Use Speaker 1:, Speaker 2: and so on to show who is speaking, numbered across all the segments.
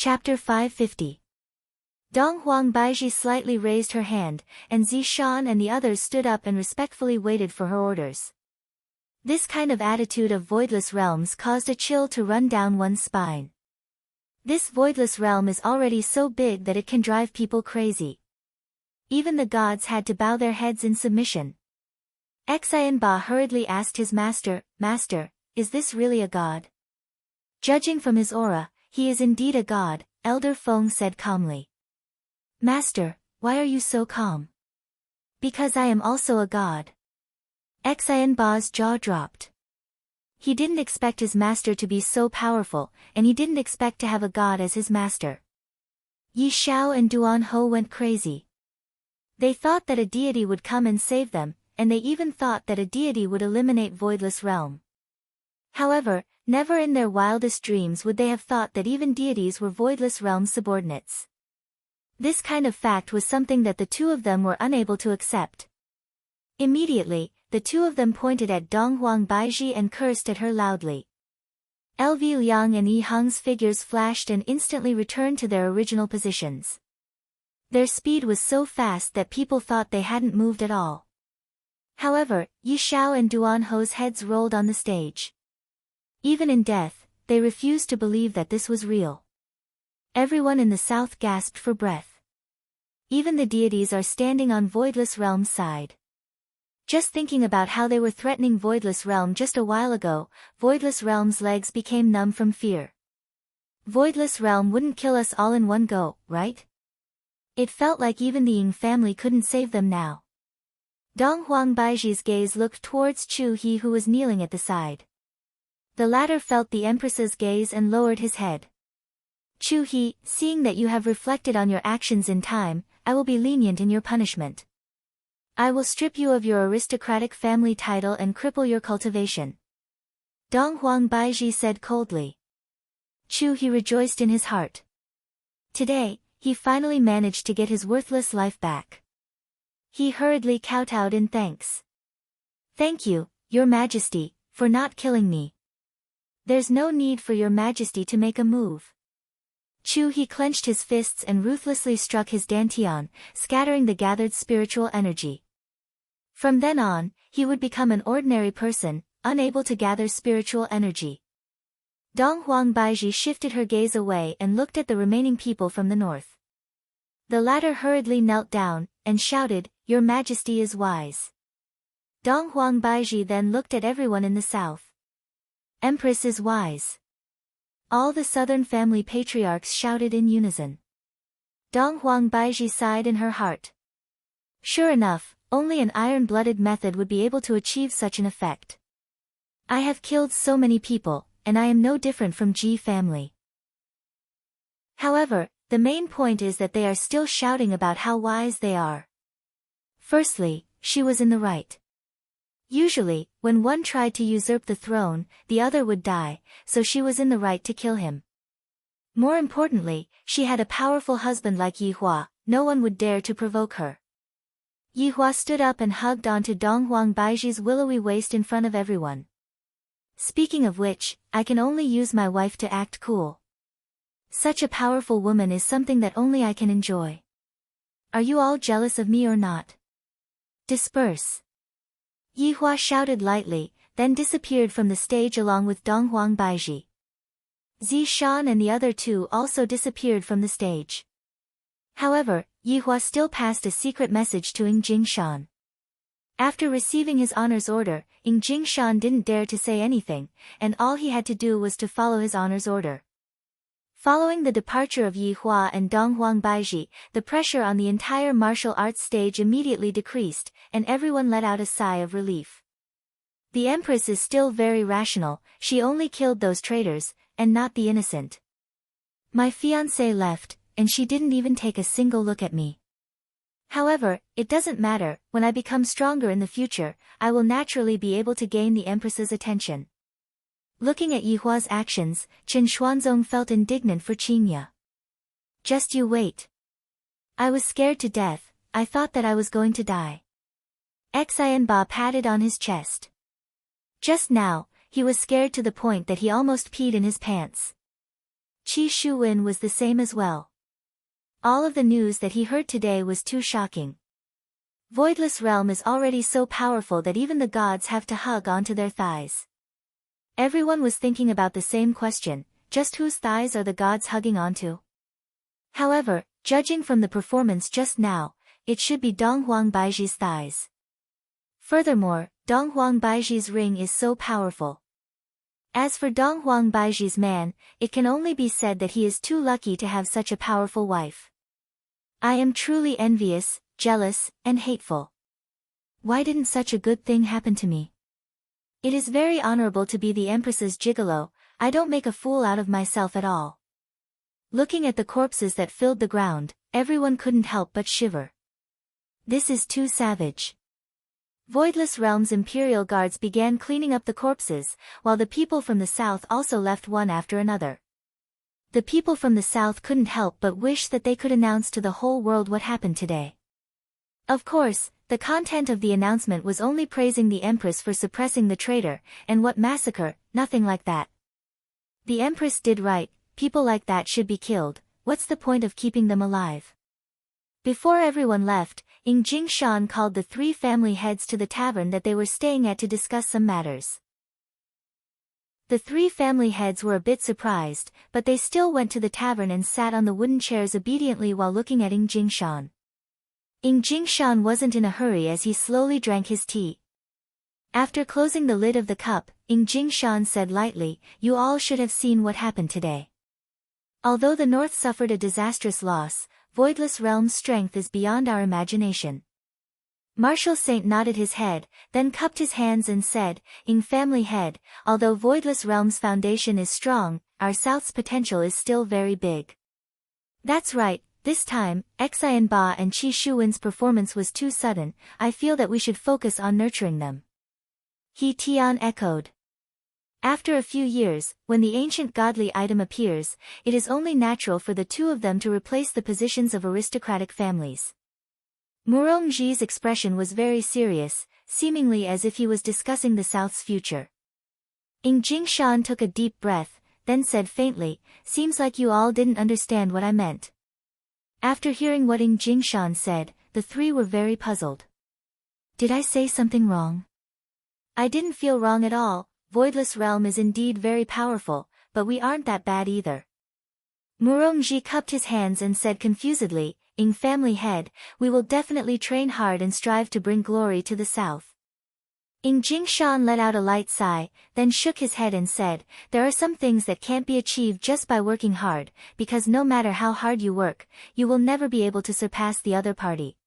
Speaker 1: Chapter 550. Dong Huang Baiji slightly raised her hand, and Zishan and the others stood up and respectfully waited for her orders. This kind of attitude of voidless realms caused a chill to run down one's spine. This voidless realm is already so big that it can drive people crazy. Even the gods had to bow their heads in submission. Xianba hurriedly asked his master, "Master, is this really a god?" "Judging from his aura, he is indeed a god," Elder Feng said calmly. "Master, why are you so calm?" "Because I am also a god." Xianba's jaw dropped. He didn't expect his master to be so powerful, and he didn't expect to have a god as his master. Yi Xiao and Duan Ho went crazy. They thought that a deity would come and save them, and they even thought that a deity would eliminate Voidless Realm. However, never in their wildest dreams would they have thought that even deities were Voidless Realm's subordinates. This kind of fact was something that the two of them were unable to accept. Immediately, the two of them pointed at Dong Huang Baiji and cursed at her loudly. Lv Liang and Yi Heng's figures flashed and instantly returned to their original positions. Their speed was so fast that people thought they hadn't moved at all. However, Yi Xiao and Duan Ho's heads rolled on the stage. Even in death, they refused to believe that this was real. Everyone in the south gasped for breath. Even the deities are standing on Voidless Realm's side. Just thinking about how they were threatening Voidless Realm just a while ago, Voidless Realm's legs became numb from fear. Voidless Realm wouldn't kill us all in one go, right? It felt like even the Ying family couldn't save them now. Dong Huang Baiji's gaze looked towards Chu He, who was kneeling at the side. The latter felt the Empress's gaze and lowered his head. "Chu He, seeing that you have reflected on your actions in time, I will be lenient in your punishment. I will strip you of your aristocratic family title and cripple your cultivation." Dong Huang Baiji said coldly. Chu He rejoiced in his heart. Today, he finally managed to get his worthless life back. He hurriedly kowtowed in thanks. "Thank you, Your Majesty, for not killing me. There's no need for Your Majesty to make a move." Chu He clenched his fists and ruthlessly struck his dantian, scattering the gathered spiritual energy. From then on, he would become an ordinary person, unable to gather spiritual energy. Dong Huang Baiji shifted her gaze away and looked at the remaining people from the north. The latter hurriedly knelt down, and shouted, "Your Majesty is wise." Dong Huang Baiji then looked at everyone in the south. "Empress is wise." All the southern family patriarchs shouted in unison. Dong Huang Baiji sighed in her heart. Sure enough, only an iron-blooded method would be able to achieve such an effect. I have killed so many people, and I am no different from Ji family. However, the main point is that they are still shouting about how wise they are. Firstly, she was in the right. Usually, when one tried to usurp the throne, the other would die, so she was in the right to kill him. More importantly, she had a powerful husband like Yi Hua, no one would dare to provoke her. Yi Hua stood up and hugged onto Dong Huang Baiji's willowy waist in front of everyone. "Speaking of which, I can only use my wife to act cool. Such a powerful woman is something that only I can enjoy. Are you all jealous of me or not? Disperse." Yi Hua shouted lightly, then disappeared from the stage along with Dong Huang Baiji. Zishan and the other two also disappeared from the stage. However, Yi Hua still passed a secret message to Ing Jingshan. After receiving his honor's order, Ing Jingshan didn't dare to say anything, and all he had to do was to follow his honor's order. Following the departure of Yi Hua and Dong Huang Baiji, the pressure on the entire martial arts stage immediately decreased, and everyone let out a sigh of relief. The Empress is still very rational, she only killed those traitors, and not the innocent. My fiancé left, and she didn't even take a single look at me. However, it doesn't matter, when I become stronger in the future, I will naturally be able to gain the Empress's attention. Looking at Yi Hua's actions, Chen Xuanzong felt indignant for Qingya. Just you wait. I was scared to death, I thought that I was going to die. Xianba patted on his chest. Just now, he was scared to the point that he almost peed in his pants. Qi Shuwen was the same as well. All of the news that he heard today was too shocking. Voidless Realm is already so powerful that even the gods have to hug onto their thighs. Everyone was thinking about the same question, just whose thighs are the gods hugging onto? However, judging from the performance just now, it should be Donghuang Baiji's thighs. Furthermore, Donghuang Baiji's ring is so powerful. As for Donghuang Baiji's man, it can only be said that he is too lucky to have such a powerful wife. I am truly envious, jealous, and hateful. Why didn't such a good thing happen to me? It is very honorable to be the Empress's gigolo. I don't make a fool out of myself at all. Looking at the corpses that filled the ground, everyone couldn't help but shiver. This is too savage. Voidless Realm's imperial guards began cleaning up the corpses, while the people from the south also left one after another. The people from the south couldn't help but wish that they could announce to the whole world what happened today. Of course, the content of the announcement was only praising the Empress for suppressing the traitor, and what massacre, nothing like that. The Empress did right, people like that should be killed, what's the point of keeping them alive? Before everyone left, Jingshan called the 3 family heads to the tavern that they were staying at to discuss some matters. The 3 family heads were a bit surprised, but they still went to the tavern and sat on the wooden chairs obediently while looking at Jingshan. Jingshan wasn't in a hurry as he slowly drank his tea. After closing the lid of the cup, Jingshan said lightly, "You all should have seen what happened today. Although the North suffered a disastrous loss, Voidless Realm's strength is beyond our imagination." Marshal Saint nodded his head, then cupped his hands and said, Family head, although Voidless Realm's foundation is strong, our South's potential is still very big. That's right, this time, Xian Ba and Qi Shuwen's performance was too sudden. I feel that we should focus on nurturing them. He Tian echoed. After a few years, when the ancient godly item appears, it is only natural for the 2 of them to replace the positions of aristocratic families. Murongji's expression was very serious, seemingly as if he was discussing the South's future. Jingshan took a deep breath, then said faintly, "Seems like you all didn't understand what I meant." After hearing what Jingshan said, the 3 were very puzzled. Did I say something wrong? I didn't feel wrong at all. Voidless Realm is indeed very powerful, but we aren't that bad either. Murongji cupped his hands and said confusedly, Family head, we will definitely train hard and strive to bring glory to the South. Jingshan let out a light sigh, then shook his head and said, "There are some things that can't be achieved just by working hard, because no matter how hard you work, you will never be able to surpass the other party."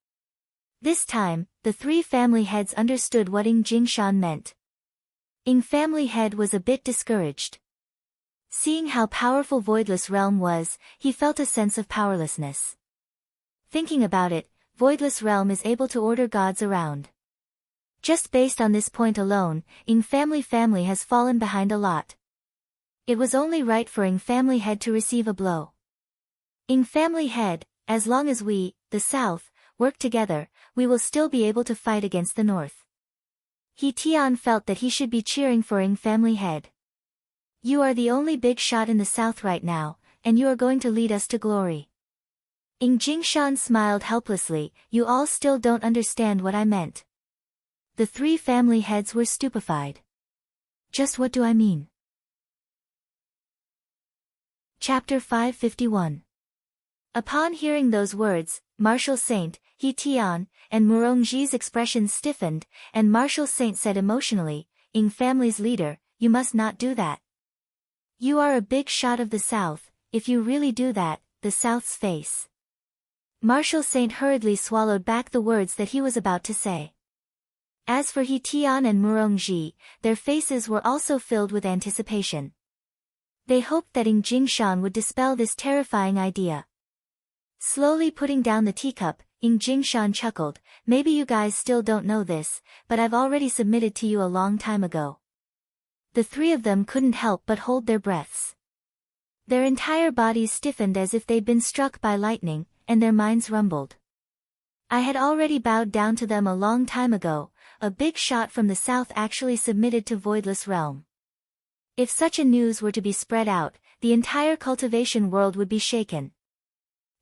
Speaker 1: This time, the 3 family heads understood what Jingshan meant. Family head was a bit discouraged. Seeing how powerful Voidless Realm was, he felt a sense of powerlessness. Thinking about it, Voidless Realm is able to order gods around. Just based on this point alone, family has fallen behind a lot. It was only right for family head to receive a blow. Family head, as long as we, the South, work together, we will still be able to fight against the North. He Tian felt that he should be cheering for family head. You are the only big shot in the South right now, and you are going to lead us to glory. Jingshan smiled helplessly, "You all still don't understand what I meant." The 3 family heads were stupefied. Just what do I mean? Chapter 551. Upon hearing those words, Marshal Saint, He Tian, and Murongji's expressions stiffened, and Marshal Saint said emotionally, Family's leader, you must not do that. You are a big shot of the South. If you really do that, the South's face. Marshal Saint hurriedly swallowed back the words that he was about to say. As for He Tian and Murongji, their faces were also filled with anticipation. They hoped that Jingshan would dispel this terrifying idea. Slowly putting down the teacup, Jingshan chuckled, "Maybe you guys still don't know this, but I've already submitted to you a long time ago." The 3 of them couldn't help but hold their breaths. Their entire bodies stiffened as if they'd been struck by lightning, and their minds rumbled. I had already bowed down to them a long time ago. A big shot from the South actually submitted to Voidless Realm. If such a news were to be spread out, the entire cultivation world would be shaken.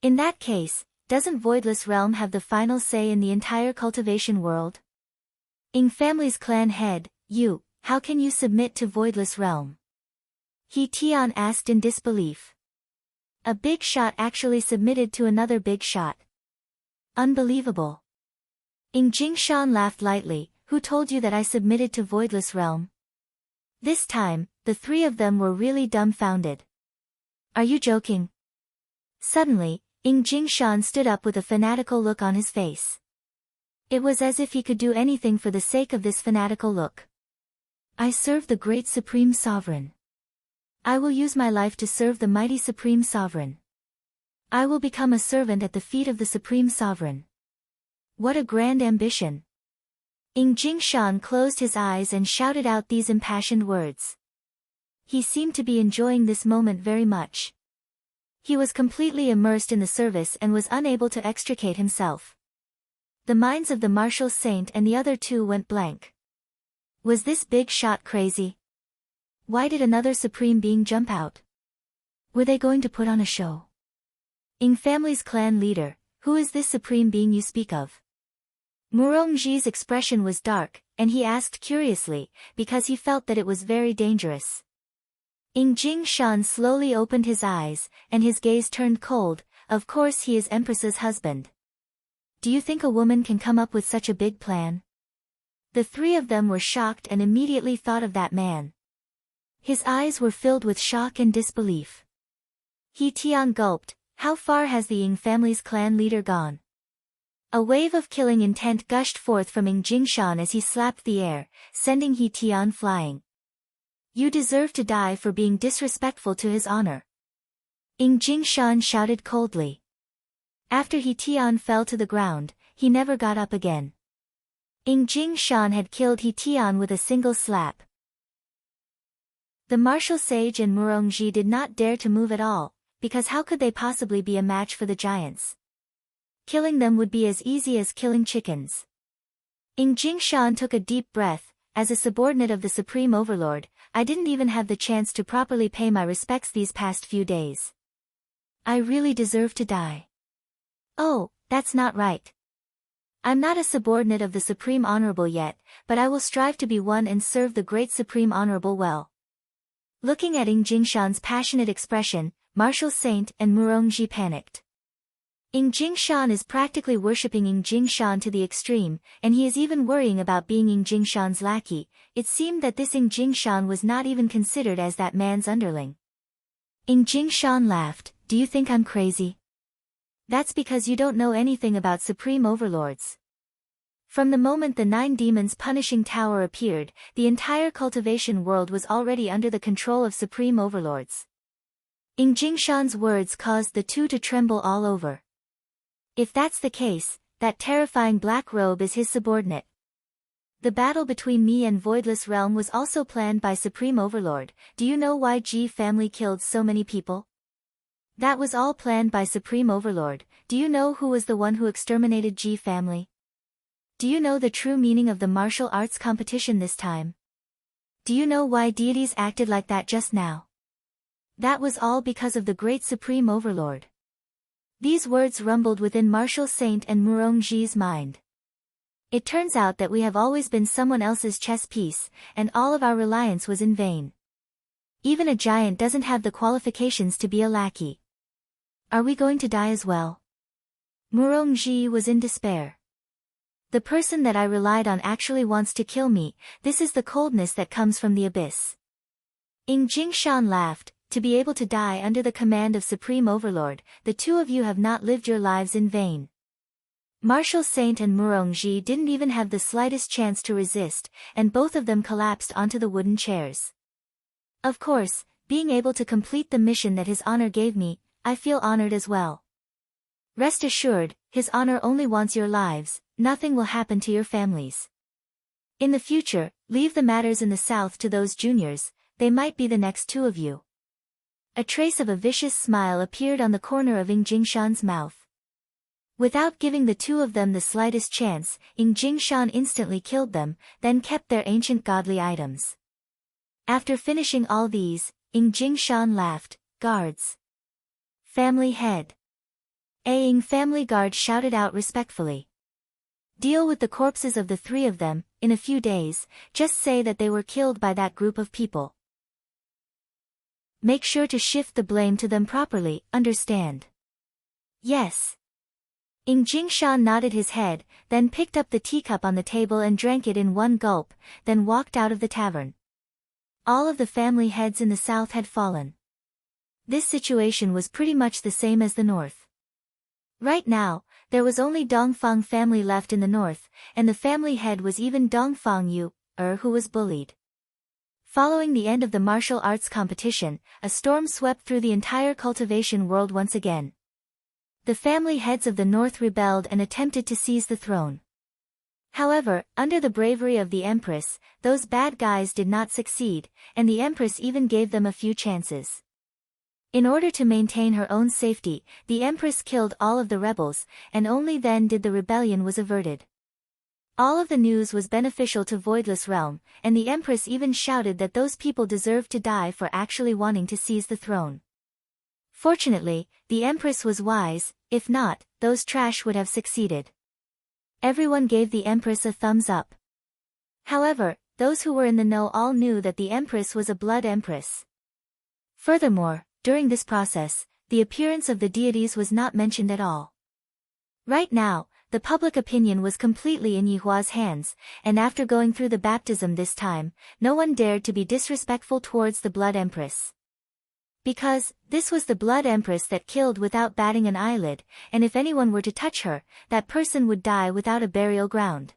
Speaker 1: In that case, doesn't Voidless Realm have the final say in the entire cultivation world? Ing family's clan head, how can you submit to Voidless Realm? He Tian asked in disbelief. A big shot actually submitted to another big shot. Unbelievable. Ing Jingshan laughed lightly. Who told you that I submitted to Voidless Realm? This time, the three of them were really dumbfounded. Are you joking? Suddenly, Ing Jingshan stood up with a fanatical look on his face. It was as if he could do anything for the sake of this fanatical look. I serve the great Supreme Sovereign. I will use my life to serve the mighty Supreme Sovereign. I will become a servant at the feet of the Supreme Sovereign. What a grand ambition. Ing Jingshan closed his eyes and shouted out these impassioned words. He seemed to be enjoying this moment very much. He was completely immersed in the service and was unable to extricate himself. The minds of the martial saint and the other two went blank. Was this big shot crazy? Why did another supreme being jump out? Were they going to put on a show? Ing family's clan leader, who is this supreme being you speak of? Murongji's expression was dark, and he asked curiously, because he felt that it was very dangerous. Ing Jingshan slowly opened his eyes, and his gaze turned cold. Of course he is Empress's husband. Do you think a woman can come up with such a big plan? The three of them were shocked and immediately thought of that man. His eyes were filled with shock and disbelief. He Tian gulped. How far has the Ing family's clan leader gone? A wave of killing intent gushed forth from Ing Jingshan as he slapped the air, sending He Tian flying. You deserve to die for being disrespectful to his honor. Ing Jingshan shouted coldly. After He Tian fell to the ground, he never got up again. Ing Jingshan had killed He Tian with a single slap. The martial sage and Murongji did not dare to move at all, because how could they possibly be a match for the giants? Killing them would be as easy as killing chickens. Ing Jingshan took a deep breath. As a subordinate of the Supreme Overlord, I didn't even have the chance to properly pay my respects these past few days. I really deserve to die. Oh, that's not right. I'm not a subordinate of the Supreme Honorable yet, but I will strive to be one and serve the great Supreme Honorable well. Looking at Ing Jingshan's passionate expression, Martial Saint and Murongji panicked. Ing Jingshan is practically worshipping Ing Jingshan to the extreme, and he is even worrying about being Ing Jingshan's lackey. It seemed that this Ing Jingshan was not even considered as that man's underling. Ing Jingshan laughed. Do you think I'm crazy? That's because you don't know anything about Supreme Overlords. From the moment the 9 Demons Punishing Tower appeared, the entire cultivation world was already under the control of Supreme Overlords. Ing Jingshan's words caused the two to tremble all over. If that's the case, that terrifying black robe is his subordinate. The battle between me and Voidless Realm was also planned by Supreme Overlord. Do you know why Ji family killed so many people? That was all planned by Supreme Overlord. Do you know who was the one who exterminated Ji family? Do you know the true meaning of the martial arts competition this time? Do you know why deities acted like that just now? That was all because of the great Supreme Overlord. These words rumbled within Martial Saint and Murongji's mind. It turns out that we have always been someone else's chess piece, and all of our reliance was in vain. Even a giant doesn't have the qualifications to be a lackey. Are we going to die as well? Murongji was in despair. The person that I relied on actually wants to kill me. This is the coldness that comes from the abyss. Ing Jingshan laughed. To be able to die under the command of Supreme Overlord, the two of you have not lived your lives in vain. Martial Saint and Murongji didn't even have the slightest chance to resist, and both of them collapsed onto the wooden chairs. Of course, being able to complete the mission that his honor gave me, I feel honored as well. Rest assured, his honor only wants your lives, nothing will happen to your families. In the future, leave the matters in the south to those juniors, they might be the next two of you. A trace of a vicious smile appeared on the corner of Ing Jingshan's mouth. Without giving the two of them the slightest chance, Ing Jingshan instantly killed them, then kept their ancient godly items. After finishing all these, Ing Jingshan laughed. guards. Family head. Aang family guard shouted out respectfully. Deal with the corpses of the three of them, in a few days, just say that they were killed by that group of people. Make sure to shift the blame to them properly, understand? Yes. Jingshan nodded his head, then picked up the teacup on the table and drank it in one gulp, then walked out of the tavern. All of the family heads in the south had fallen. This situation was pretty much the same as the north. Right now, there was only Dongfang family left in the north, and the family head was even Dongfang Yu, who was bullied. Following the end of the martial arts competition, a storm swept through the entire cultivation world once again. The family heads of the north rebelled and attempted to seize the throne. However, under the bravery of the Empress, those bad guys did not succeed, and the Empress even gave them a few chances. In order to maintain her own safety, the Empress killed all of the rebels, and only then did the rebellion was averted. All of the news was beneficial to Voidless Realm, and the Empress even shouted that those people deserved to die for actually wanting to seize the throne. Fortunately, the Empress was wise, if not, those trash would have succeeded. Everyone gave the Empress a thumbs up. However, those who were in the know all knew that the Empress was a blood Empress. Furthermore, during this process, the appearance of the deities was not mentioned at all. Right now, the public opinion was completely in Yihua's hands, and after going through the baptism this time, no one dared to be disrespectful towards the Blood Empress. Because, this was the Blood Empress that killed without batting an eyelid, and if anyone were to touch her, that person would die without a burial ground.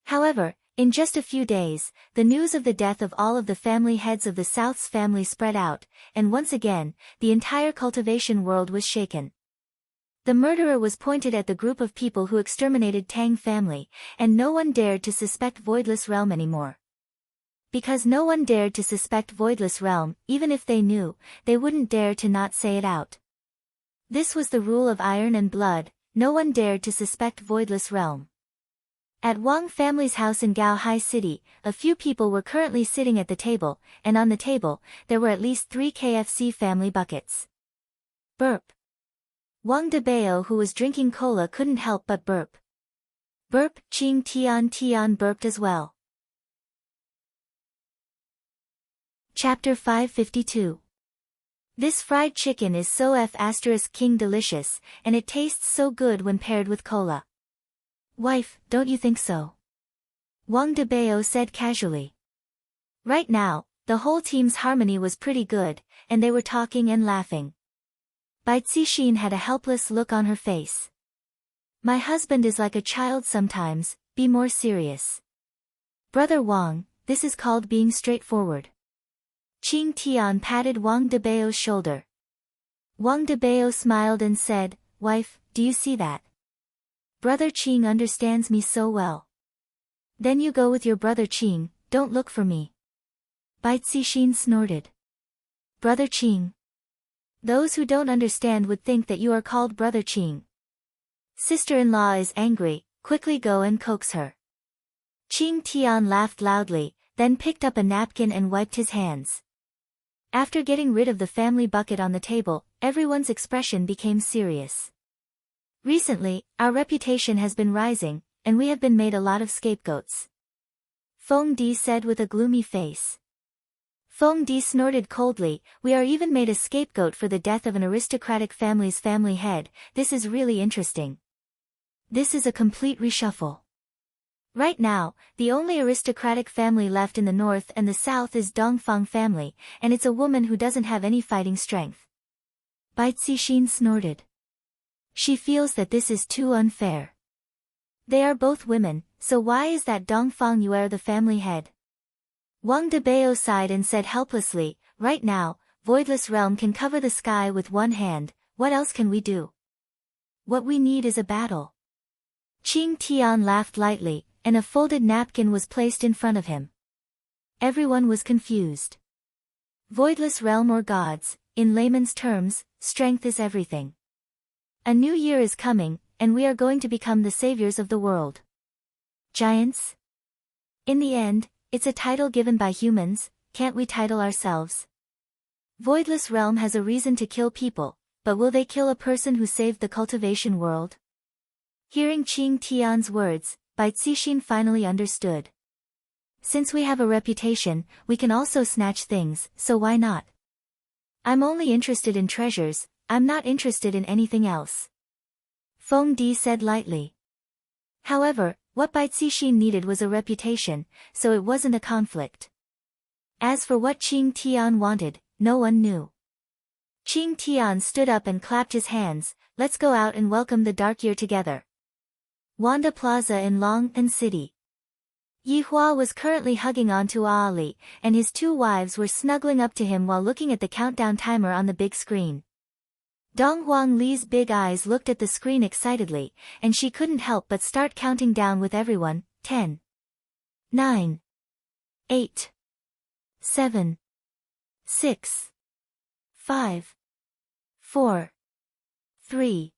Speaker 1: However, in just a few days, the news of the death of all of the family heads of the South's family spread out, and once again, the entire cultivation world was shaken. The murderer was pointed at the group of people who exterminated Tang family, and no one dared to suspect Voidless Realm anymore. Because no one dared to suspect Voidless Realm, even if they knew, they wouldn't dare to not say it out. This was the rule of Iron and Blood, no one dared to suspect Voidless Realm. At Wang family's house in Gao Hai City, a few people were currently sitting at the table, and on the table, there were at least 3 KFC family buckets. Burp. Wang Debao, who was drinking cola, couldn't help but burp. Burp. Qing Tian burped as well. Chapter 552. This fried chicken is so King delicious, and it tastes so good when paired with cola. Wife, don't you think so? Wang Debao said casually. Right now, the whole team's harmony was pretty good, and they were talking and laughing. Bai Cixin had a helpless look on her face. My husband is like a child sometimes, be more serious. Brother Wang, this is called being straightforward. Qing Tian patted Wang Debao's shoulder. Wang Debao smiled and said, Wife, do you see that? Brother Qing understands me so well. Then you go with your brother Qing, don't look for me. Bai Cixin snorted. Brother Qing. Those who don't understand would think that you are called Brother Qing. Sister-in-law is angry, quickly go and coax her. Qing Tian laughed loudly, then picked up a napkin and wiped his hands. After getting rid of the family bucket on the table, everyone's expression became serious. Recently, our reputation has been rising, and we have been made a lot of scapegoats. Feng Di said with a gloomy face. Feng Di snorted coldly, we are even made a scapegoat for the death of an aristocratic family's family head, this is really interesting. This is a complete reshuffle. Right now, the only aristocratic family left in the north and the south is Dongfang family, and it's a woman who doesn't have any fighting strength. Bai Cixin snorted. She feels that this is too unfair. They are both women, so why is that Dongfang Yuer the family head? Wang Debao sighed and said helplessly, right now, Voidless Realm can cover the sky with one hand, what else can we do? What we need is a battle. Qing Tian laughed lightly, and a folded napkin was placed in front of him. Everyone was confused. Voidless Realm or gods, in layman's terms, strength is everything. A new year is coming, and we are going to become the saviors of the world. Giants? In the end, it's a title given by humans, can't we title ourselves? Voidless Realm has a reason to kill people, but will they kill a person who saved the cultivation world? Hearing Qing Tian's words, Bai Cixin finally understood. Since we have a reputation, we can also snatch things, so why not? I'm only interested in treasures, I'm not interested in anything else. Feng Di said lightly. However, what Bai Cixin needed was a reputation, so it wasn't a conflict. As for what Qing Tian wanted, no one knew. Qing Tian stood up and clapped his hands. Let's go out and welcome the dark year together. Wanda Plaza in Long'an City. Yihua was currently hugging onto Ali, and his two wives were snuggling up to him while looking at the countdown timer on the big screen. Dong Huangli's big eyes looked at the screen excitedly, and she couldn't help but start counting down with everyone. 10, 9, 8, 7, 6, 5, 4, 3,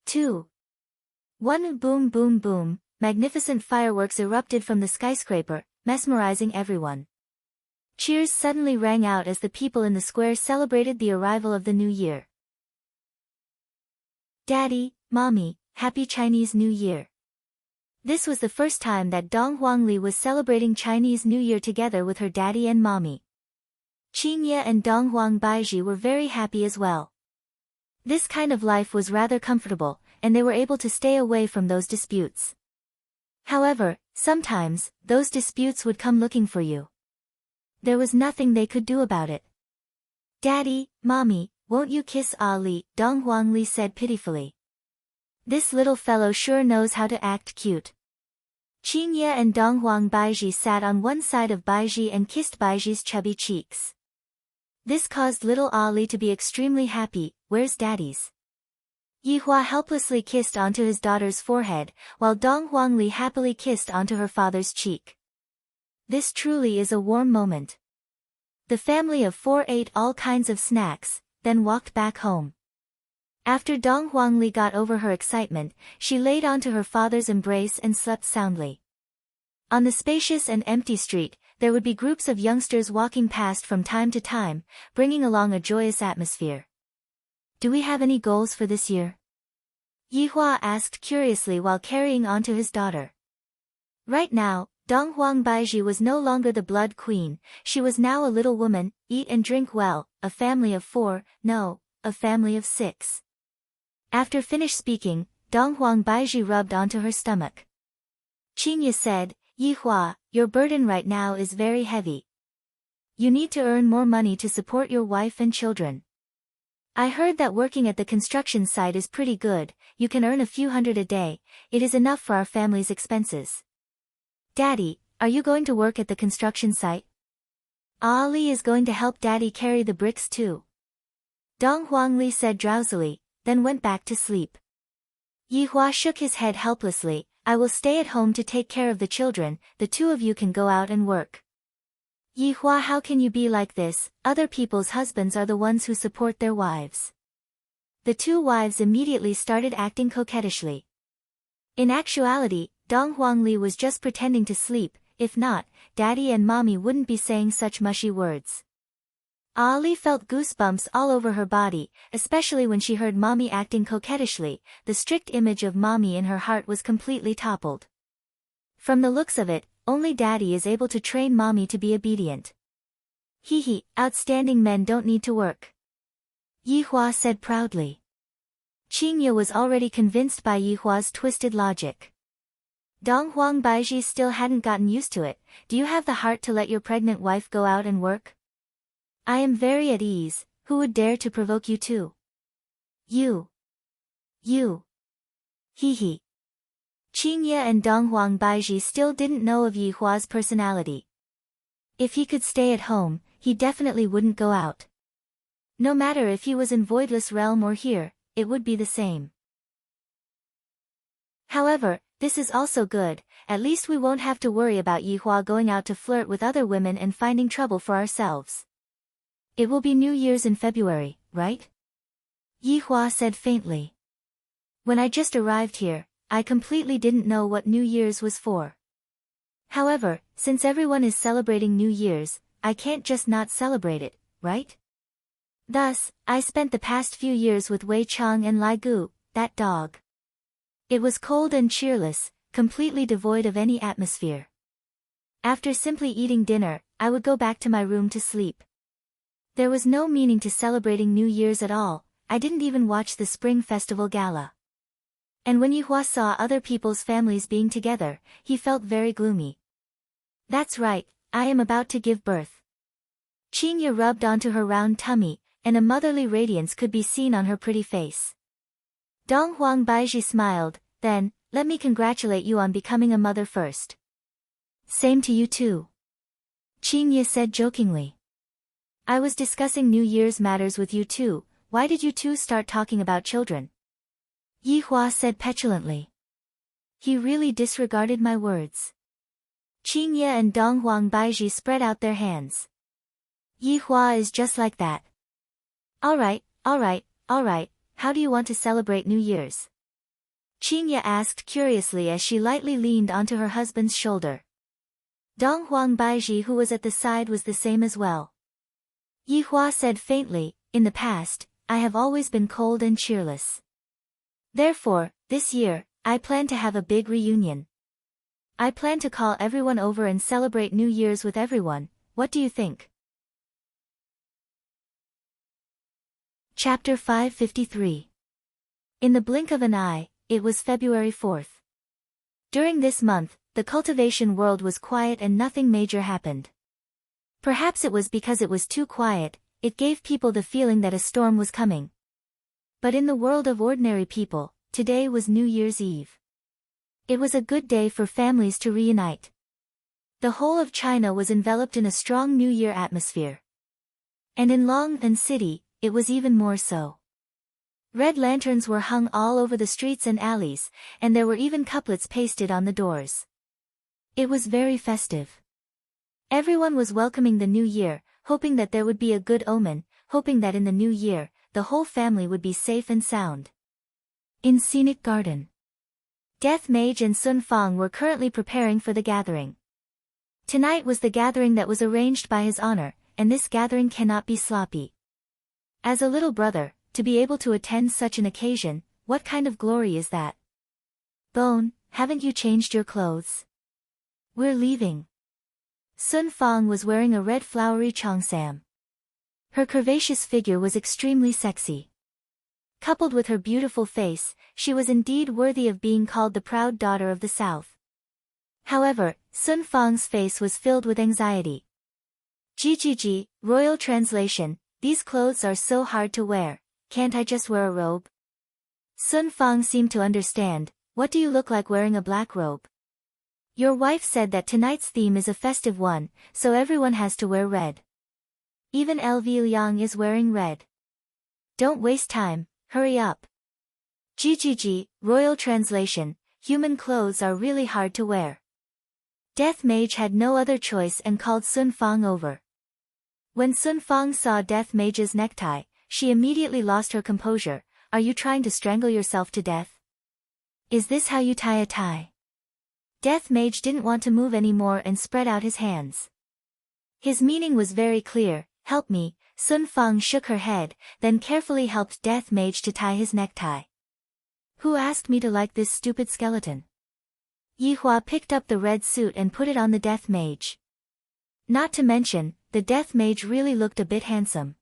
Speaker 1: 2, 1. Boom boom boom, magnificent fireworks erupted from the skyscraper, mesmerizing everyone. Cheers suddenly rang out as the people in the square celebrated the arrival of the new year. Daddy, Mommy, Happy Chinese New Year. This was the first time that Dong Huangli was celebrating Chinese New Year together with her daddy and mommy. Qingye and Dong Huang Baiji were very happy as well. This kind of life was rather comfortable, and they were able to stay away from those disputes. However, sometimes, those disputes would come looking for you. There was nothing they could do about it. Daddy, Mommy, won't you kiss Ali? Dong Huangli said pitifully. This little fellow sure knows how to act cute. Qingye and Dong Huang Baiji sat on one side of Baiji and kissed Baiji's chubby cheeks. This caused little Ali to be extremely happy. Where's daddy's? Yihua helplessly kissed onto his daughter's forehead, while Dong Huangli happily kissed onto her father's cheek. This truly is a warm moment. The family of four ate all kinds of snacks, then walked back home. After Dong Huangli got over her excitement, she laid onto her father's embrace and slept soundly. On the spacious and empty street, there would be groups of youngsters walking past from time to time, bringing along a joyous atmosphere. Do we have any goals for this year? Yihua asked curiously while carrying onto his daughter. Right now, Dong Huang Baiji was no longer the blood queen, she was now a little woman. Eat and drink well, a family of 4, no, a family of 6. After finished speaking, Dong Huang Baiji rubbed onto her stomach. Qingye said, Yihua, your burden right now is very heavy. You need to earn more money to support your wife and children. I heard that working at the construction site is pretty good, you can earn a few hundred a day, it is enough for our family's expenses. Daddy, are you going to work at the construction site? Ali is going to help Daddy carry the bricks too. Dong Huangli said drowsily, then went back to sleep. Yihua shook his head helplessly, I will stay at home to take care of the children, the two of you can go out and work. Yihua, how can you be like this? Other people's husbands are the ones who support their wives. The two wives immediately started acting coquettishly. In actuality, Dong Huangli was just pretending to sleep, if not, Daddy and Mommy wouldn't be saying such mushy words. Ali felt goosebumps all over her body, especially when she heard Mommy acting coquettishly. The strict image of Mommy in her heart was completely toppled. From the looks of it, only Daddy is able to train Mommy to be obedient. Hee, outstanding men don't need to work. Yihua said proudly. Qingye was already convinced by Yihua's twisted logic. Dong Huang Baiji still hadn't gotten used to it. Do you have the heart to let your pregnant wife go out and work? I am very at ease, who would dare to provoke you too? You. Hee. Qingye and Dong Huang Baiji still didn't know of Yihua's personality. If he could stay at home, he definitely wouldn't go out. No matter if he was in Voidless Realm or here, it would be the same. However, this is also good, at least we won't have to worry about Yihua going out to flirt with other women and finding trouble for ourselves. It will be New Year's in February, right? Yihua said faintly. When I just arrived here, I completely didn't know what New Year's was for. However, since everyone is celebrating New Year's, I can't just not celebrate it, right? Thus, I spent the past few years with Wei Chang and Lai Gu, that dog. It was cold and cheerless, completely devoid of any atmosphere. After simply eating dinner, I would go back to my room to sleep. There was no meaning to celebrating New Year's at all. I didn't even watch the Spring Festival Gala. And when Yihua saw other people's families being together, he felt very gloomy. That's right, I am about to give birth. Qingye rubbed onto her round tummy, and a motherly radiance could be seen on her pretty face. Dong Huang Baizhi smiled, then, let me congratulate you on becoming a mother first. Same to you too. Qingye said jokingly. I was discussing New Year's matters with you too. Why did you two start talking about children? Yihua said petulantly. He really disregarded my words. Qingye and Dong Huang Baizhi spread out their hands. Yihua is just like that. Alright, how do you want to celebrate New Year's? Qingye asked curiously as she lightly leaned onto her husband's shoulder. Dong Huang Baizhi, who was at the side, was the same as well. Yihua said faintly, in the past, I have always been cold and cheerless. Therefore, this year, I plan to have a big reunion. I plan to call everyone over and celebrate New Year's with everyone. What do you think? Chapter 553. In the blink of an eye, it was February 4th. During this month, the cultivation world was quiet and nothing major happened. Perhaps it was because it was too quiet, it gave people the feeling that a storm was coming. But in the world of ordinary people, today was New Year's Eve. It was a good day for families to reunite. The whole of China was enveloped in a strong New Year atmosphere. And in Long'an City, it was even more so. Red lanterns were hung all over the streets and alleys, and there were even couplets pasted on the doors. It was very festive. Everyone was welcoming the new year, hoping that there would be a good omen, hoping that in the new year, the whole family would be safe and sound. In Scenic Garden, Death Mage and Sun Fang were currently preparing for the gathering. Tonight was the gathering that was arranged by his honor, and this gathering cannot be sloppy. As a little brother, to be able to attend such an occasion, what kind of glory is that? Bone, haven't you changed your clothes? We're leaving. Sun Fang was wearing a red flowery cheongsam. Her curvaceous figure was extremely sexy. Coupled with her beautiful face, she was indeed worthy of being called the proud daughter of the South. However, Sun Fang's face was filled with anxiety. GGG, royal translation, these clothes are so hard to wear, can't I just wear a robe? Sun Fang seemed to understand, what do you look like wearing a black robe? Your wife said that tonight's theme is a festive one, so everyone has to wear red. Even LV Liang is wearing red. Don't waste time, hurry up. GGG, royal translation, human clothes are really hard to wear. Death Mage had no other choice and called Sun Fang over. When Sun Fang saw Death Mage's necktie, she immediately lost her composure. Are you trying to strangle yourself to death? Is this how you tie a tie? Death Mage didn't want to move anymore and spread out his hands. His meaning was very clear, help me. Sun Fang shook her head, then carefully helped Death Mage to tie his necktie. Who asked me to like this stupid skeleton? Yihua picked up the red suit and put it on the Death Mage. Not to mention, the Death Mage really looked a bit handsome.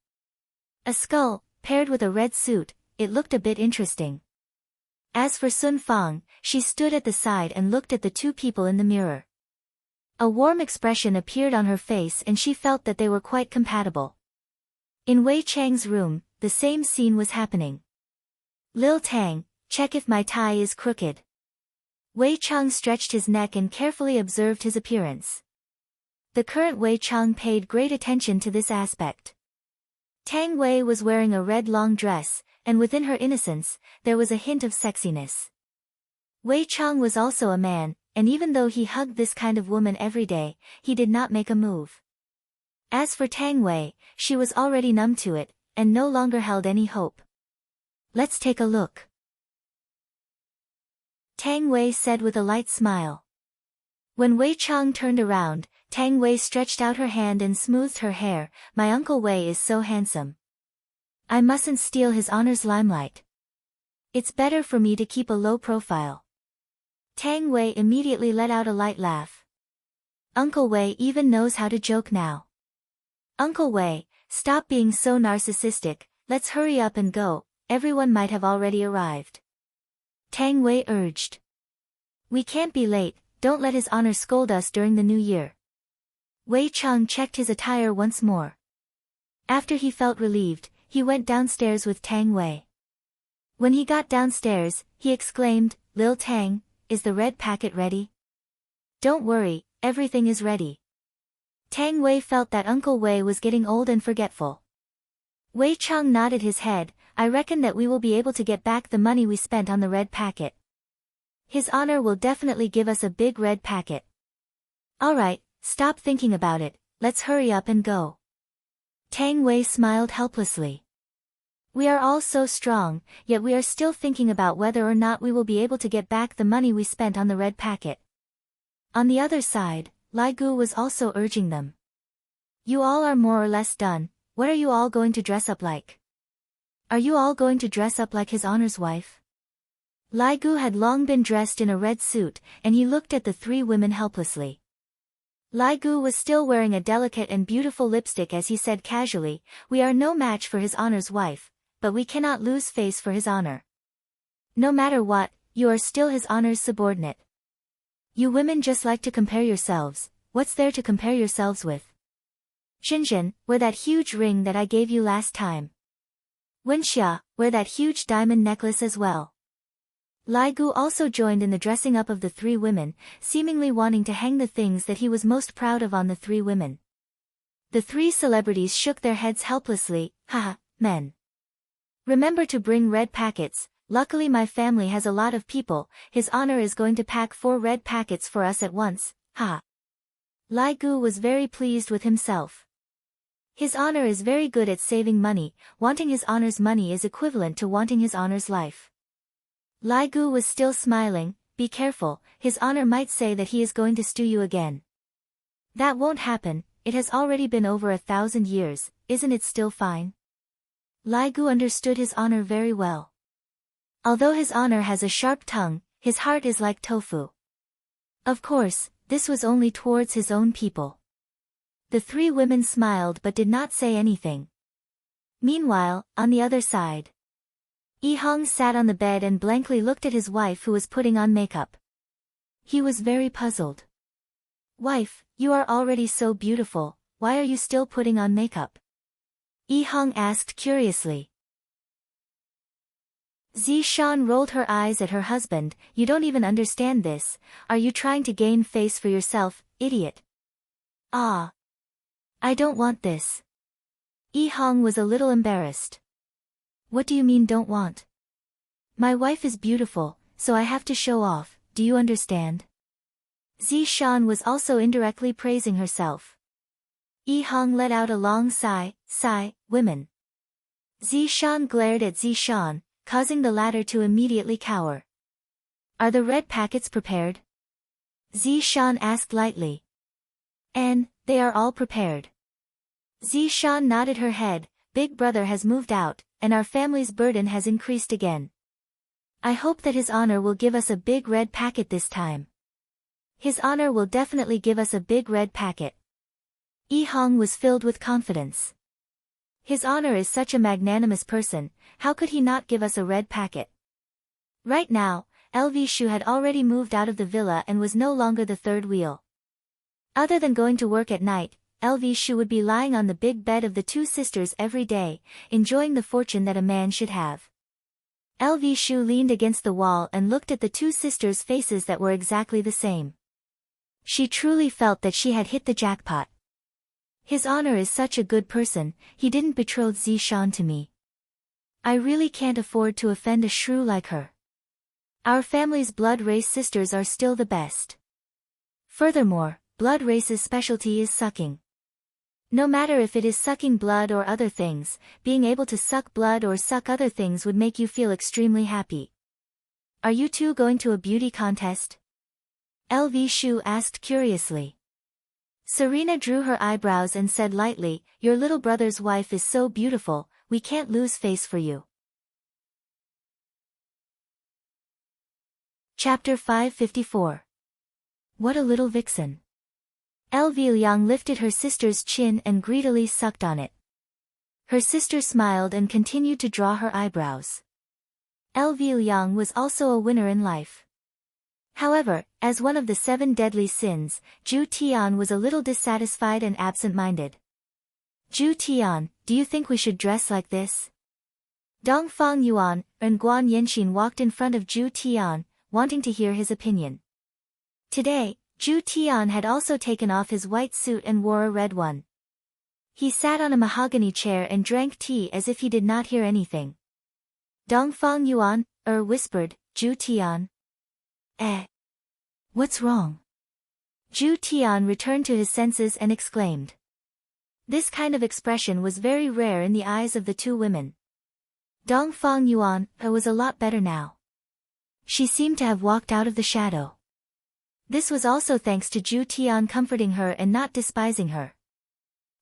Speaker 1: A skull, paired with a red suit, it looked a bit interesting. As for Sun Fang, she stood at the side and looked at the two people in the mirror. A warm expression appeared on her face and she felt that they were quite compatible. In Wei Chang's room, the same scene was happening. Lil Tang, check if my tie is crooked. Wei Chang stretched his neck and carefully observed his appearance. The current Wei Chang paid great attention to this aspect. Tang Wei was wearing a red long dress, and within her innocence, there was a hint of sexiness. Wei Chang was also a man, and even though he hugged this kind of woman every day, he did not make a move. As for Tang Wei, she was already numb to it, and no longer held any hope. Let's take a look. Tang Wei said with a light smile. When Wei Chang turned around, Tang Wei stretched out her hand and smoothed her hair. My Uncle Wei is so handsome. I mustn't steal his honor's limelight. It's better for me to keep a low profile. Tang Wei immediately let out a light laugh. Uncle Wei even knows how to joke now. Uncle Wei, stop being so narcissistic, let's hurry up and go, everyone might have already arrived. Tang Wei urged. We can't be late, don't let his honor scold us during the new year. Wei Cheng checked his attire once more. After he felt relieved, he went downstairs with Tang Wei. When he got downstairs, he exclaimed, Lil Tang, is the red packet ready? Don't worry, everything is ready. Tang Wei felt that Uncle Wei was getting old and forgetful. Wei Cheng nodded his head, I reckon that we will be able to get back the money we spent on the red packet. His honor will definitely give us a big red packet. Alright, stop thinking about it, let's hurry up and go. Tang Wei smiled helplessly. We are all so strong, yet we are still thinking about whether or not we will be able to get back the money we spent on the red packet. On the other side, Lai Gu was also urging them. You all are more or less done, what are you all going to dress up like? Are you all going to dress up like his honor's wife? Lai Gu had long been dressed in a red suit, and he looked at the three women helplessly. Lai Gu was still wearing a delicate and beautiful lipstick as he said casually, we are no match for his honor's wife, but we cannot lose face for his honor. No matter what, you are still his honor's subordinate. You women just like to compare yourselves, what's there to compare yourselves with? Xinzhen, wear that huge ring that I gave you last time. Wenxia, wear that huge diamond necklace as well. Lai Gu also joined in the dressing up of the three women, seemingly wanting to hang the things that he was most proud of on the three women. The three celebrities shook their heads helplessly, haha, men. Remember to bring red packets, luckily my family has a lot of people, his honor is going to pack 4 red packets for us at once, haha. Lai Gu was very pleased with himself. His honor is very good at saving money, wanting his honor's money is equivalent to wanting his honor's life. Lai Gu was still smiling, be careful, his honor might say that he is going to stew you again. That won't happen, it has already been over 1,000 years, isn't it still fine? Lai Gu understood his honor very well. Although his honor has a sharp tongue, his heart is like tofu. Of course, this was only towards his own people. The three women smiled but did not say anything. Meanwhile, on the other side, Yi Hong sat on the bed and blankly looked at his wife who was putting on makeup. He was very puzzled. Wife, you are already so beautiful, why are you still putting on makeup? Yi Hong asked curiously. Zishan rolled her eyes at her husband, you don't even understand this, are you trying to gain face for yourself, idiot? Ah. I don't want this. Yi Hong was a little embarrassed. What do you mean don't want? My wife is beautiful, so I have to show off, do you understand? Zishan was also indirectly praising herself. Yi Hong let out a long sigh, women. Zishan glared at Zishan, causing the latter to immediately cower. Are the red packets prepared? Zishan asked lightly. And, they are all prepared. Zishan nodded her head, Big Brother has moved out, and our family's burden has increased again. I hope that his honor will give us a big red packet this time. His honor will definitely give us a big red packet. Yi Hong was filled with confidence. His honor is such a magnanimous person, how could he not give us a red packet? Right now, LV Shu had already moved out of the villa and was no longer the third wheel. Other than going to work at night, LV Shu would be lying on the big bed of the two sisters every day, enjoying the fortune that a man should have. LV Shu leaned against the wall and looked at the two sisters' faces that were exactly the same. She truly felt that she had hit the jackpot. His honor is such a good person, he didn't betroth Zishan to me. I really can't afford to offend a shrew like her. Our family's blood race sisters are still the best. Furthermore, blood race's specialty is sucking. No matter if it is sucking blood or other things, being able to suck blood or suck other things would make you feel extremely happy. Are you two going to a beauty contest? LV Shu asked curiously. Serena drew her eyebrows and said lightly, your little brother's wife is so beautiful, we can't lose face for you. Chapter 554. What a little vixen. Elvie lifted her sister's chin and greedily sucked on it. Her sister smiled and continued to draw her eyebrows. Elvie was also a winner in life. However, as one of the 7 deadly sins, Ju Tian was a little dissatisfied and absent-minded. Ju Tian, do you think we should dress like this? Dongfang Yuan and Guan Yanxin walked in front of Ju Tian, wanting to hear his opinion. Today, Ju Tian had also taken off his white suit and wore a red one. He sat on a mahogany chair and drank tea as if he did not hear anything. Dongfang Yuan, whispered, Ju Tian. What's wrong? Ju Tian returned to his senses and exclaimed. This kind of expression was very rare in the eyes of the 2 women. Dongfang Yuan was a lot better now. She seemed to have walked out of the shadow. This was also thanks to Ju Tian comforting her and not despising her.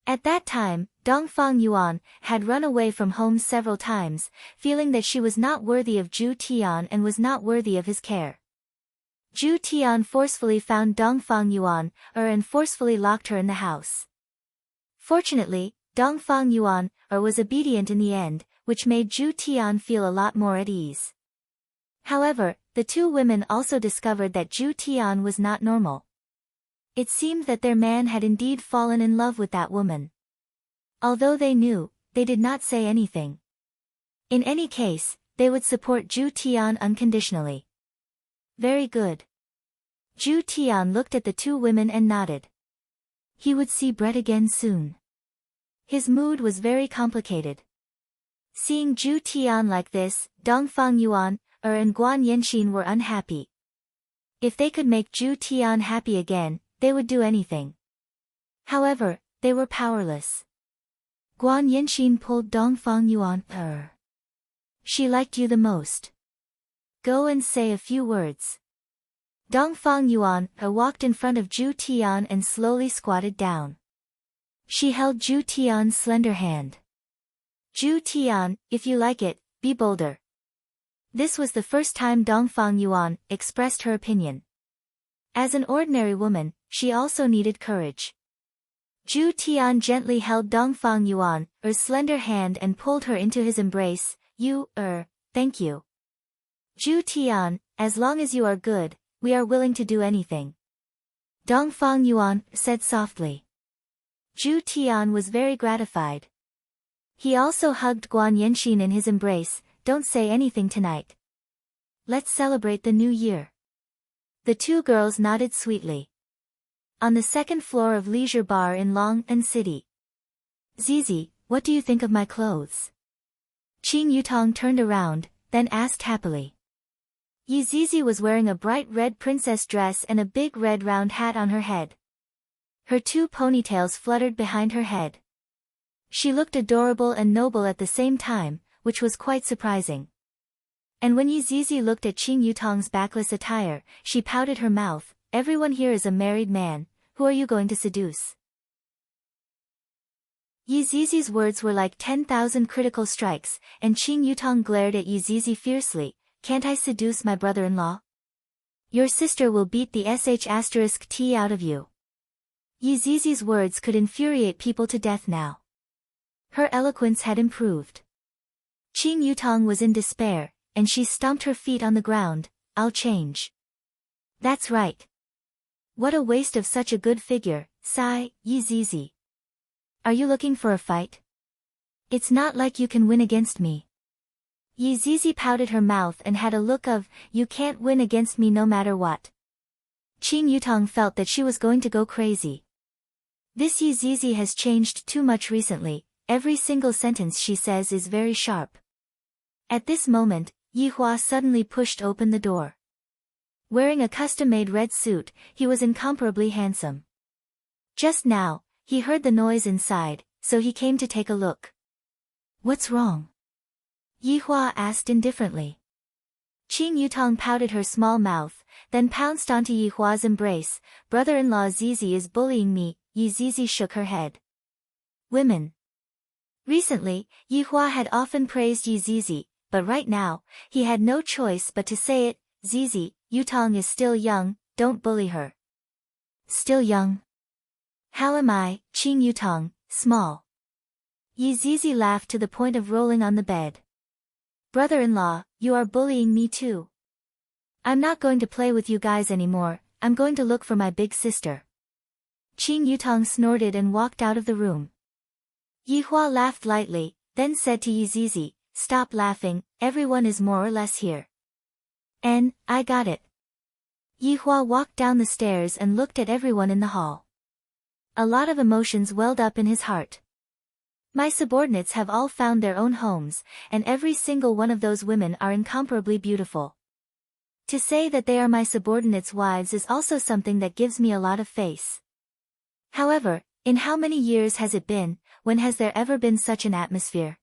Speaker 1: At that time, Dongfang Yuan had run away from home several times, feeling that she was not worthy of Ju Tian and was not worthy of his care. Ju Tian forcefully found Dongfang Yuan and forcefully locked her in the house. Fortunately, Dongfang Yuan was obedient in the end, which made Ju Tian feel a lot more at ease. However, the 2 women also discovered that Ju Tian was not normal. It seemed that their man had indeed fallen in love with that woman. Although they knew, they did not say anything. In any case, they would support Ju Tian unconditionally. Very good. Ju Tian looked at the 2 women and nodded. He would see Brett again soon. His mood was very complicated. Seeing Ju Tian like this, Dongfang Yuan and Guan Yanxin were unhappy. If they could make Ju Tian happy again, they would do anything. However, they were powerless. Guan Yanxin pulled Dongfang Yuan. She liked you the most. Go and say a few words. Dongfang Yuan walked in front of Ju Tian and slowly squatted down. She held Ju Tian's slender hand. Ju Tian, if you like it, be bolder. This was the first time Dongfang Yuan expressed her opinion. As an ordinary woman, she also needed courage. Ju Tian gently held Dongfang Yuan's slender hand and pulled her into his embrace. Thank you. Ju Tian, as long as you are good, we are willing to do anything. Dongfang Yuan said softly. Ju Tian was very gratified. He also hugged Guan Yanxin in his embrace. Don't say anything tonight. Let's celebrate the new year. The 2 girls nodded sweetly. On the 2nd floor of Leisure Bar in Long An City. Zizi, what do you think of my clothes? Qing Yutong turned around, then asked happily. Zizi was wearing a bright red princess dress and a big red round hat on her head. Her 2 ponytails fluttered behind her head. She looked adorable and noble at the same time, which was quite surprising. And when Zizi looked at Qing Yutong's backless attire, she pouted her mouth. Everyone here is a married man, who are you going to seduce? Zizi's words were like 10,000 critical strikes, and Qing Yutong glared at Zizi fiercely. Can't I seduce my brother-in-law? Your sister will beat the sh*t out of you. Zizi's words could infuriate people to death now. Her eloquence had improved. Qing Yutong was in despair, and she stomped her feet on the ground. I'll change. That's right. What a waste of such a good figure, sigh, Zizi. Are you looking for a fight? It's not like you can win against me. Zizi pouted her mouth and had a look of, you can't win against me no matter what. Qing Yutong felt that she was going to go crazy. This Zizi has changed too much recently, every single sentence she says is very sharp. At this moment, Yihua suddenly pushed open the door. Wearing a custom-made red suit, he was incomparably handsome. Just now, he heard the noise inside, so he came to take a look. What's wrong? Yihua asked indifferently. Qing Yutong pouted her small mouth, then pounced onto Yihua's embrace. Brother-in-law Zizi is bullying me. Zizi shook her head. Women. Recently, Yihua had often praised Yi Zizi, but right now, he had no choice but to say it. Zizi, Yutong is still young, don't bully her. Still young? How am I, Qing Yutong, small? Yi Zizi laughed to the point of rolling on the bed. Brother-in-law, you are bullying me too. I'm not going to play with you guys anymore, I'm going to look for my big sister. Qing Yutong snorted and walked out of the room. Yihua laughed lightly, then said to Yi Zizi, stop laughing, everyone is more or less here. I got it. Yihua walked down the stairs and looked at everyone in the hall. A lot of emotions welled up in his heart. My subordinates have all found their own homes, and every single one of those women are incomparably beautiful. To say that they are my subordinates' wives is also something that gives me a lot of face. However, in how many years has it been, when has there ever been such an atmosphere?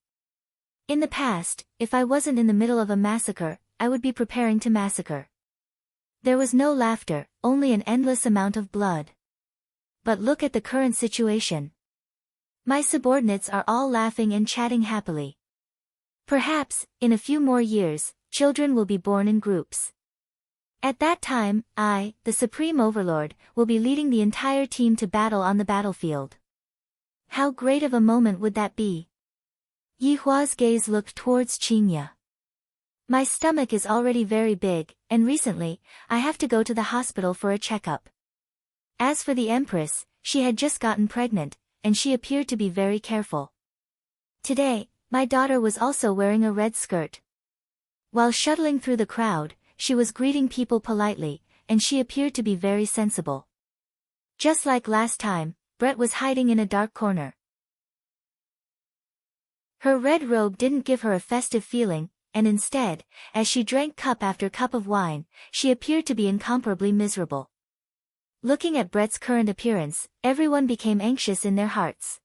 Speaker 1: In the past, if I wasn't in the middle of a massacre, I would be preparing to massacre. There was no laughter, only an endless amount of blood. But look at the current situation. My subordinates are all laughing and chatting happily. Perhaps, in a few more years, children will be born in groups. At that time, I, the Supreme Overlord, will be leading the entire team to battle on the battlefield. How great of a moment would that be? Yihua's gaze looked towards Qingya. My stomach is already very big, and recently, I have to go to the hospital for a checkup. As for the Empress, she had just gotten pregnant, and she appeared to be very careful. Today, my daughter was also wearing a red skirt. While shuttling through the crowd, she was greeting people politely, and she appeared to be very sensible. Just like last time, Brett was hiding in a dark corner. Her red robe didn't give her a festive feeling, and instead, as she drank cup after cup of wine, she appeared to be incomparably miserable. Looking at Brett's current appearance, everyone became anxious in their hearts.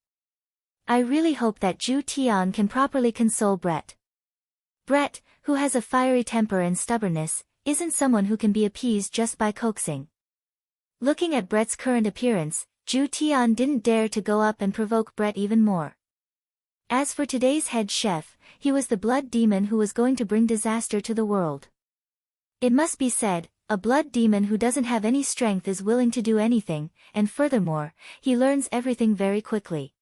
Speaker 1: I really hope that Zhu Tian can properly console Brett. Brett, who has a fiery temper and stubbornness, isn't someone who can be appeased just by coaxing. Looking at Brett's current appearance, Zhu Tian didn't dare to go up and provoke Brett even more. As for today's head chef, he was the blood demon who was going to bring disaster to the world. It must be said, a blood demon who doesn't have any strength is willing to do anything, and furthermore, he learns everything very quickly.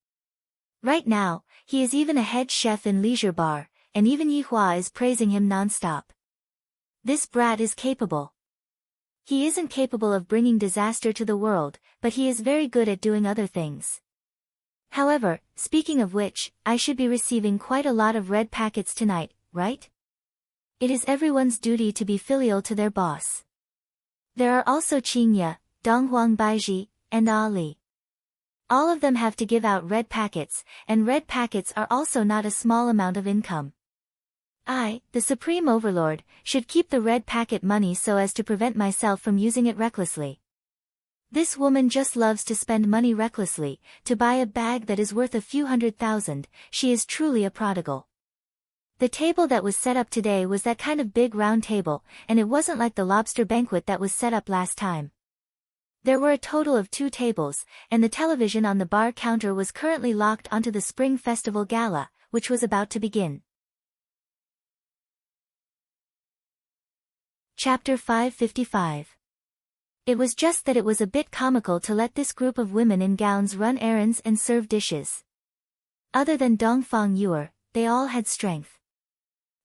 Speaker 1: Right now, he is even a head chef in Leisure Bar, and even Yihua is praising him non-stop. This brat is capable. He isn't capable of bringing disaster to the world, but he is very good at doing other things. However, speaking of which, I should be receiving quite a lot of red packets tonight, right? It is everyone's duty to be filial to their boss. There are also Qingya, Donghuang Baiji, and Ali. All of them have to give out red packets, and red packets are also not a small amount of income. I, the Supreme Overlord, should keep the red packet money so as to prevent myself from using it recklessly. This woman just loves to spend money recklessly, to buy a bag that is worth a few 100,000, she is truly a prodigal. The table that was set up today was that kind of big round table, and it wasn't like the lobster banquet that was set up last time. There were a total of 2 tables, and the television on the bar counter was currently locked onto the Spring Festival Gala, which was about to begin. Chapter 555. It was just that it was a bit comical to let this group of women in gowns run errands and serve dishes. Other than Dongfang Yuer, they all had strength.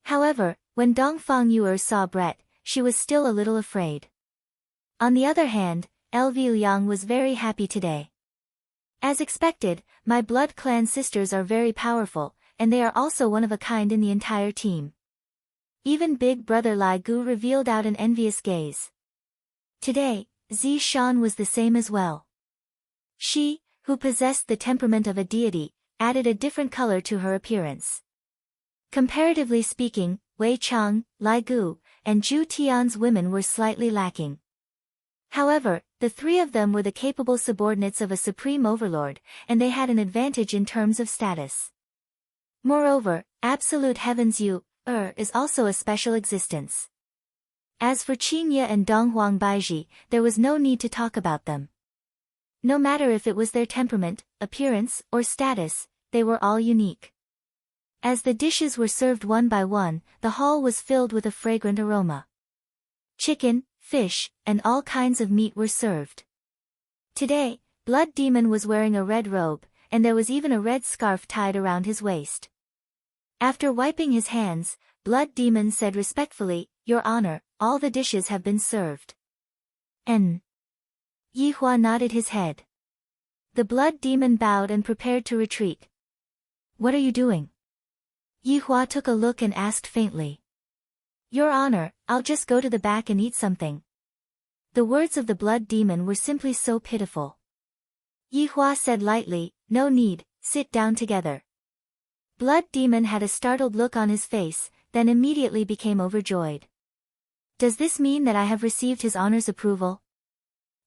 Speaker 1: However, when Dongfang Yuer saw Brett, she was still a little afraid. On the other hand, LV Liang was very happy today. As expected, my blood clan sisters are very powerful, and they are also one of a kind in the entire team. Even big brother Lai Gu revealed out an envious gaze. Today, Zi Shan was the same as well. She, who possessed the temperament of a deity, added a different color to her appearance. Comparatively speaking, Wei Chang, Lai Gu, and Zhu Tian's women were slightly lacking. However, the 3 of them were the capable subordinates of a supreme overlord, and they had an advantage in terms of status. Moreover, Absolute Heaven's Yu, is also a special existence. As for Qingya and Donghuang Baiji, there was no need to talk about them. No matter if it was their temperament, appearance, or status, they were all unique. As the dishes were served one by one, the hall was filled with a fragrant aroma. Chicken, fish, and all kinds of meat were served. Today, Blood Demon was wearing a red robe, and there was even a red scarf tied around his waist. After wiping his hands, Blood Demon said respectfully, "Your Honor, all the dishes have been served." Yi Hua nodded his head. The Blood Demon bowed and prepared to retreat. "What are you doing?" Yi Hua took a look and asked faintly. "Your Honor, I'll just go to the back and eat something." The words of the Blood Demon were simply so pitiful. Yi Hua said lightly, "No need, sit down together." Blood Demon had a startled look on his face, then immediately became overjoyed. "Does this mean that I have received His Honor's approval?"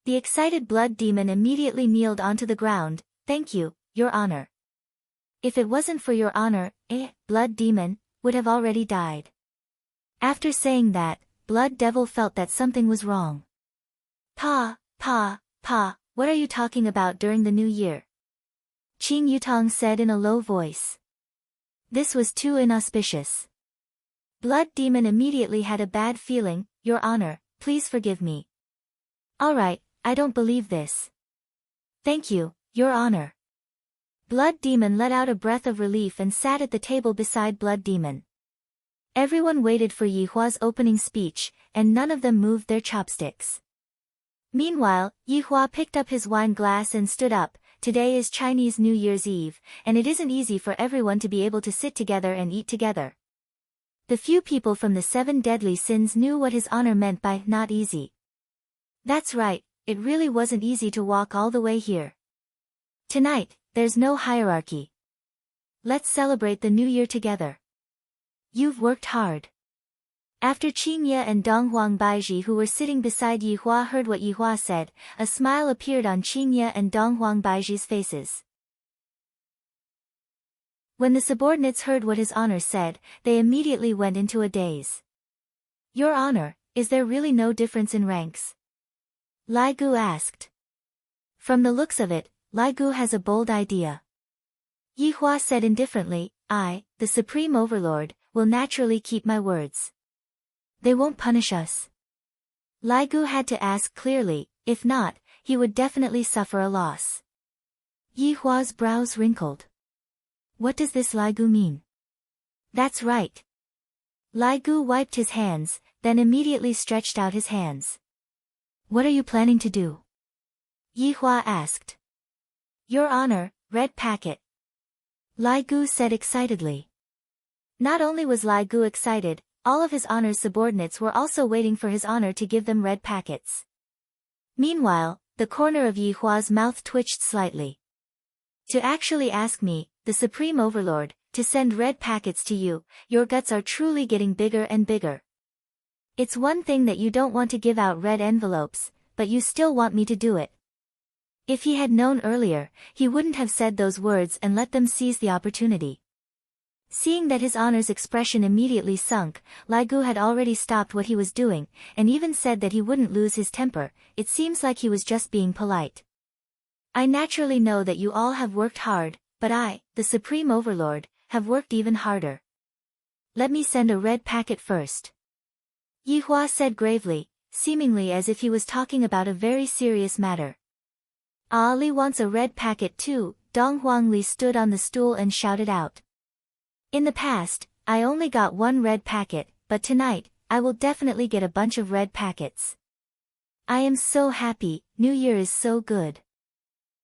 Speaker 1: The excited Blood Demon immediately kneeled onto the ground. "Thank you, Your Honor. If it wasn't for Your Honor, Blood Demon would have already died." After saying that, Blood Devil felt that something was wrong. Pa, what are you talking about during the New Year?" Qing Yutong said in a low voice. This was too inauspicious. Blood Demon immediately had a bad feeling. "Your Honor, please forgive me." "Alright, I don't believe this." "Thank you, Your Honor." Blood Demon let out a breath of relief and sat at the table beside Blood Demon. Everyone waited for Yi Hua's opening speech, and none of them moved their chopsticks. Meanwhile, Yi Hua picked up his wine glass and stood up. Today is Chinese New Year's Eve, and it isn't easy for everyone to be able to sit together and eat together. The few people from the 7 deadly sins knew what His Honor meant by not easy. That's right, it really wasn't easy to walk all the way here. Tonight, there's no hierarchy. Let's celebrate the New Year together. You've worked hard. After Qing Ye and Dong Huang Baiji, who were sitting beside Yi Hua, heard what Yi Hua said, a smile appeared on Qing Ye and Dong Huang Baiji's faces. When the subordinates heard what His Honor said, they immediately went into a daze. "Your Honor, is there really no difference in ranks?" Lai Gu asked. "From the looks of it, Lai Gu has a bold idea." Yi Hua said indifferently, "I, the Supreme Overlord, will naturally keep my words. They won't punish us." Lai Gu had to ask clearly, if not, he would definitely suffer a loss. Yi Hua's brows wrinkled. What does this Lai Gu mean? That's right. Lai Gu wiped his hands, then immediately stretched out his hands. "What are you planning to do?" Yi Hua asked. "Your Honor, red packet." Lai Gu said excitedly. Not only was Lai Gu excited, all of His Honor's subordinates were also waiting for His Honor to give them red packets. Meanwhile, the corner of Yi Hua's mouth twitched slightly. "To actually ask me, the Supreme Overlord, to send red packets to you, your guts are truly getting bigger and bigger. It's one thing that you don't want to give out red envelopes, but you still want me to do it." If he had known earlier, he wouldn't have said those words and let them seize the opportunity. Seeing that His Honor's expression immediately sunk, Lai Gu had already stopped what he was doing, and even said that he wouldn't lose his temper. It seems like he was just being polite. "I naturally know that you all have worked hard, but I, the Supreme Overlord, have worked even harder. Let me send a red packet first." Yi Hua said gravely, seemingly as if he was talking about a very serious matter. "Ali wants a red packet too." Dong Huangli stood on the stool and shouted out. "In the past, I only got one red packet, but tonight, I will definitely get a bunch of red packets. I am so happy, New Year is so good."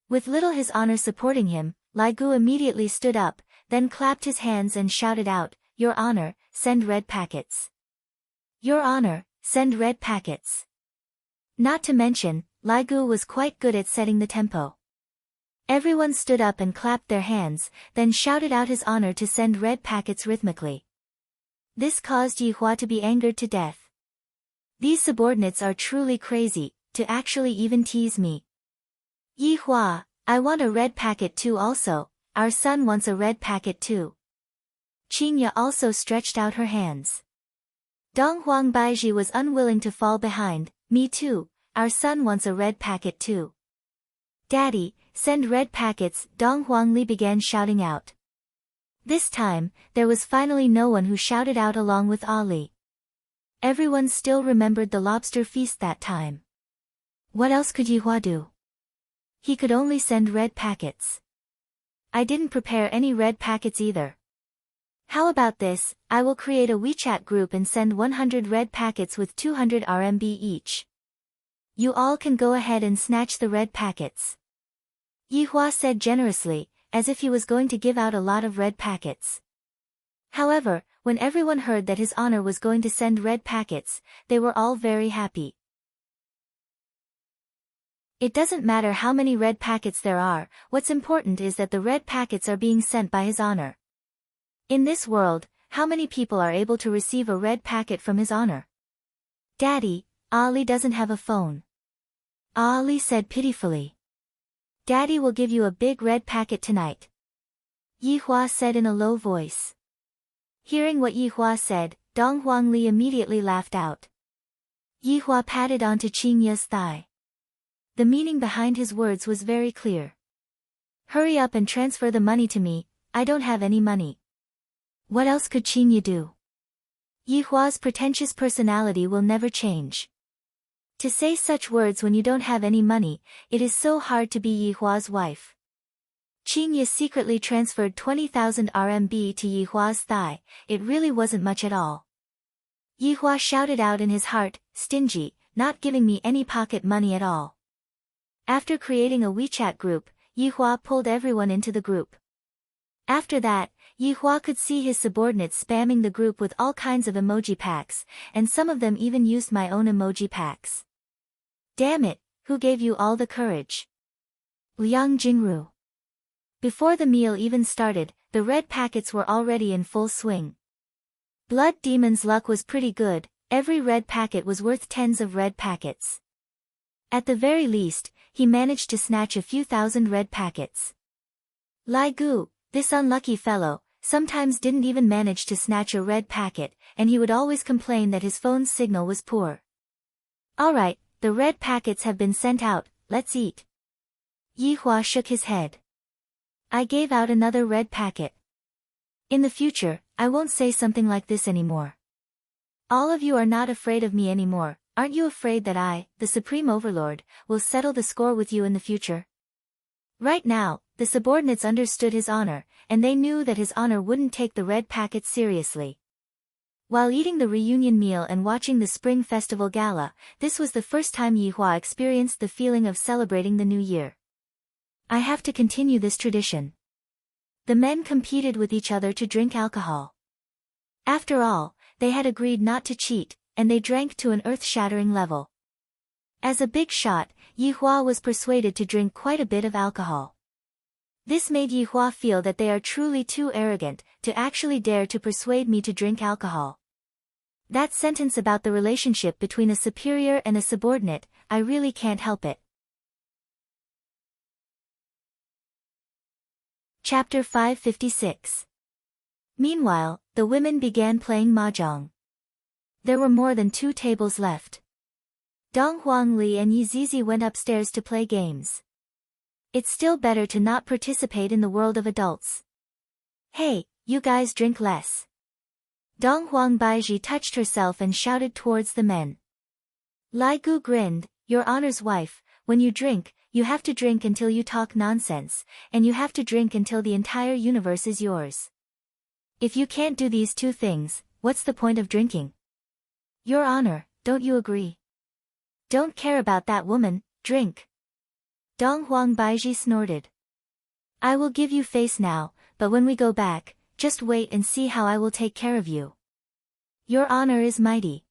Speaker 1: With little His Honor supporting him, Lai Gu immediately stood up, then clapped his hands and shouted out, "Your Honor, send red packets. Your Honor, send red packets." Not to mention, Lai Gu was quite good at setting the tempo. Everyone stood up and clapped their hands, then shouted out His Honor to send red packets rhythmically. This caused Yi Hua to be angered to death. These subordinates are truly crazy, to actually even tease me. "Yi Hua, I want a red packet too also, our son wants a red packet too." Qing Ye also stretched out her hands. Dong Huang Baiji was unwilling to fall behind. "Me too, our son wants a red packet too." "Daddy, send red packets," Dong Huangli began shouting out. This time, there was finally no one who shouted out along with Ali. Everyone still remembered the lobster feast that time. What else could Yihua do? He could only send red packets. I didn't prepare any red packets either. How about this, I will create a WeChat group and send 100 red packets with 200 RMB each. You all can go ahead and snatch the red packets. Yihua said generously, as if he was going to give out a lot of red packets. However, when everyone heard that his honor was going to send red packets, they were all very happy. It doesn't matter how many red packets there are, what's important is that the red packets are being sent by his honor. In this world, how many people are able to receive a red packet from his honor? Daddy, Ali doesn't have a phone. Ali said pitifully. Daddy will give you a big red packet tonight. Yihua said in a low voice. Hearing what Yihua said, Dong Huangli immediately laughed out. Yihua patted onto Qingya's thigh. The meaning behind his words was very clear. Hurry up and transfer the money to me, I don't have any money. What else could Qingya do? Yihua's pretentious personality will never change. To say such words when you don't have any money, it is so hard to be Yihua's wife. Qingya secretly transferred 20,000 RMB to Yihua's thigh, it really wasn't much at all. Yihua shouted out in his heart, stingy, not giving me any pocket money at all. After creating a WeChat group, Yihua pulled everyone into the group. After that, Yihua could see his subordinates spamming the group with all kinds of emoji packs, and some of them even used my own emoji packs. Damn it, who gave you all the courage? Liang Jingru. Before the meal even started, the red packets were already in full swing. Blood Demon's luck was pretty good, every red packet was worth tens of red packets. At the very least, he managed to snatch a few thousand red packets. Lai Gu, this unlucky fellow, sometimes didn't even manage to snatch a red packet, and he would always complain that his phone's signal was poor. Alright, the red packets have been sent out, let's eat. Yihua shook his head. I gave out another red packet. In the future, I won't say something like this anymore. All of you are not afraid of me anymore, aren't you afraid that I, the Supreme Overlord, will settle the score with you in the future? Right now, the subordinates understood his honor, and they knew that his honor wouldn't take the red packet seriously. While eating the reunion meal and watching the Spring Festival Gala, this was the first time Yihua experienced the feeling of celebrating the new year. I have to continue this tradition. The men competed with each other to drink alcohol. After all, they had agreed not to cheat, and they drank to an earth-shattering level. As a big shot, Yihua was persuaded to drink quite a bit of alcohol. This made Yihua feel that they are truly too arrogant to actually dare to persuade me to drink alcohol. That sentence about the relationship between a superior and a subordinate, I really can't help it. Chapter 556. Meanwhile, the women began playing mahjong. There were more than 2 tables left. Dong Huangli and Yi Zizi went upstairs to play games. It's still better to not participate in the world of adults. Hey, you guys drink less. Dong Huangbaiji touched herself and shouted towards the men. Lai Gu grinned, Your Honor's wife, when you drink, you have to drink until you talk nonsense, and you have to drink until the entire universe is yours. If you can't do these 2 things, what's the point of drinking? Your Honor, don't you agree? Don't care about that woman, drink. Dong Huangbaiji snorted. I will give you face now, but when we go back, just wait and see how I will take care of you. Your Honor is mighty.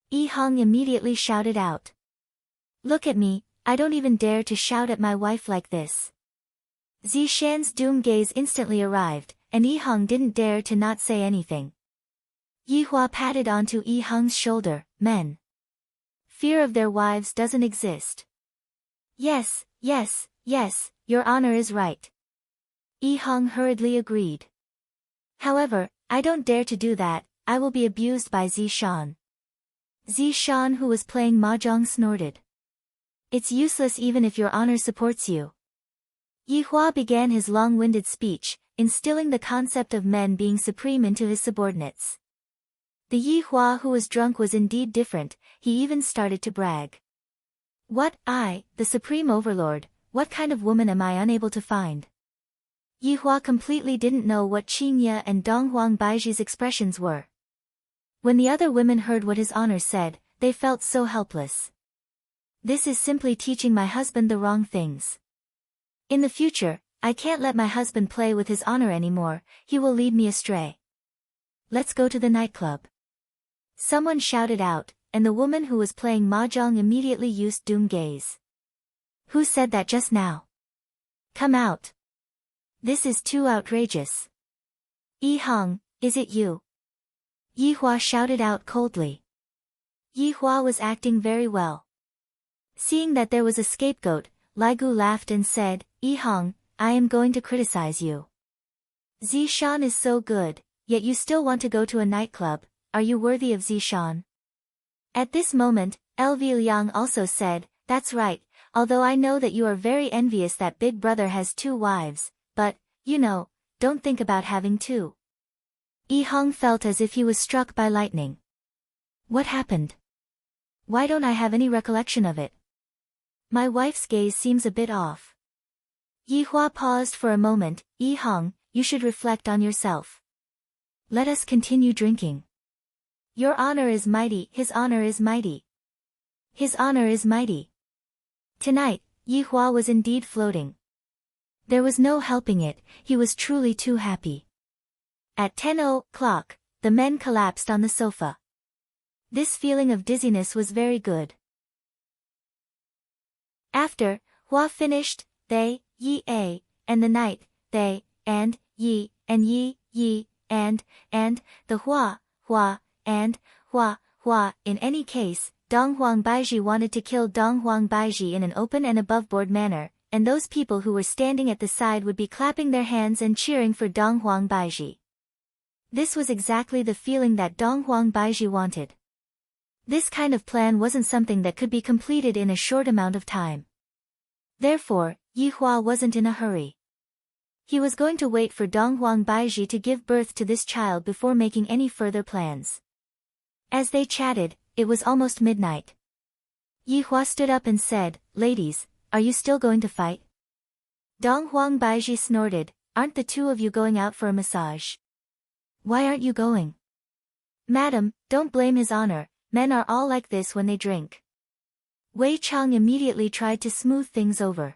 Speaker 1: Yi Heng immediately shouted out. Look at me, I don't even dare to shout at my wife like this. Zishan's doom gaze instantly arrived, and Yi Heng didn't dare to not say anything. Yihua patted onto Yi Heng's shoulder, men. Fear of their wives doesn't exist. Yes, yes, yes, Your Honor is right. Yi Heng hurriedly agreed. However, I don't dare to do that, I will be abused by Zishan. Zishan, who was playing mahjong, snorted. It's useless even if Your Honor supports you. Yihua began his long-winded speech, instilling the concept of men being supreme into his subordinates. The Yi Hua who was drunk was indeed different, he even started to brag. What, I, the supreme overlord, what kind of woman am I unable to find? Yi Hua completely didn't know what Qingye and Donghuang Baiji's expressions were. When the other women heard what his honor said, they felt so helpless. This is simply teaching my husband the wrong things. In the future, I can't let my husband play with his honor anymore, he will lead me astray. Let's go to the nightclub. Someone shouted out, and the woman who was playing mahjong immediately used doomed gaze. Who said that just now? Come out. This is too outrageous. Yi Hong, is it you? Yi Hua shouted out coldly. Yi Hua was acting very well. Seeing that there was a scapegoat, Lai Gu laughed and said, Yi Hong, I am going to criticize you. Zishan is so good, yet you still want to go to a nightclub, are you worthy of Zishan? At this moment, Elvi Liang also said, that's right, although I know that you are very envious that Big Brother has 2 wives, but, you know, don't think about having 2. Yi Hong felt as if he was struck by lightning. What happened? Why don't I have any recollection of it? My wife's gaze seems a bit off. Yi Hua paused for a moment. Yi Hong, you should reflect on yourself. Let us continue drinking. Your honor is mighty, his honor is mighty. His honor is mighty. Tonight, Yi Hua was indeed floating. There was no helping it, he was truly too happy. At 10 o'clock, the men collapsed on the sofa. This feeling of dizziness was very good. After, Hua finished, they, Yi A, and the night, they, and, Yi, and, the Hua, and, Hua, in any case, Donghuang Baiji wanted to kill Donghuang Baiji in an open and aboveboard manner, and those people who were standing at the side would be clapping their hands and cheering for Donghuang Baiji. This was exactly the feeling that Donghuang Baiji wanted. This kind of plan wasn't something that could be completed in a short amount of time. Therefore, Yi Hua wasn't in a hurry. He was going to wait for Donghuang Baiji to give birth to this child before making any further plans. As they chatted, it was almost midnight. Yi Hua stood up and said, Ladies, are you still going to fight? Donghuang Baiji snorted, Aren't the 2 of you going out for a massage? Why aren't you going? Madam, don't blame his honor, men are all like this when they drink. Wei Chang immediately tried to smooth things over.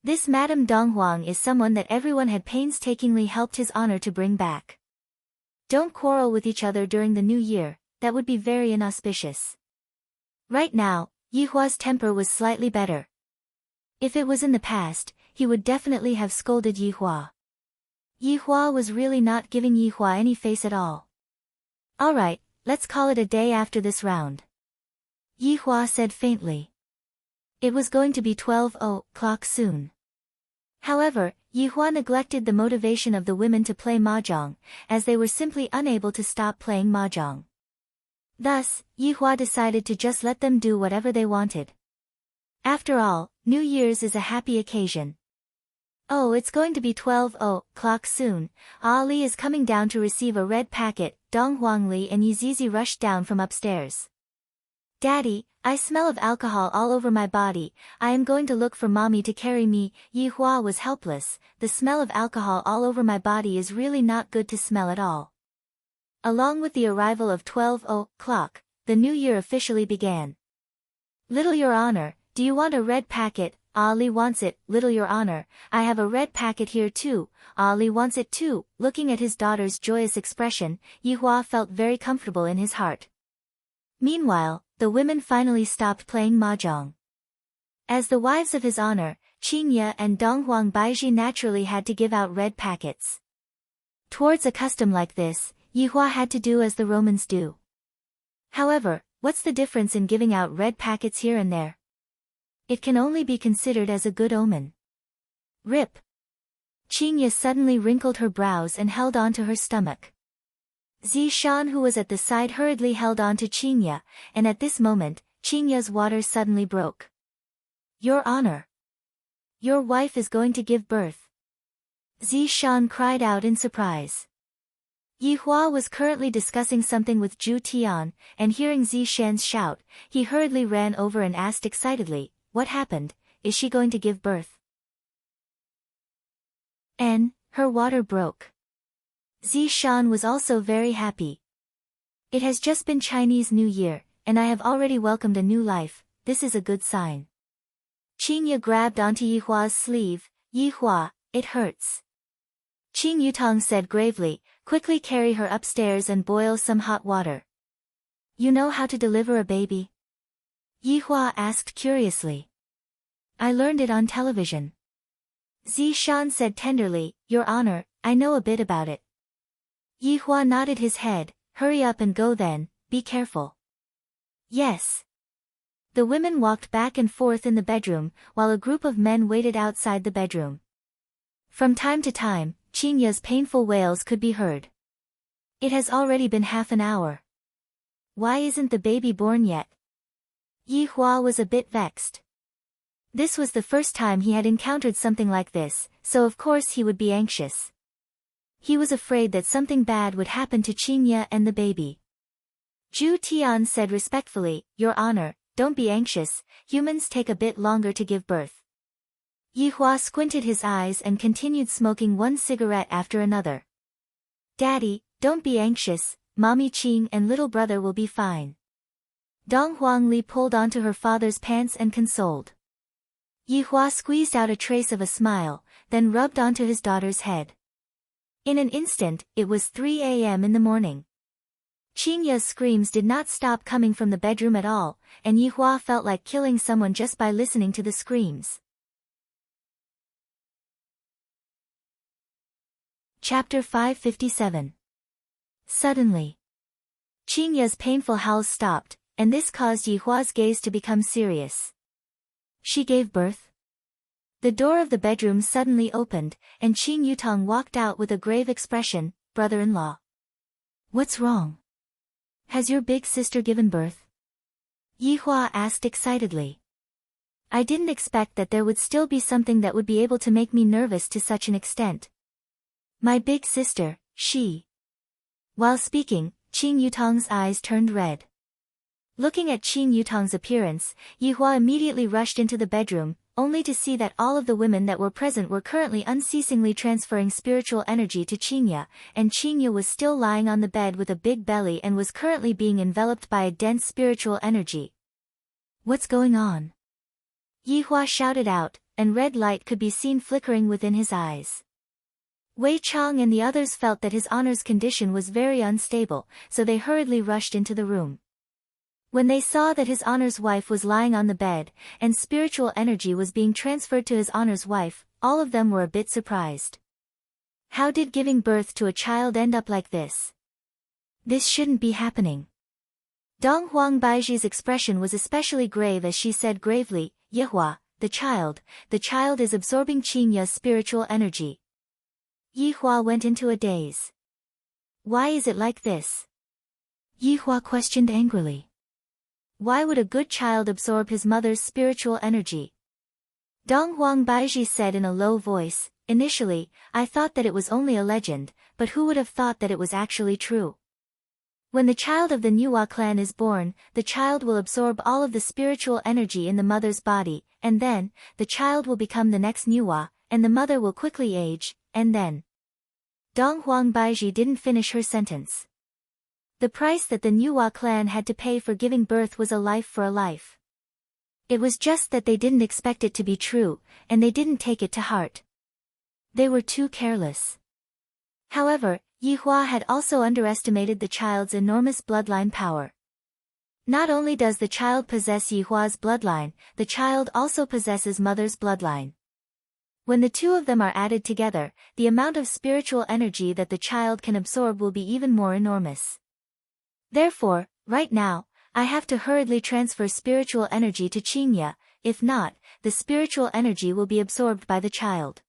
Speaker 1: This Madam Donghuang is someone that everyone had painstakingly helped his honor to bring back. Don't quarrel with each other during the new year, that would be very inauspicious. Right now, Yi Hua's temper was slightly better. If it was in the past, he would definitely have scolded Yi Hua. Yi Hua was really not giving Yi Hua any face at all. Alright, let's call it a day after this round. Yi Hua said faintly. It was going to be 12 o'clock soon. However, Yi Hua neglected the motivation of the women to play mahjong, as they were simply unable to stop playing mahjong. Thus, Yi Hua decided to just let them do whatever they wanted. After all, New Year's is a happy occasion. Oh, it's going to be 12 o'clock soon. Ali is coming down to receive a red packet. Dong Huangli and Yizizi rushed down from upstairs. Daddy, I smell of alcohol all over my body. I am going to look for mommy to carry me. Yi Hua was helpless. The smell of alcohol all over my body is really not good to smell at all. Along with the arrival of 12 o'clock, the new year officially began. Little Your Honor, do you want a red packet? Ali wants it. Little Your Honor, I have a red packet here too. Ali wants it too. Looking at his daughter's joyous expression, Yi Hua felt very comfortable in his heart. Meanwhile, the women finally stopped playing mahjong. As the wives of his honor, Qingye and Donghuang Baiji naturally had to give out red packets. Towards a custom like this, Yi Hua had to do as the Romans do. However, what's the difference in giving out red packets here and there? It can only be considered as a good omen. Rip. Qingye suddenly wrinkled her brows and held on to her stomach. Zishan, who was at the side, hurriedly held on to Qingye, and at this moment, Qingye's water suddenly broke. Your Honor. Your wife is going to give birth. Zishan cried out in surprise. Yihua was currently discussing something with Zhu Tian, and hearing Zishan's shout, he hurriedly ran over and asked excitedly, "What happened? Is she going to give birth?" Her water broke. Zishan was also very happy. "It has just been Chinese New Year, and I have already welcomed a new life. This is a good sign." Qingya grabbed onto Yihua's sleeve. "Yihua, it hurts." Qing Yutong said gravely, "Quickly carry her upstairs and boil some hot water." "You know how to deliver a baby?" Yihua asked curiously. "I learned it on television." Zishan said tenderly, "Your Honor, I know a bit about it." Yihua nodded his head. "Hurry up and go then, be careful." "Yes." The women walked back and forth in the bedroom, while a group of men waited outside the bedroom. From time to time, Qingya's painful wails could be heard. "It has already been half an hour. Why isn't the baby born yet?" Yihua was a bit vexed. This was the first time he had encountered something like this, so of course he would be anxious. He was afraid that something bad would happen to Qingya and the baby. Zhu Tian said respectfully, "Your Honor, don't be anxious, humans take a bit longer to give birth." Yihua squinted his eyes and continued smoking one cigarette after another. "Daddy, don't be anxious, Mommy Qing and little brother will be fine." Dong Huangli pulled onto her father's pants and consoled. Yihua squeezed out a trace of a smile, then rubbed onto his daughter's head. In an instant, it was 3 a.m. in the morning. Qingya's screams did not stop coming from the bedroom at all, and Yihua felt like killing someone just by listening to the screams. Chapter 557. Suddenly, Qingya's painful howls stopped, and this caused Yihua's gaze to become serious. She gave birth? The door of the bedroom suddenly opened, and Qing Yutong walked out with a grave expression. "Brother-in-law. What's wrong? Has your big sister given birth?" Yihua asked excitedly. "I didn't expect that there would still be something that would be able to make me nervous to such an extent. My big sister, she..." While speaking, Qing Yutong's eyes turned red. Looking at Qing Yutong's appearance, Yihua immediately rushed into the bedroom, only to see that all of the women that were present were currently unceasingly transferring spiritual energy to Qingya, and Qingya was still lying on the bed with a big belly and was currently being enveloped by a dense spiritual energy. "What's going on?" Yihua shouted out, and red light could be seen flickering within his eyes. Wei Chang and the others felt that his honor's condition was very unstable, so they hurriedly rushed into the room. When they saw that his honor's wife was lying on the bed, and spiritual energy was being transferred to his honor's wife, all of them were a bit surprised. How did giving birth to a child end up like this? This shouldn't be happening. Dong Huangbaiji's expression was especially grave as she said gravely, "Yihua, the child is absorbing Qingya's spiritual energy." Yihua went into a daze. "Why is it like this?" Yihua questioned angrily. "Why would a good child absorb his mother's spiritual energy?" Dong Huangbaiji said in a low voice, "Initially, I thought that it was only a legend, but who would have thought that it was actually true? When the child of the Nuwa clan is born, the child will absorb all of the spiritual energy in the mother's body, and then, the child will become the next Nuwa, and the mother will quickly age, and then..." Dong Huangbaiji didn't finish her sentence. The price that the Nuwa clan had to pay for giving birth was a life for a life. It was just that they didn't expect it to be true, and they didn't take it to heart. They were too careless. However, Yihua had also underestimated the child's enormous bloodline power. Not only does the child possess Yihua's bloodline, the child also possesses mother's bloodline. When the two of them are added together, the amount of spiritual energy that the child can absorb will be even more enormous. Therefore, right now, I have to hurriedly transfer spiritual energy to Qingya, if not, the spiritual energy will be absorbed by the child.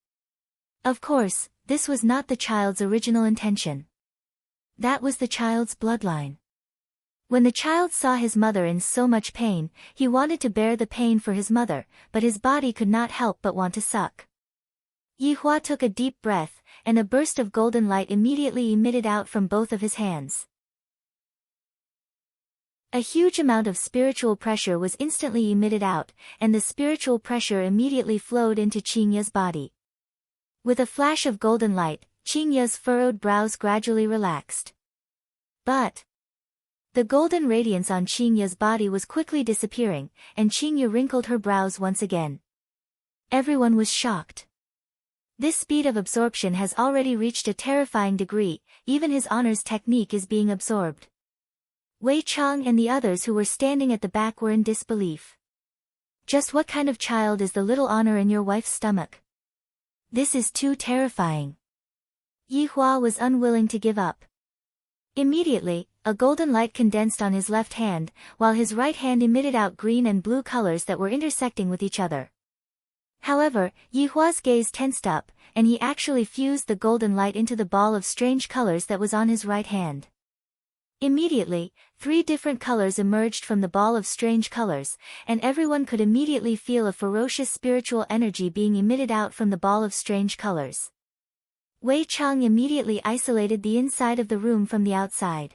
Speaker 1: Of course, this was not the child's original intention. That was the child's bloodline. When the child saw his mother in so much pain, he wanted to bear the pain for his mother, but his body could not help but want to suck. Yihua took a deep breath, and a burst of golden light immediately emitted out from both of his hands. A huge amount of spiritual pressure was instantly emitted out, and the spiritual pressure immediately flowed into Qingya's body. With a flash of golden light, Qingya's furrowed brows gradually relaxed. But the golden radiance on Qingya's body was quickly disappearing, and Qingya wrinkled her brows once again. Everyone was shocked. This speed of absorption has already reached a terrifying degree, even his honor's technique is being absorbed. Wei Chang and the others who were standing at the back were in disbelief. Just what kind of child is the little honor in your wife's stomach? This is too terrifying. Yi Hua was unwilling to give up. Immediately, a golden light condensed on his left hand, while his right hand emitted out green and blue colors that were intersecting with each other. However, Yi Hua's gaze tensed up, and he actually fused the golden light into the ball of strange colors that was on his right hand. Immediately, 3 different colors emerged from the ball of strange colors, and everyone could immediately feel a ferocious spiritual energy being emitted out from the ball of strange colors. Wei Chang immediately isolated the inside of the room from the outside.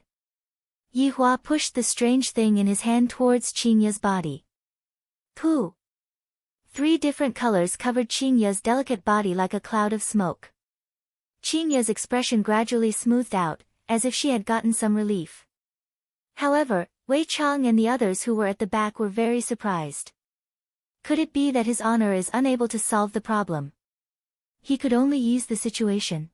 Speaker 1: Yi Hua pushed the strange thing in his hand towards Qingya's body. Pooh! 3 different colors covered Qingya's delicate body like a cloud of smoke. Qingya's expression gradually smoothed out, as if she had gotten some relief. However, Wei Chang and the others who were at the back were very surprised. Could it be that his honor is unable to solve the problem? He could only ease the situation.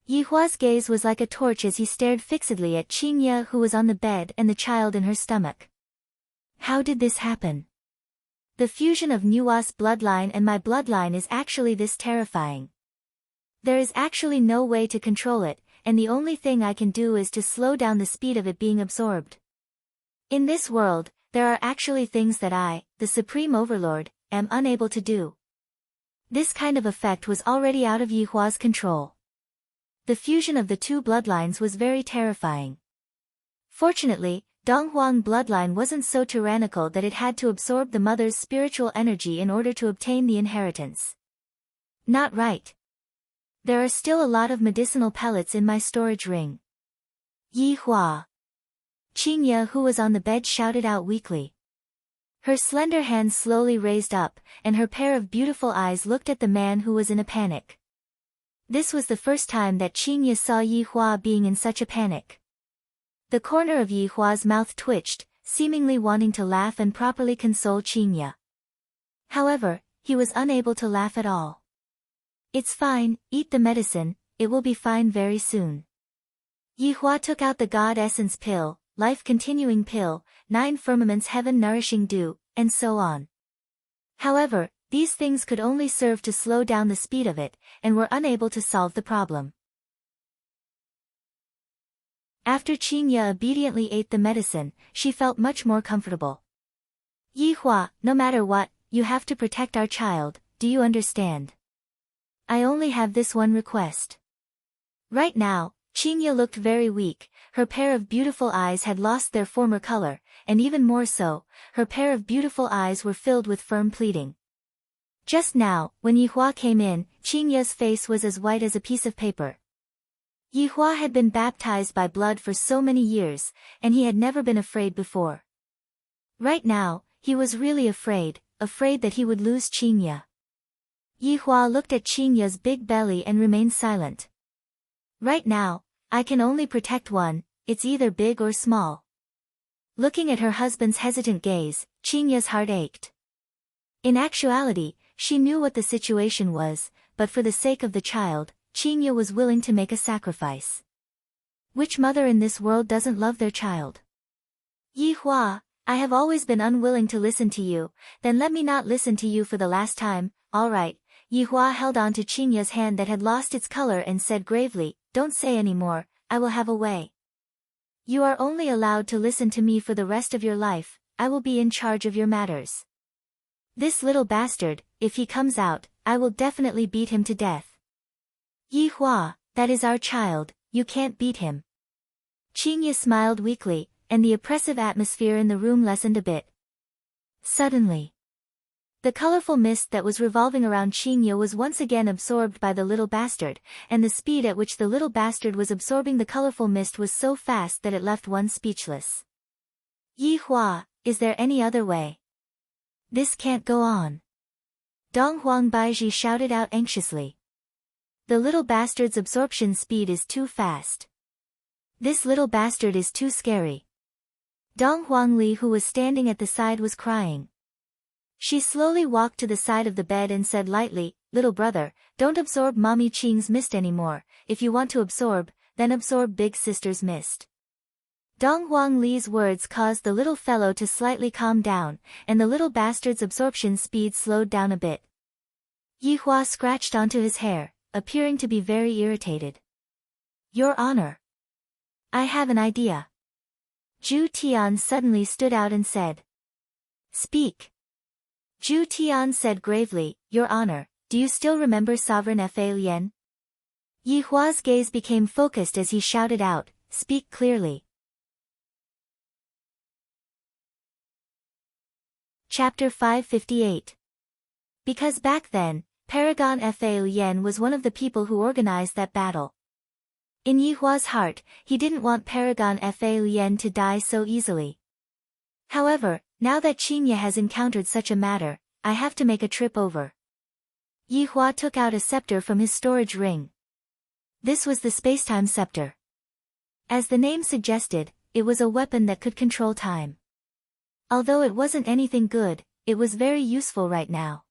Speaker 1: Yi Hua's gaze was like a torch as he stared fixedly at Qingya, who was on the bed, and the child in her stomach. How did this happen? The fusion of Nua's bloodline and my bloodline is actually this terrifying. There is actually no way to control it, and the only thing I can do is to slow down the speed of it being absorbed. In this world, there are actually things that I, the Supreme Overlord, am unable to do. This kind of effect was already out of Yi Hua's control. The fusion of the 2 bloodlines was very terrifying. Fortunately, Donghuang bloodline wasn't so tyrannical that it had to absorb the mother's spiritual energy in order to obtain the inheritance. Not right. There are still a lot of medicinal pellets in my storage ring. Yi Hua. Qingya, who was on the bed, shouted out weakly. Her slender hands slowly raised up, and her pair of beautiful eyes looked at the man who was in a panic. This was the first time that Qingya saw Yi Hua being in such a panic. The corner of Yi Hua's mouth twitched, seemingly wanting to laugh and properly console Qingya. However, he was unable to laugh at all. It's fine, eat the medicine, it will be fine very soon. Yi Hua took out the God Essence pill, Life Continuing pill, 9 firmaments Heaven Nourishing Dew, and so on. However, these things could only serve to slow down the speed of it, and were unable to solve the problem. After Qingya obediently ate the medicine, she felt much more comfortable. Yi Hua, no matter what, you have to protect our child, do you understand? I only have this one request. Right now, Qingya looked very weak, her pair of beautiful eyes had lost their former color, and even more so, her pair of beautiful eyes were filled with firm pleading. Just now, when Yi Hua came in, Qingya's face was as white as a piece of paper. Yi Hua had been baptized by blood for so many years, and he had never been afraid before. Right now, he was really afraid that he would lose Qingya. Yi Hua looked at Qingya's big belly and remained silent. Right now, I can only protect one, it's either big or small. Looking at her husband's hesitant gaze, Qingya's heart ached. In actuality, she knew what the situation was, but for the sake of the child, Qingya was willing to make a sacrifice. Which mother in this world doesn't love their child? Yi Hua, I have always been unwilling to listen to you, then let me not listen to you for the last time, all right. Yi Hua held on to Qingya's hand that had lost its color and said gravely, don't say any more, I will have a way. You are only allowed to listen to me for the rest of your life, I will be in charge of your matters. This little bastard, if he comes out, I will definitely beat him to death. Yi Hua, that is our child, you can't beat him. Qingya smiled weakly, and the oppressive atmosphere in the room lessened a bit. Suddenly, The colorful mist that was revolving around Qingye was once again absorbed by the little bastard, and the speed at which the little bastard was absorbing the colorful mist was so fast that it left one speechless. Yi Hua, is there any other way? This can't go on. Dong Huang Baiji shouted out anxiously. The little bastard's absorption speed is too fast. This little bastard is too scary. Dong Huangli, who was standing at the side, was crying. She slowly walked to the side of the bed and said lightly, "Little brother, don't absorb Mommy Qing's mist anymore. If you want to absorb, then absorb big sister's mist." Dong Huangli's words caused the little fellow to slightly calm down, and the little bastard's absorption speed slowed down a bit. Yi Hua scratched onto his hair, appearing to be very irritated. "Your Honor, I have an idea." Zhu Tian suddenly stood out and said. "Speak." Zhu Tian said gravely, "Your Honor, do you still remember Sovereign Fa Lian?" Yi Hua's gaze became focused as he shouted out, "Speak clearly." Chapter 558. Because back then, Paragon Fa Lian was one of the people who organized that battle. In Yi Hua's heart, he didn't want Paragon Fa Lian to die so easily. However, now that Qingye has encountered such a matter, I have to make a trip over. Yi Hua took out a scepter from his storage ring. This was the spacetime scepter. As the name suggested, it was a weapon that could control time. Although it wasn't anything good, it was very useful right now.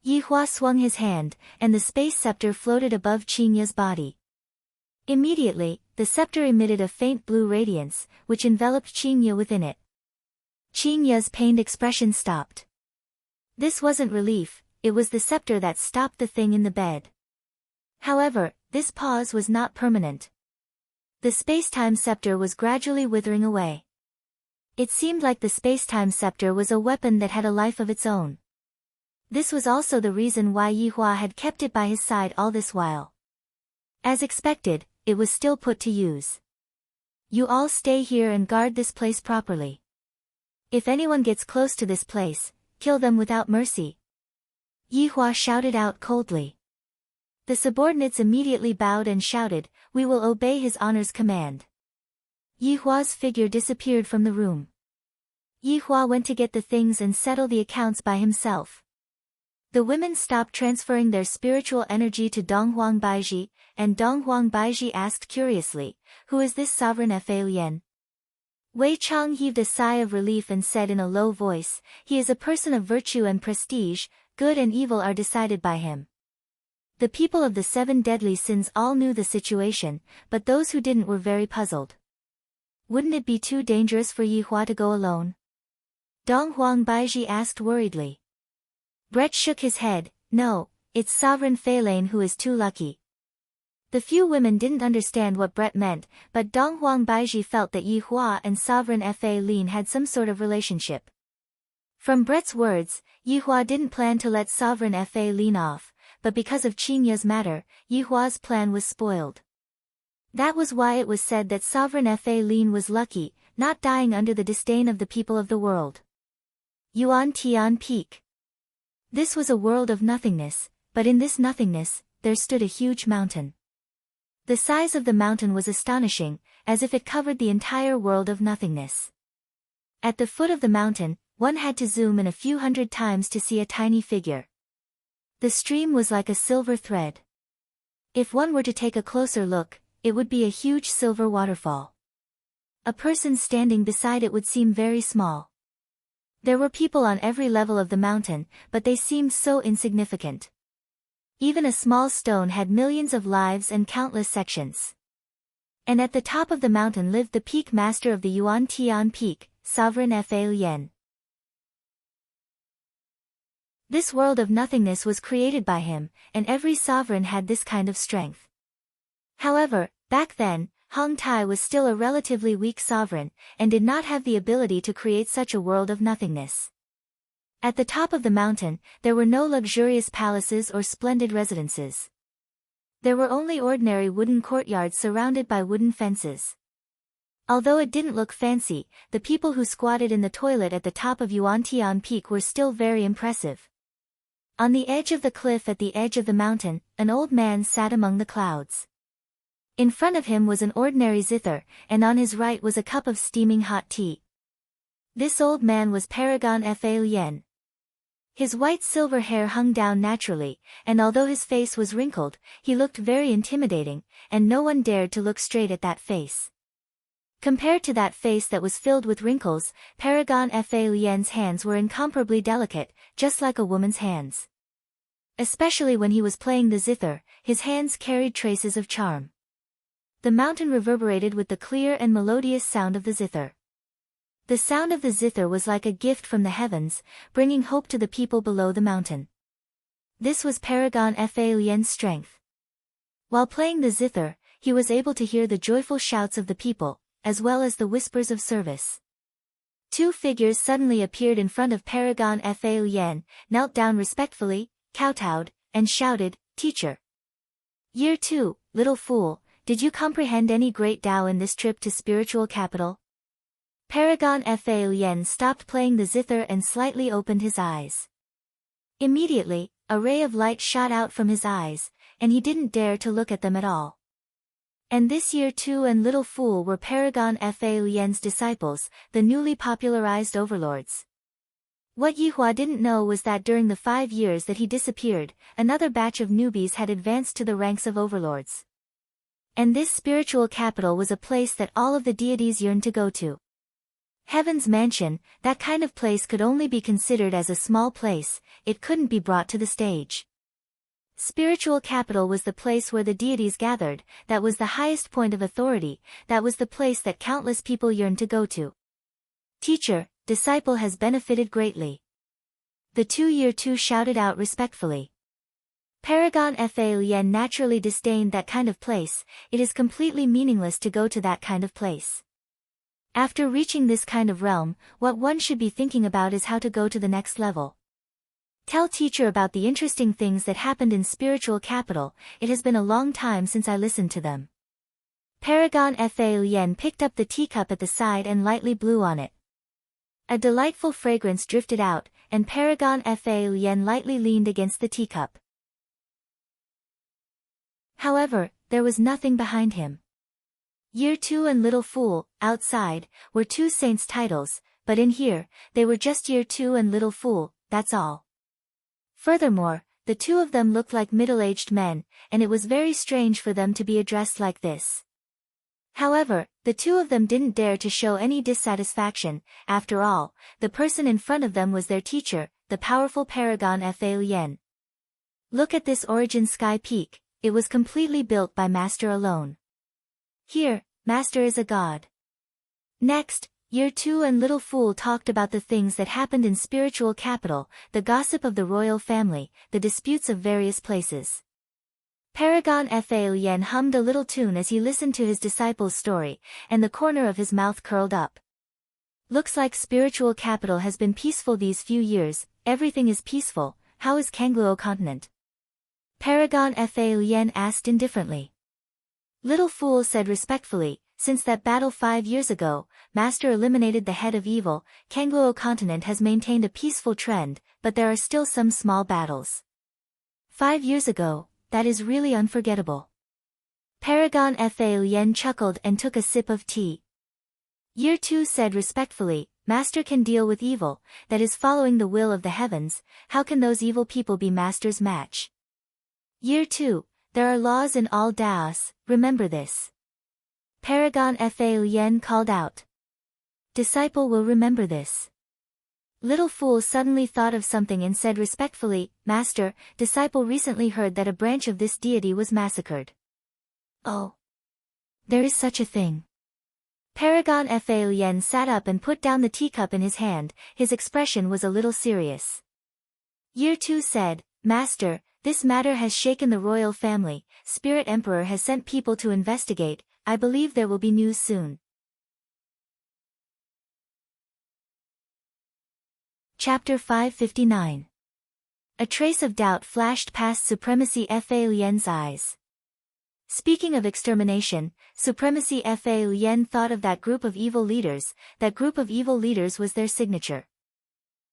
Speaker 1: Yi Hua swung his hand, and the space scepter floated above Qingye's body. Immediately, the scepter emitted a faint blue radiance, which enveloped Qingye within it. Qingye's pained expression stopped. This wasn't relief, it was the scepter that stopped the thing in the bed. However, this pause was not permanent. The spacetime scepter was gradually withering away. It seemed like the spacetime scepter was a weapon that had a life of its own. This was also the reason why Yi Hua had kept it by his side all this while. As expected, it was still put to use. "You all stay here and guard this place properly. If anyone gets close to this place, kill them without mercy." Yi Hua shouted out coldly. The subordinates immediately bowed and shouted, "We will obey His Honor's command." Yi Hua's figure disappeared from the room. Yi Hua went to get the things and settle the accounts by himself. The women stopped transferring their spiritual energy to Dong Huang Baiji, and Dong Huang Baiji asked curiously, "Who is this Sovereign Fa Lian?" Wei Chang heaved a sigh of relief and said in a low voice, "He is a person of virtue and prestige, good and evil are decided by him." The people of the 7 deadly sins all knew the situation, but those who didn't were very puzzled. Wouldn't it be too dangerous for Yi Hua to go alone? Dong Huang Baiji asked worriedly. Brett shook his head, "No, it's Sovereign Fa Lian who is too lucky." The few women didn't understand what Brett meant, but Dong Huang Baiji felt that Yi Hua and Sovereign Fa Lian had some sort of relationship. From Brett's words, Yi Hua didn't plan to let Sovereign Fa Lian off, but because of Qingye's matter, Yi Hua's plan was spoiled. That was why it was said that Sovereign Fa Lian was lucky, not dying under the disdain of the people of the world. Yuan Tian Peak. This was a world of nothingness, but in this nothingness, there stood a huge mountain. The size of the mountain was astonishing, as if it covered the entire world of nothingness. At the foot of the mountain, one had to zoom in a few hundred times to see a tiny figure. The stream was like a silver thread. If one were to take a closer look, it would be a huge silver waterfall. A person standing beside it would seem very small. There were people on every level of the mountain, but they seemed so insignificant. Even a small stone had millions of lives and countless sections. And at the top of the mountain lived the peak master of the Yuan Tian Peak, Sovereign Fa Lian. This world of nothingness was created by him, and every sovereign had this kind of strength. However, back then, Hong Tai was still a relatively weak sovereign, and did not have the ability to create such a world of nothingness. At the top of the mountain, there were no luxurious palaces or splendid residences. There were only ordinary wooden courtyards surrounded by wooden fences. Although it didn't look fancy, the people who squatted in the toilet at the top of Yuantian Peak were still very impressive. On the edge of the cliff at the edge of the mountain, an old man sat among the clouds. In front of him was an ordinary zither, and on his right was a cup of steaming hot tea. This old man was Paragon Fa Lien. His white silver hair hung down naturally, and although his face was wrinkled, he looked very intimidating, and no one dared to look straight at that face. Compared to that face that was filled with wrinkles, Paragon Fa Lien's hands were incomparably delicate, just like a woman's hands. Especially when he was playing the zither, his hands carried traces of charm. The mountain reverberated with the clear and melodious sound of the zither. The sound of the zither was like a gift from the heavens, bringing hope to the people below the mountain. This was Paragon Fa Lien's strength. While playing the zither, he was able to hear the joyful shouts of the people, as well as the whispers of service. Two figures suddenly appeared in front of Paragon Fa Lien, knelt down respectfully, kowtowed, and shouted, "Teacher! Year 2, little fool, did you comprehend any great Tao in this trip to spiritual capital?" Paragon Fa Lien stopped playing the zither and slightly opened his eyes. Immediately, a ray of light shot out from his eyes, and he didn't dare to look at them at all. And this Year 2 and little fool were Paragon Fa Lien's disciples, the newly popularized overlords. What Yihua didn't know was that during the 5 years that he disappeared, another batch of newbies had advanced to the ranks of overlords. And this spiritual capital was a place that all of the deities yearned to go to. Heaven's mansion, that kind of place could only be considered as a small place, it couldn't be brought to the stage. Spiritual capital was the place where the deities gathered, that was the highest point of authority, that was the place that countless people yearned to go to. Teacher, disciple has benefited greatly. The Year 2 shouted out respectfully. Paragon Fa Lien naturally disdained that kind of place, it is completely meaningless to go to that kind of place. After reaching this kind of realm, what one should be thinking about is how to go to the next level. Tell teacher about the interesting things that happened in spiritual capital, it has been a long time since I listened to them. Paragon Fa Lien picked up the teacup at the side and lightly blew on it. A delightful fragrance drifted out, and Paragon Fa Lien lightly leaned against the teacup. However, there was nothing behind him. Year 2 and little fool, outside, were two saints' titles, but in here, they were just Year 2 and little fool, that's all. Furthermore, the two of them looked like middle-aged men, and it was very strange for them to be addressed like this. However, the two of them didn't dare to show any dissatisfaction, after all, the person in front of them was their teacher, the powerful Paragon Fa Lien. Look at this origin sky peak, it was completely built by Master alone. Here, Master is a god. Next, Year 2 and little fool talked about the things that happened in spiritual capital, the gossip of the royal family, the disputes of various places. Paragon Fa Lien hummed a little tune as he listened to his disciple's story, and the corner of his mouth curled up. Looks like spiritual capital has been peaceful these few years, everything is peaceful, how is Kangluo continent? Paragon Fa Lien asked indifferently. Little fool said respectfully, since that battle 5 years ago, Master eliminated the head of evil, Kangluo continent has maintained a peaceful trend, but there are still some small battles. 5 years ago, that is really unforgettable. Paragon Fa Lien chuckled and took a sip of tea. Year 2 said respectfully, Master can deal with evil, that is following the will of the heavens, how can those evil people be Master's match? Year 2, there are laws in all Daos, remember this. Paragon Fa Lien called out. Disciple will remember this. Little fool suddenly thought of something and said respectfully, Master, disciple recently heard that a branch of this deity was massacred. Oh. There is such a thing. Paragon Fa Lien sat up and put down the teacup in his hand, his expression was a little serious. Year 2 said, Master, this matter has shaken the royal family, Spirit Emperor has sent people to investigate, I believe there will be news soon. Chapter 559. A trace of doubt flashed past Supremacy Fa Lien's eyes. Speaking of extermination, Supremacy Fa Lien thought of that group of evil leaders. That group of evil leaders was their signature.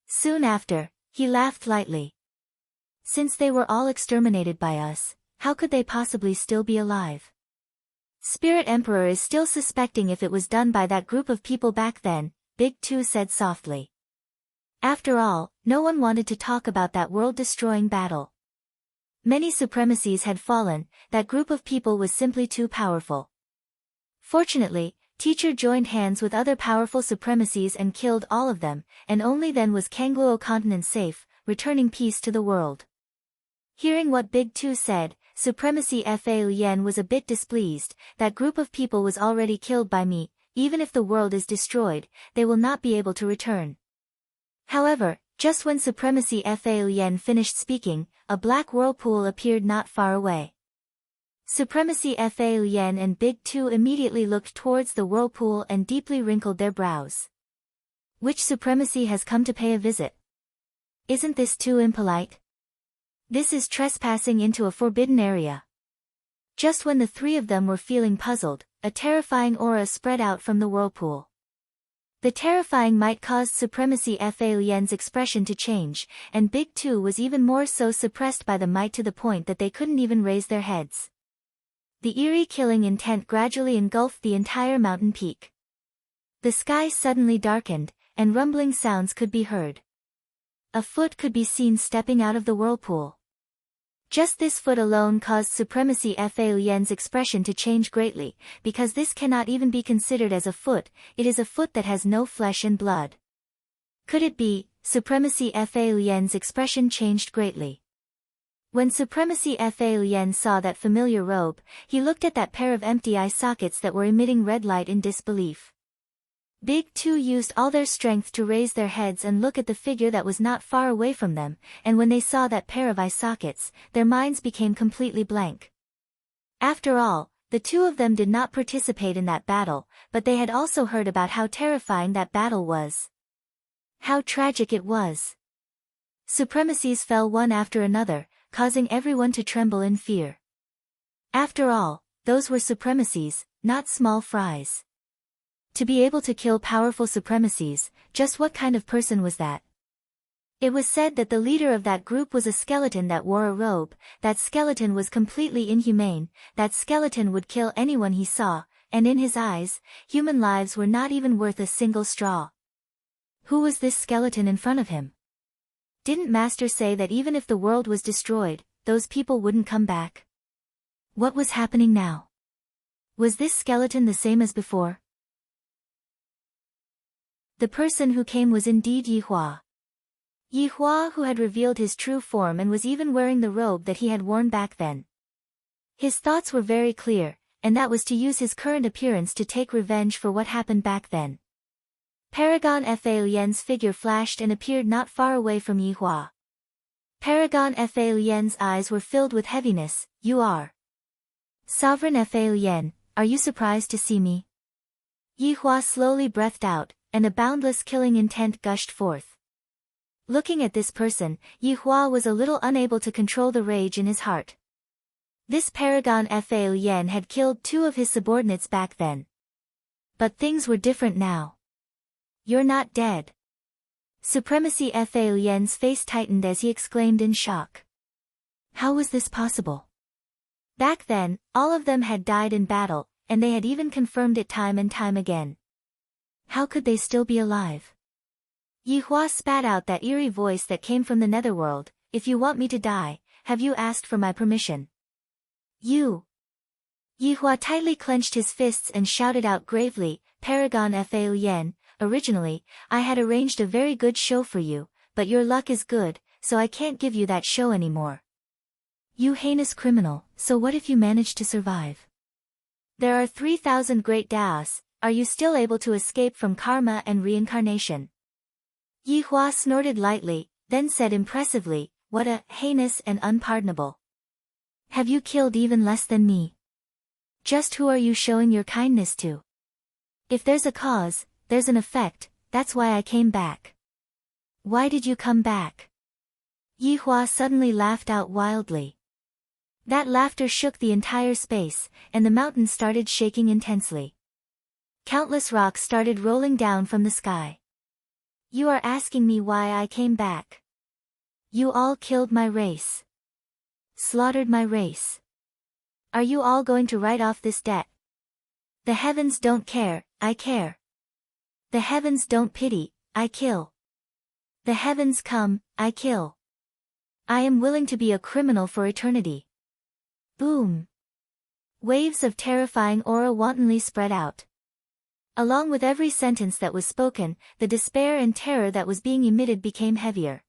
Speaker 1: Soon after, he laughed lightly. Since they were all exterminated by us, how could they possibly still be alive? Spirit Emperor is still suspecting if it was done by that group of people back then, Big Two said softly. After all, no one wanted to talk about that world-destroying battle. Many supremacies had fallen, that group of people was simply too powerful. Fortunately, Teacher joined hands with other powerful supremacies and killed all of them, and only then was Kangluo continent safe, returning peace to the world. Hearing what Big Two said, Supremacy Fa Lien was a bit displeased. That group of people was already killed by me. Even if the world is destroyed, they will not be able to return. However, just when Supremacy Fa Lien finished speaking, a black whirlpool appeared not far away. Supremacy Fa Lien and Big Two immediately looked towards the whirlpool and deeply wrinkled their brows. Which supremacy has come to pay a visit? Isn't this too impolite? This is trespassing into a forbidden area. Just when the three of them were feeling puzzled, a terrifying aura spread out from the whirlpool. The terrifying might caused Supremacy Fa Lien's expression to change, and Big Two was even more so suppressed by the might to the point that they couldn't even raise their heads. The eerie killing intent gradually engulfed the entire mountain peak. The sky suddenly darkened, and rumbling sounds could be heard. A foot could be seen stepping out of the whirlpool. Just this foot alone caused Supremacy Fa Lien's expression to change greatly, because this cannot even be considered as a foot, it is a foot that has no flesh and blood. Could it be? Supremacy Fa Lien's expression changed greatly. When Supremacy Fa Lien saw that familiar robe, he looked at that pair of empty eye sockets that were emitting red light in disbelief. Big Two used all their strength to raise their heads and look at the figure that was not far away from them, and when they saw that pair of eye sockets, their minds became completely blank. After all, the two of them did not participate in that battle, but they had also heard about how terrifying that battle was. How tragic it was. Supremacies fell one after another, causing everyone to tremble in fear. After all, those were supremacies, not small fries. To be able to kill powerful supremacies, just what kind of person was that? It was said that the leader of that group was a skeleton that wore a robe. That skeleton was completely inhumane, that skeleton would kill anyone he saw, and in his eyes, human lives were not even worth a single straw. Who was this skeleton in front of him? Didn't Master say that even if the world was destroyed, those people wouldn't come back? What was happening now? Was this skeleton the same as before? The person who came was indeed Yihua. Yihua, who had revealed his true form and was even wearing the robe that he had worn back then. His thoughts were very clear, and that was to use his current appearance to take revenge for what happened back then. Paragon Fa Lien's figure flashed and appeared not far away from Yihua. Paragon Fa Lien's eyes were filled with heaviness. You are Sovereign Fa Lien, are you surprised to see me? Yihua slowly breathed out, and a boundless killing intent gushed forth. Looking at this person, Yihua was a little unable to control the rage in his heart. This Paragon Fa Lien had killed two of his subordinates back then. But things were different now. You're not dead. Supremacy Fa Lien's face tightened as he exclaimed in shock. How was this possible? Back then, all of them had died in battle, and they had even confirmed it time and time again. How could they still be alive? Yihua spat out that eerie voice that came from the netherworld. If you want me to die, have you asked for my permission? You. Yihua tightly clenched his fists and shouted out gravely, Paragon Fa Lien, originally, I had arranged a very good show for you, but your luck is good, so I can't give you that show anymore. You heinous criminal, so what if you manage to survive? There are 3,000 great Daos. Are you still able to escape from karma and reincarnation? Yihua snorted lightly, then said impressively, what a heinous and unpardonable. Have you killed even less than me? Just who are you showing your kindness to? If there's a cause, there's an effect, that's why I came back. Why did you come back? Yihua suddenly laughed out wildly. That laughter shook the entire space, and the mountain started shaking intensely. Countless rocks started rolling down from the sky. You are asking me why I came back. You all killed my race. Slaughtered my race. Are you all going to write off this debt? The heavens don't care, I care. The heavens don't pity, I kill. The heavens come, I kill. I am willing to be a criminal for eternity. Boom. Waves of terrifying aura wantonly spread out. Along with every sentence that was spoken, the despair and terror that was being emitted became heavier.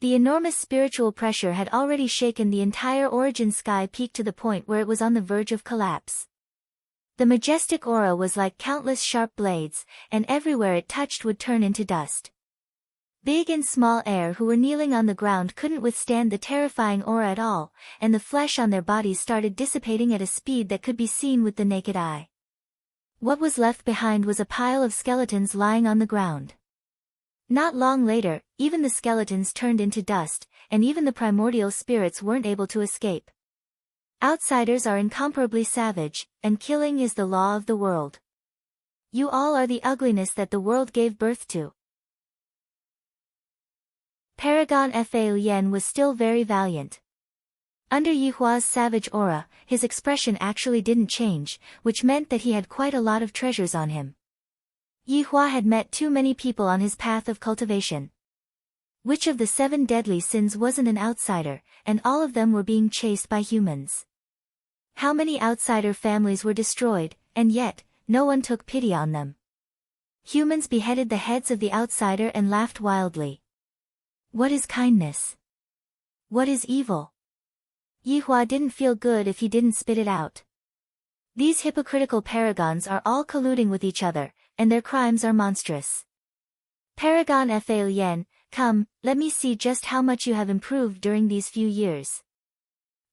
Speaker 1: The enormous spiritual pressure had already shaken the entire origin sky peak to the point where it was on the verge of collapse. The majestic aura was like countless sharp blades, and everywhere it touched would turn into dust. Big and small air who were kneeling on the ground couldn't withstand the terrifying aura at all, and the flesh on their bodies started dissipating at a speed that could be seen with the naked eye. What was left behind was a pile of skeletons lying on the ground. Not long later, even the skeletons turned into dust, and even the primordial spirits weren't able to escape. Outsiders are incomparably savage, and killing is the law of the world. You all are the ugliness that the world gave birth to. Paragon Fa Yen was still very valiant. Under Yihua's savage aura, his expression actually didn't change, which meant that he had quite a lot of treasures on him. Yihua had met too many people on his path of cultivation. Which of the 7 deadly sins wasn't an outsider, and all of them were being chased by humans? How many outsider families were destroyed, and yet, no one took pity on them? Humans beheaded the heads of the outsider and laughed wildly. What is kindness? What is evil? Yihua didn't feel good if he didn't spit it out. These hypocritical paragons are all colluding with each other, and their crimes are monstrous. Paragon Fa Yen, come, let me see just how much you have improved during these few years.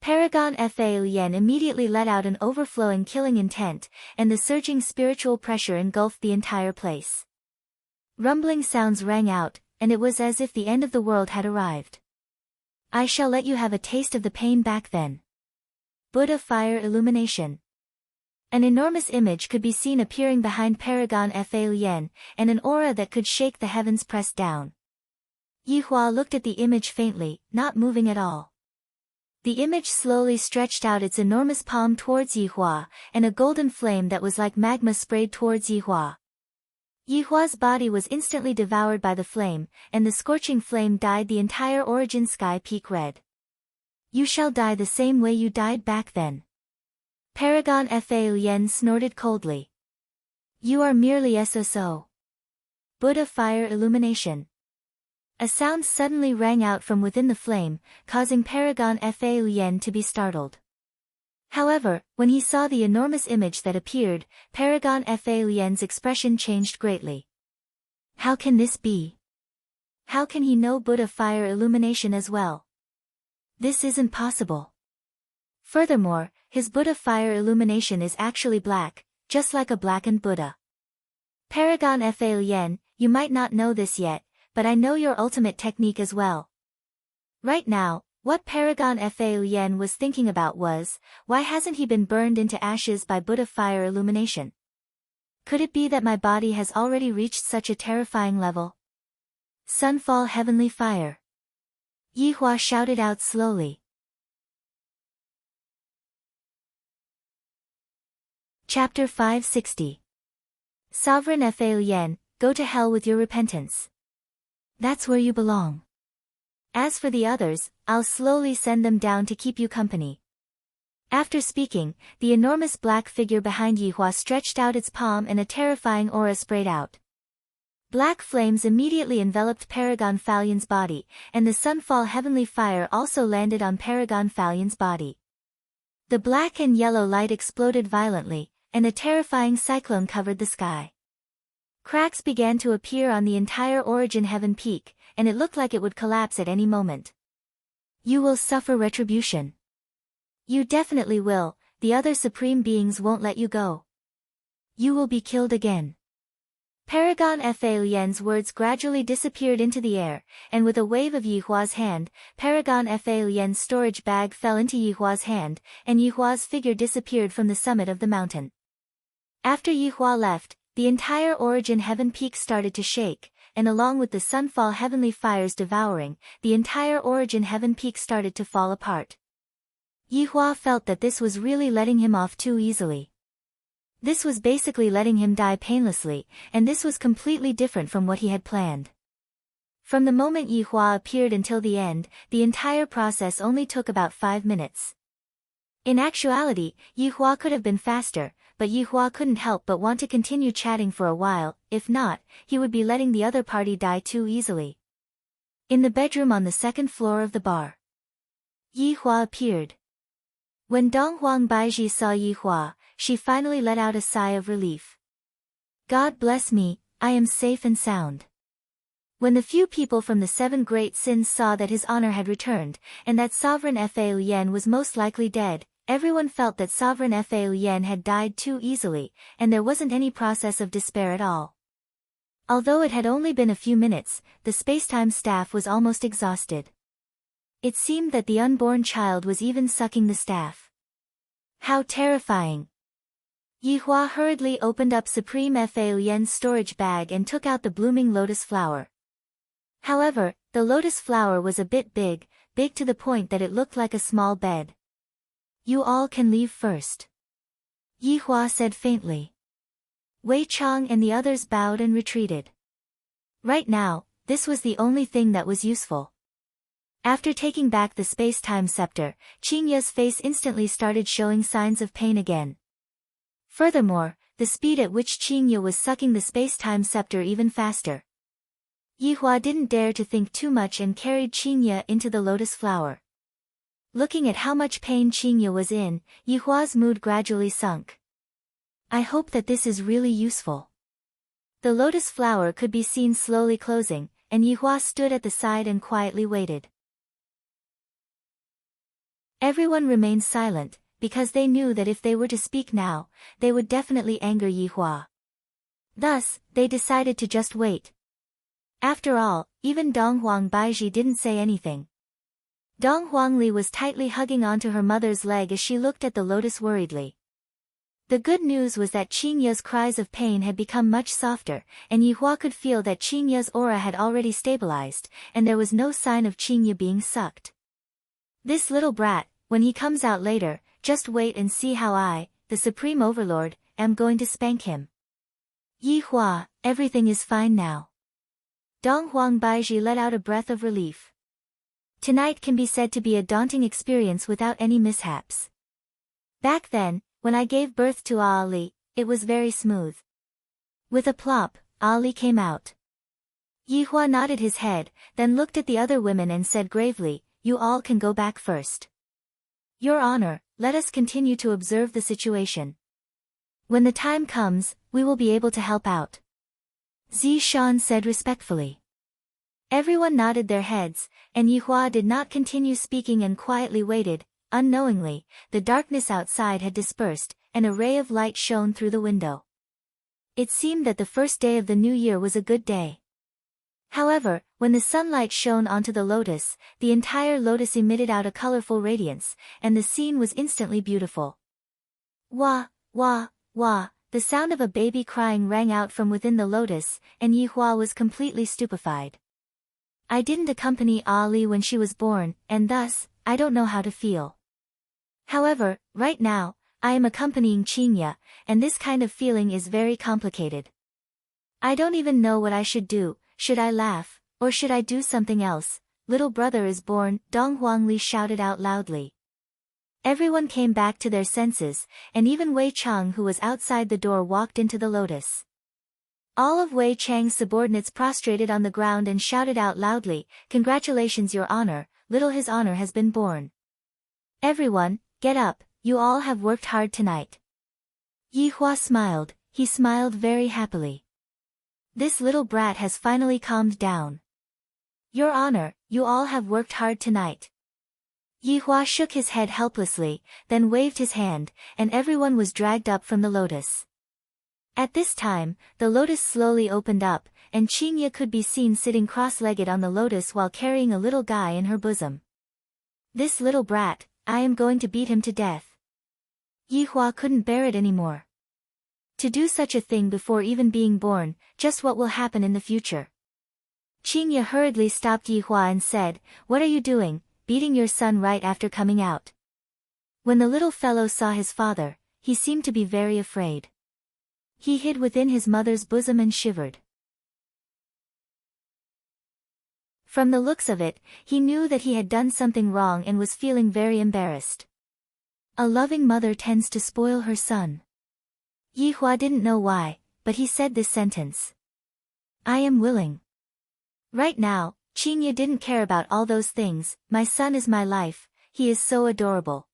Speaker 1: Paragon Fa Yen immediately let out an overflowing killing intent, and the surging spiritual pressure engulfed the entire place. Rumbling sounds rang out, and it was as if the end of the world had arrived. I shall let you have a taste of the pain back then. Buddha fire illumination. An enormous image could be seen appearing behind Paragon Fa Yen, and an aura that could shake the heavens pressed down. Yihua looked at the image faintly, not moving at all. The image slowly stretched out its enormous palm towards Yihua, and a golden flame that was like magma sprayed towards Yihua. Yihua's body was instantly devoured by the flame, and the scorching flame dyed the entire origin sky peak red. You shall die the same way you died back then. Paragon Fa Yen snorted coldly. You are merely SSO. Buddha fire illumination. A sound suddenly rang out from within the flame, causing Paragon Fa Yen to be startled. However, when he saw the enormous image that appeared, Paragon Fa Yen's expression changed greatly. How can this be? How can he know Buddha fire illumination as well? This isn't possible. Furthermore, his Buddha fire illumination is actually black, just like a blackened Buddha. Paragon Fa Yen, you might not know this yet, but I know your ultimate technique as well. Right now, what Paragon Fa Yen was thinking about was, why hasn't he been burned into ashes by Buddha fire illumination? Could it be that my body has already reached such a terrifying level? Sunfall heavenly fire. Yihua shouted out slowly. Chapter 560. Sovereign Fa Yen, go to hell with your repentance. That's where you belong. As for the others, I'll slowly send them down to keep you company. After speaking, the enormous black figure behind Yihua stretched out its palm and a terrifying aura sprayed out. Black flames immediately enveloped Paragon Fa Yen's body, and the sunfall heavenly fire also landed on Paragon Fa Yen's body. The black and yellow light exploded violently, and a terrifying cyclone covered the sky. Cracks began to appear on the entire origin heaven peak, and it looked like it would collapse at any moment. You will suffer retribution. You definitely will, the other supreme beings won't let you go. You will be killed again. Paragon Fa Lian's words gradually disappeared into the air, and with a wave of Yihua's hand, Paragon Fa Lian's storage bag fell into Yihua's hand, and Yihua's figure disappeared from the summit of the mountain. After Yihua left, the entire Origin Heaven Peak started to shake, and along with the sunfall heavenly fires devouring, the entire Origin Heaven Peak started to fall apart. Yihua felt that this was really letting him off too easily. This was basically letting him die painlessly, and this was completely different from what he had planned. From the moment Yihua appeared until the end, the entire process only took about 5 minutes. In actuality, Yihua could have been faster, but Yihua couldn't help but want to continue chatting for a while, if not, he would be letting the other party die too easily. In the bedroom on the 2nd floor of the bar, Yihua appeared. When Donghuang Baizhi saw Yihua, she finally let out a sigh of relief. God bless me, I am safe and sound. When the few people from the 7 great sins saw that his honor had returned, and that Sovereign Fa Lian was most likely dead, everyone felt that Sovereign Fa Lian had died too easily, and there wasn't any process of despair at all. Although it had only been a few minutes, the spacetime staff was almost exhausted. It seemed that the unborn child was even sucking the staff. How terrifying! Yihua hurriedly opened up Supreme Fa Lian's storage bag and took out the blooming lotus flower. However, the lotus flower was a bit big to the point that it looked like a small bed. You all can leave first, Yihua said faintly. Wei Chang and the others bowed and retreated. Right now, this was the only thing that was useful. After taking back the space-time scepter, Qingya's face instantly started showing signs of pain again. Furthermore, the speed at which Qingya was sucking the space-time scepter even faster. Yihua didn't dare to think too much and carried Qingya into the lotus flower. Looking at how much pain Qingya was in, Yihua's mood gradually sunk. I hope that this is really useful. The lotus flower could be seen slowly closing, and Yihua stood at the side and quietly waited. Everyone remained silent, because they knew that if they were to speak now, they would definitely anger Yihua. Thus, they decided to just wait. After all, even Donghuang Baizhi didn't say anything. Dong Huangli was tightly hugging onto her mother's leg as she looked at the lotus worriedly. The good news was that Qingya's cries of pain had become much softer, and Yihua could feel that Qingya's aura had already stabilized, and there was no sign of Qingya being sucked. This little brat, when he comes out later, just wait and see how I, the Supreme Overlord, am going to spank him. Yihua, everything is fine now. Donghuang Baizhi let out a breath of relief. Tonight can be said to be a daunting experience without any mishaps. Back then, when I gave birth to Ali, it was very smooth. With a plop, Ali came out. Yihua nodded his head, then looked at the other women and said gravely, you all can go back first. Your Honor, let us continue to observe the situation. When the time comes, we will be able to help out. Zishan said respectfully. Everyone nodded their heads, and Yihua did not continue speaking and quietly waited. Unknowingly, the darkness outside had dispersed, and a ray of light shone through the window. It seemed that the first day of the new year was a good day. However, when the sunlight shone onto the lotus, the entire lotus emitted out a colorful radiance, and the scene was instantly beautiful. Wah, wah, wah, the sound of a baby crying rang out from within the lotus, and Yihua was completely stupefied. I didn't accompany Ali when she was born, and thus, I don't know how to feel. However, right now, I am accompanying Qingya, and this kind of feeling is very complicated. I don't even know what I should do. Should I laugh, or should I do something else? Little brother is born, Dong Huangli shouted out loudly. Everyone came back to their senses, and even Wei Chang who was outside the door walked into the lotus. All of Wei Chang's subordinates prostrated on the ground and shouted out loudly, Congratulations Your Honor, little His Honor has been born. Everyone, get up, you all have worked hard tonight. Yihua smiled, he smiled very happily. This little brat has finally calmed down. Your Honor, you all have worked hard tonight. Yihua shook his head helplessly, then waved his hand, and everyone was dragged up from the lotus. At this time, the lotus slowly opened up, and Qingye could be seen sitting cross-legged on the lotus while carrying a little guy in her bosom. This little brat, I am going to beat him to death. Yihua couldn't bear it anymore. To do such a thing before even being born, just what will happen in the future. Qingye hurriedly stopped Yihua and said, "What are you doing, beating your son right after coming out?" When the little fellow saw his father, he seemed to be very afraid. He hid within his mother's bosom and shivered. From the looks of it, he knew that he had done something wrong and was feeling very embarrassed. A loving mother tends to spoil her son. Yihua didn't know why, but he said this sentence. I am willing. Right now, Qingye didn't care about all those things. My son is my life, he is so adorable.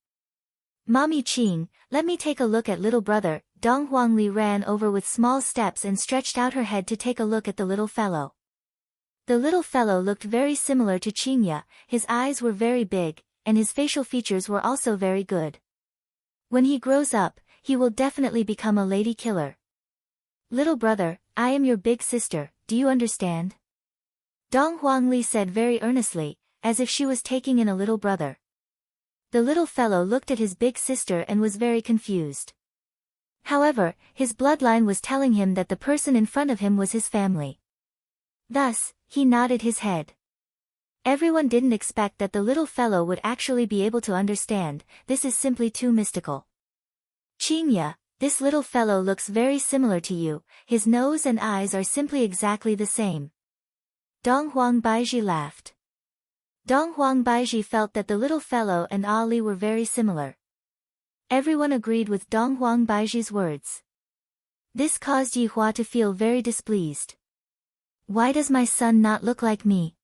Speaker 1: Mommy Qing, let me take a look at little brother. Dong Huangli ran over with small steps and stretched out her head to take a look at the little fellow. The little fellow looked very similar to Qingye, his eyes were very big, and his facial features were also very good. When he grows up, he will definitely become a lady killer. Little brother, I am your big sister, do you understand? Dong Huangli said very earnestly, as if she was taking in a little brother. The little fellow looked at his big sister and was very confused. However, his bloodline was telling him that the person in front of him was his family. Thus, he nodded his head. Everyone didn't expect that the little fellow would actually be able to understand. This is simply too mystical. Qingye, this little fellow looks very similar to you, his nose and eyes are simply exactly the same. Dong Huangbaiji laughed. Dong Huangbaiji felt that the little fellow and Ali were very similar. Everyone agreed with Dong Huangbaiji's words. This caused Yihua to feel very displeased. Why does my son not look like me?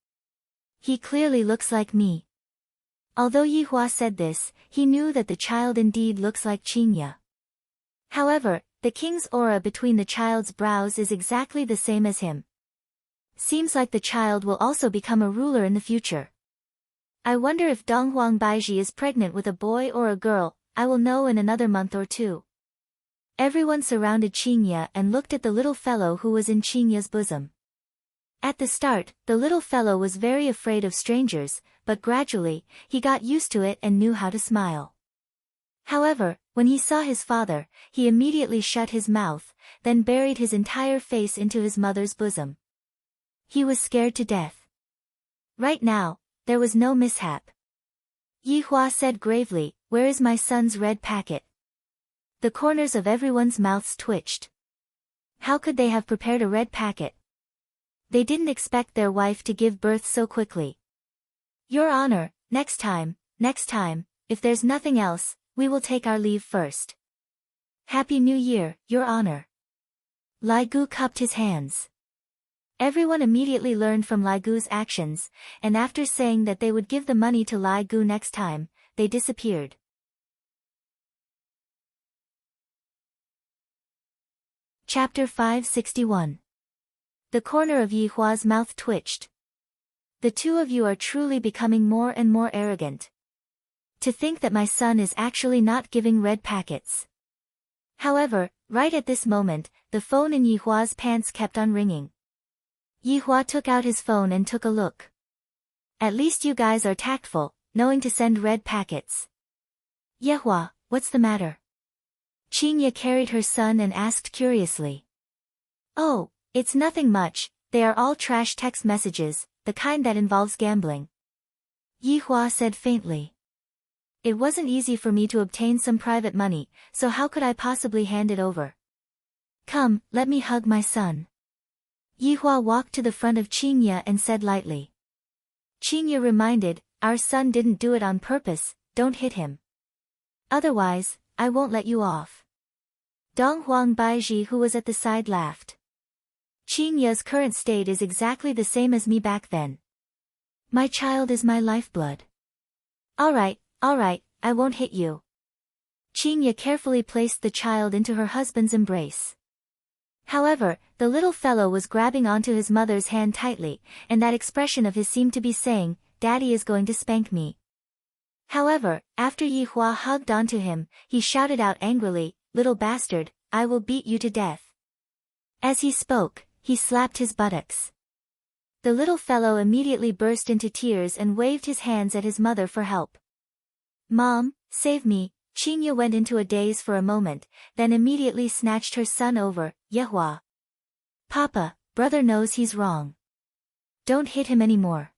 Speaker 1: He clearly looks like me. Although Yihua said this, he knew that the child indeed looks like Qingye. However, the king's aura between the child's brows is exactly the same as him. Seems like the child will also become a ruler in the future. I wonder if Dong Huangbaiji is pregnant with a boy or a girl. I will know in another month or two. Everyone surrounded Qingye and looked at the little fellow who was in Qingye's bosom. At the start, the little fellow was very afraid of strangers, but gradually, he got used to it and knew how to smile. However, when he saw his father, he immediately shut his mouth, then buried his entire face into his mother's bosom. He was scared to death. Right now, there was no mishap. Yihua said gravely, "Where is my son's red packet?" The corners of everyone's mouths twitched. How could they have prepared a red packet? They didn't expect their wife to give birth so quickly. Your Honor, next time, if there's nothing else, we will take our leave first. Happy New Year, Your Honor. Lai Gu cupped his hands. Everyone immediately learned from Lai Gu's actions, and after saying that they would give the money to Lai Gu next time, they disappeared. Chapter 561. The corner of Yihua's mouth twitched. The two of you are truly becoming more and more arrogant. To think that my son is actually not giving red packets. However, right at this moment, the phone in Yihua's pants kept on ringing. Yihua took out his phone and took a look. At least you guys are tactful, knowing to send red packets. Yihua, what's the matter? Qingye carried her son and asked curiously. Oh, it's nothing much, they are all trash text messages, the kind that involves gambling. Yihua said faintly. It wasn't easy for me to obtain some private money, so how could I possibly hand it over? Come, let me hug my son. Yihua walked to the front of Qingye and said lightly. Qingye reminded, our son didn't do it on purpose, don't hit him. Otherwise, I won't let you off. Dong Huangbaiji, who was at the side, laughed. Qingye's current state is exactly the same as me back then. My child is my lifeblood. Alright, I won't hit you. Qingye carefully placed the child into her husband's embrace. However, the little fellow was grabbing onto his mother's hand tightly, and that expression of his seemed to be saying, Daddy is going to spank me. However, after Yihua hugged onto him, he shouted out angrily, Little bastard, I will beat you to death. As he spoke, he slapped his buttocks. The little fellow immediately burst into tears and waved his hands at his mother for help. "Mom, save me." Qinya went into a daze for a moment, then immediately snatched her son over. "Yehua. Papa, brother knows he's wrong. Don't hit him anymore.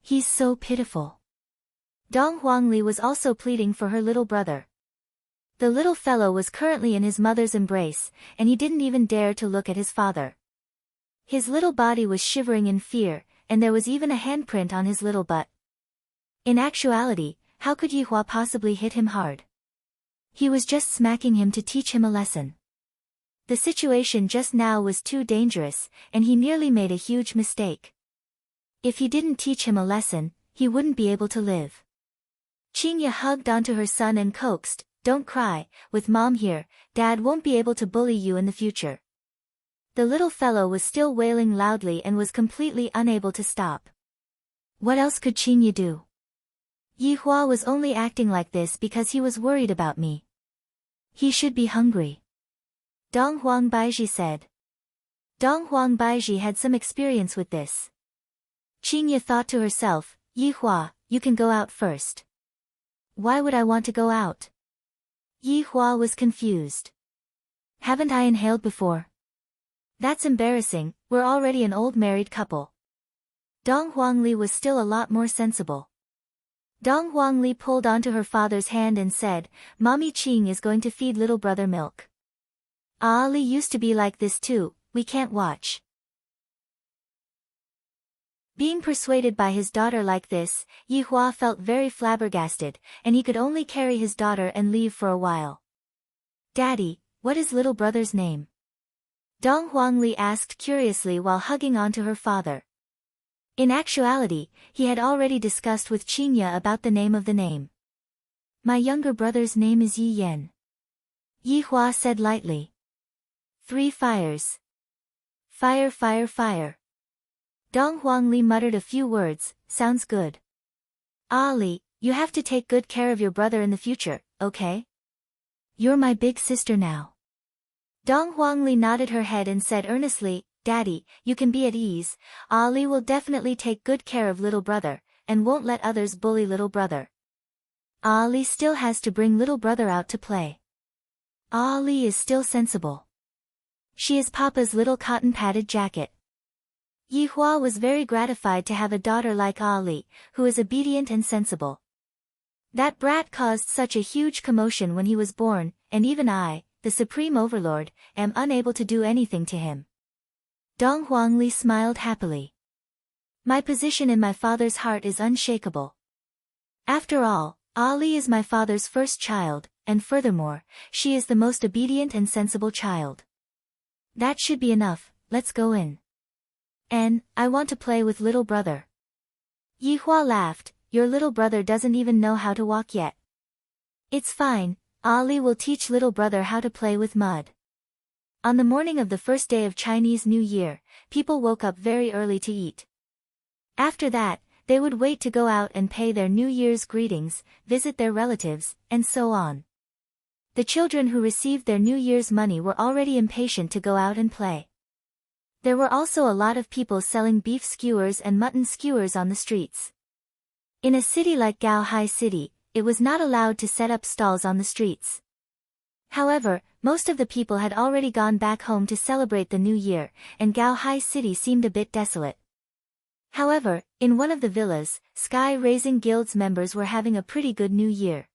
Speaker 1: He's so pitiful." Dong Huangli was also pleading for her little brother. The little fellow was currently in his mother's embrace, and he didn't even dare to look at his father. His little body was shivering in fear, and there was even a handprint on his little butt. In actuality, how could Yihua possibly hit him hard? He was just smacking him to teach him a lesson. The situation just now was too dangerous, and he nearly made a huge mistake. If he didn't teach him a lesson, he wouldn't be able to live. Qinya hugged onto her son and coaxed, "Don't cry, with Mom here, Dad won't be able to bully you in the future." The little fellow was still wailing loudly and was completely unable to stop. What else could Qinya do? Yihua was only acting like this because he was worried about me. He should be hungry. Dong Huang Baiji said. Dong Huang Baiji had some experience with this. Qinya thought to herself, "Yihua, you can go out first." "Why would I want to go out?" Yihua was confused. "Haven't I inhaled before?" "That's embarrassing, we're already an old married couple." Dong Huangli was still a lot more sensible. Dong Huangli pulled onto her father's hand and said, "Mommy Qing is going to feed little brother milk. Ali used to be like this too, we can't watch." Being persuaded by his daughter like this, Yihua felt very flabbergasted, and he could only carry his daughter and leave for a while. "Daddy, what is little brother's name?" Dong Huangli asked curiously while hugging onto her father. In actuality, he had already discussed with Qinya about the name of the name. "My younger brother's name is Yi Yan," Yihua said lightly. "Three fires. Fire, fire, fire." Dong Huangli muttered a few words, "Sounds good. Ali, you have to take good care of your brother in the future, okay? You're my big sister now." Dong Huangli nodded her head and said earnestly, "Daddy, you can be at ease, Ali will definitely take good care of little brother, and won't let others bully little brother. Ali still has to bring little brother out to play. Ali is still sensible. She is Papa's little cotton-padded jacket." Yihua was very gratified to have a daughter like Ali, who is obedient and sensible. That brat caused such a huge commotion when he was born, and even I, the Supreme Overlord, am unable to do anything to him. Dong Huangli smiled happily. "My position in my father's heart is unshakable. After all, Ali is my father's first child, and furthermore, she is the most obedient and sensible child. That should be enough, let's go in. And, I want to play with little brother." Yihua laughed, "Your little brother doesn't even know how to walk yet. It's fine, Ali will teach little brother how to play with mud." On the morning of the first day of Chinese New Year, people woke up very early to eat. After that, they would wait to go out and pay their New Year's greetings, visit their relatives, and so on. The children who received their New Year's money were already impatient to go out and play. There were also a lot of people selling beef skewers and mutton skewers on the streets. In a city like Gaohai City, it was not allowed to set up stalls on the streets. However, most of the people had already gone back home to celebrate the New Year, and Gaohai City seemed a bit desolate. However, in one of the villas, Sky Raising Guild's members were having a pretty good New Year.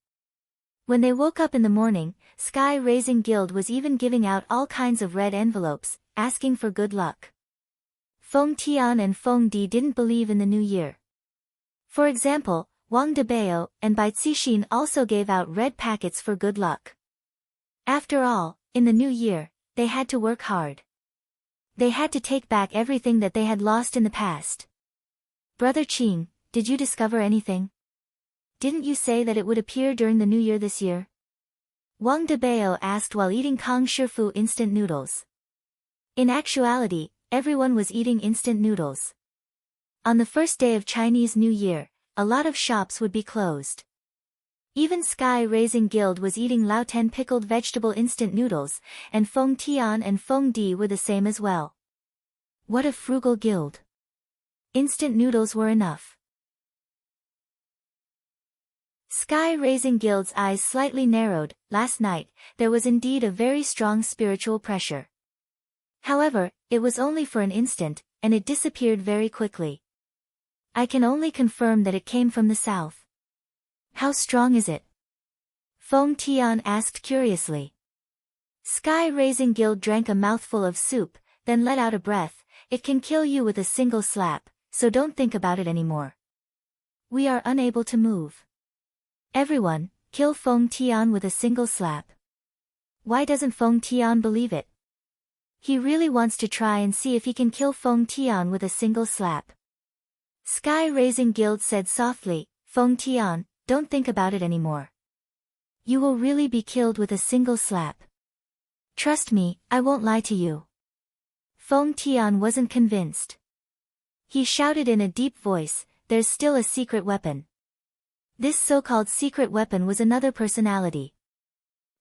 Speaker 1: When they woke up in the morning, Sky Raising Guild was even giving out all kinds of red envelopes, asking for good luck. Feng Tian and Feng Di didn't believe in the New Year. For example, Wang Debao and Bai Cixin also gave out red packets for good luck. After all, in the New Year, they had to work hard. They had to take back everything that they had lost in the past. "Brother Qing, did you discover anything? Didn't you say that it would appear during the New Year this year?" Wang Debao asked while eating Kang Shifu instant noodles. In actuality, everyone was eating instant noodles. On the first day of Chinese New Year, a lot of shops would be closed. Even Sky Raising Guild was eating Lao Ten pickled vegetable instant noodles, and Feng Tian and Feng Di were the same as well. What a frugal guild. Instant noodles were enough. Sky Raising Guild's eyes slightly narrowed. Last night, there was indeed a very strong spiritual pressure. However, it was only for an instant, and it disappeared very quickly. I can only confirm that it came from the south. How strong is it? Feng Tian asked curiously. Sky Raising Guild drank a mouthful of soup, then let out a breath. It can kill you with a single slap, so don't think about it anymore. We are unable to move. Everyone, kill Feng Tian with a single slap. Why doesn't Feng Tian believe it? He really wants to try and see if he can kill Feng Tian with a single slap. Sky Raising Guild said softly, Feng Tian, don't think about it anymore. You will really be killed with a single slap. Trust me, I won't lie to you. Feng Tian wasn't convinced. He shouted in a deep voice, there's still a secret weapon. This so-called secret weapon was another personality.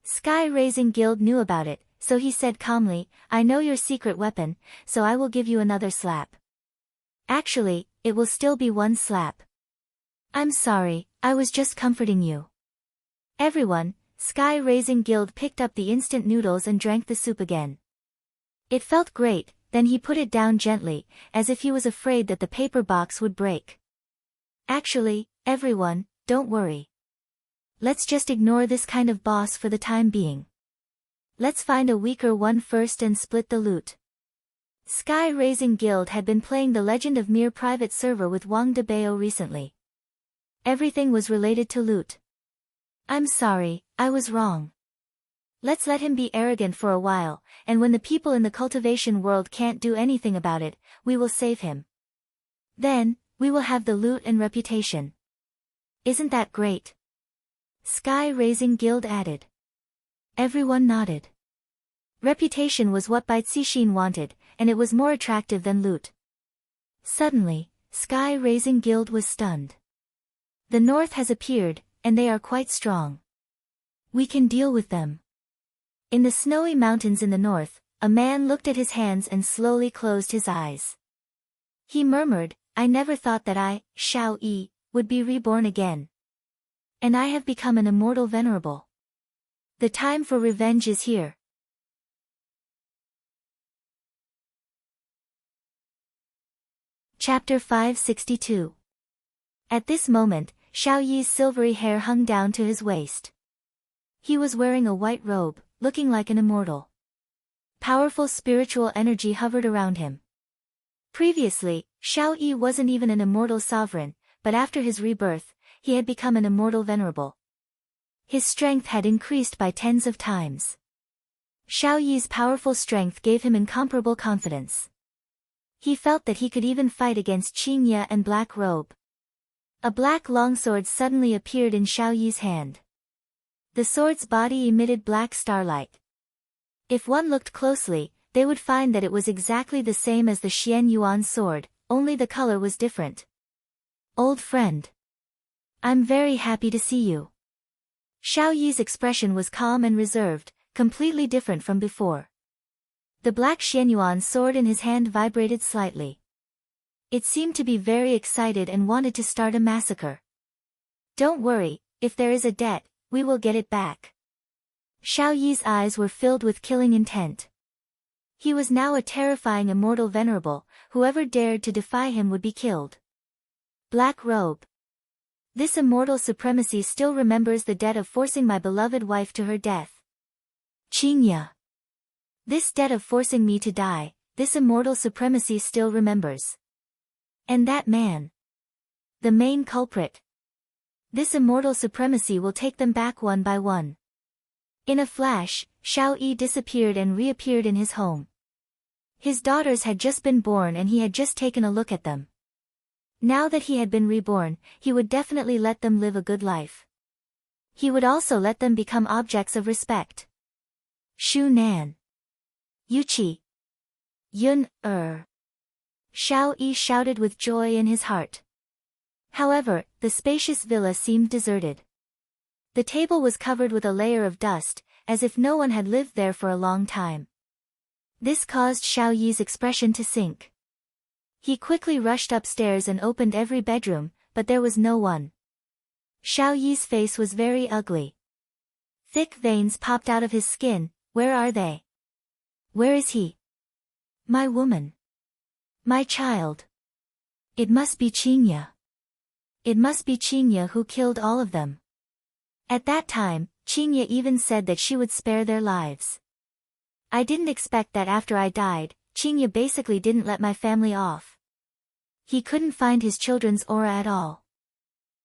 Speaker 1: Sky Raising Guild knew about it, so he said calmly, I know your secret weapon, so I will give you another slap. Actually, it will still be one slap. I'm sorry, I was just comforting you. Everyone, Sky Raising Guild picked up the instant noodles and drank the soup again. It felt great, then he put it down gently, as if he was afraid that the paper box would break. Actually, everyone, don't worry. Let's just ignore this kind of boss for the time being. Let's find a weaker one first and split the loot. Sky Raising Guild had been playing the Legend of Mir private server with Wang Debao recently. Everything was related to loot. I'm sorry, I was wrong. Let's let him be arrogant for a while, and when the people in the cultivation world can't do anything about it, we will save him. Then, we will have the loot and reputation. Isn't that great? Sky Raising Guild added. Everyone nodded. Reputation was what Bai Cixin wanted, and it was more attractive than loot. Suddenly, Sky Raising Guild was stunned. The North has appeared, and they are quite strong. We can deal with them. In the snowy mountains in the north, a man looked at his hands and slowly closed his eyes. He murmured, I never thought that I, Xiao Yi, would be reborn again. And I have become an immortal venerable. The time for revenge is here. Chapter 562. At this moment, Xiao Yi's silvery hair hung down to his waist. He was wearing a white robe, looking like an immortal. Powerful spiritual energy hovered around him. Previously, Xiao Yi wasn't even an immortal sovereign, but after his rebirth, he had become an immortal venerable. His strength had increased by tens of times. Xiao Yi's powerful strength gave him incomparable confidence. He felt that he could even fight against Qingya and Black Robe. A black longsword suddenly appeared in Xiao Yi's hand. The sword's body emitted black starlight. If one looked closely, they would find that it was exactly the same as the Xian Yuan sword, only the color was different. Old friend. I'm very happy to see you. Xiao Yi's expression was calm and reserved, completely different from before. The black Xianyuan sword in his hand vibrated slightly. It seemed to be very excited and wanted to start a massacre. Don't worry, if there is a debt, we will get it back. Xiao Yi's eyes were filled with killing intent. He was now a terrifying immortal venerable, whoever dared to defy him would be killed. Black Robe. This immortal supremacy still remembers the debt of forcing my beloved wife to her death. Qingya. This debt of forcing me to die, this immortal supremacy still remembers. And that man. The main culprit. This immortal supremacy will take them back one by one. In a flash, Xiao Yi disappeared and reappeared in his home. His daughters had just been born and he had just taken a look at them. Now that he had been reborn, he would definitely let them live a good life. He would also let them become objects of respect. Shu Nan. Yuqi. Yun, Xiao Yi shouted with joy in his heart. However, the spacious villa seemed deserted. The table was covered with a layer of dust, as if no one had lived there for a long time. This caused Xiao Yi's expression to sink. He quickly rushed upstairs and opened every bedroom, but there was no one. Xiao Yi's face was very ugly. Thick veins popped out of his skin. Where are they? Where is he? My woman. My child. It must be Qingye. It must be Qingye who killed all of them. At that time, Qingye even said that she would spare their lives. I didn't expect that after I died, Qingye basically didn't let my family off. He couldn't find his children's aura at all.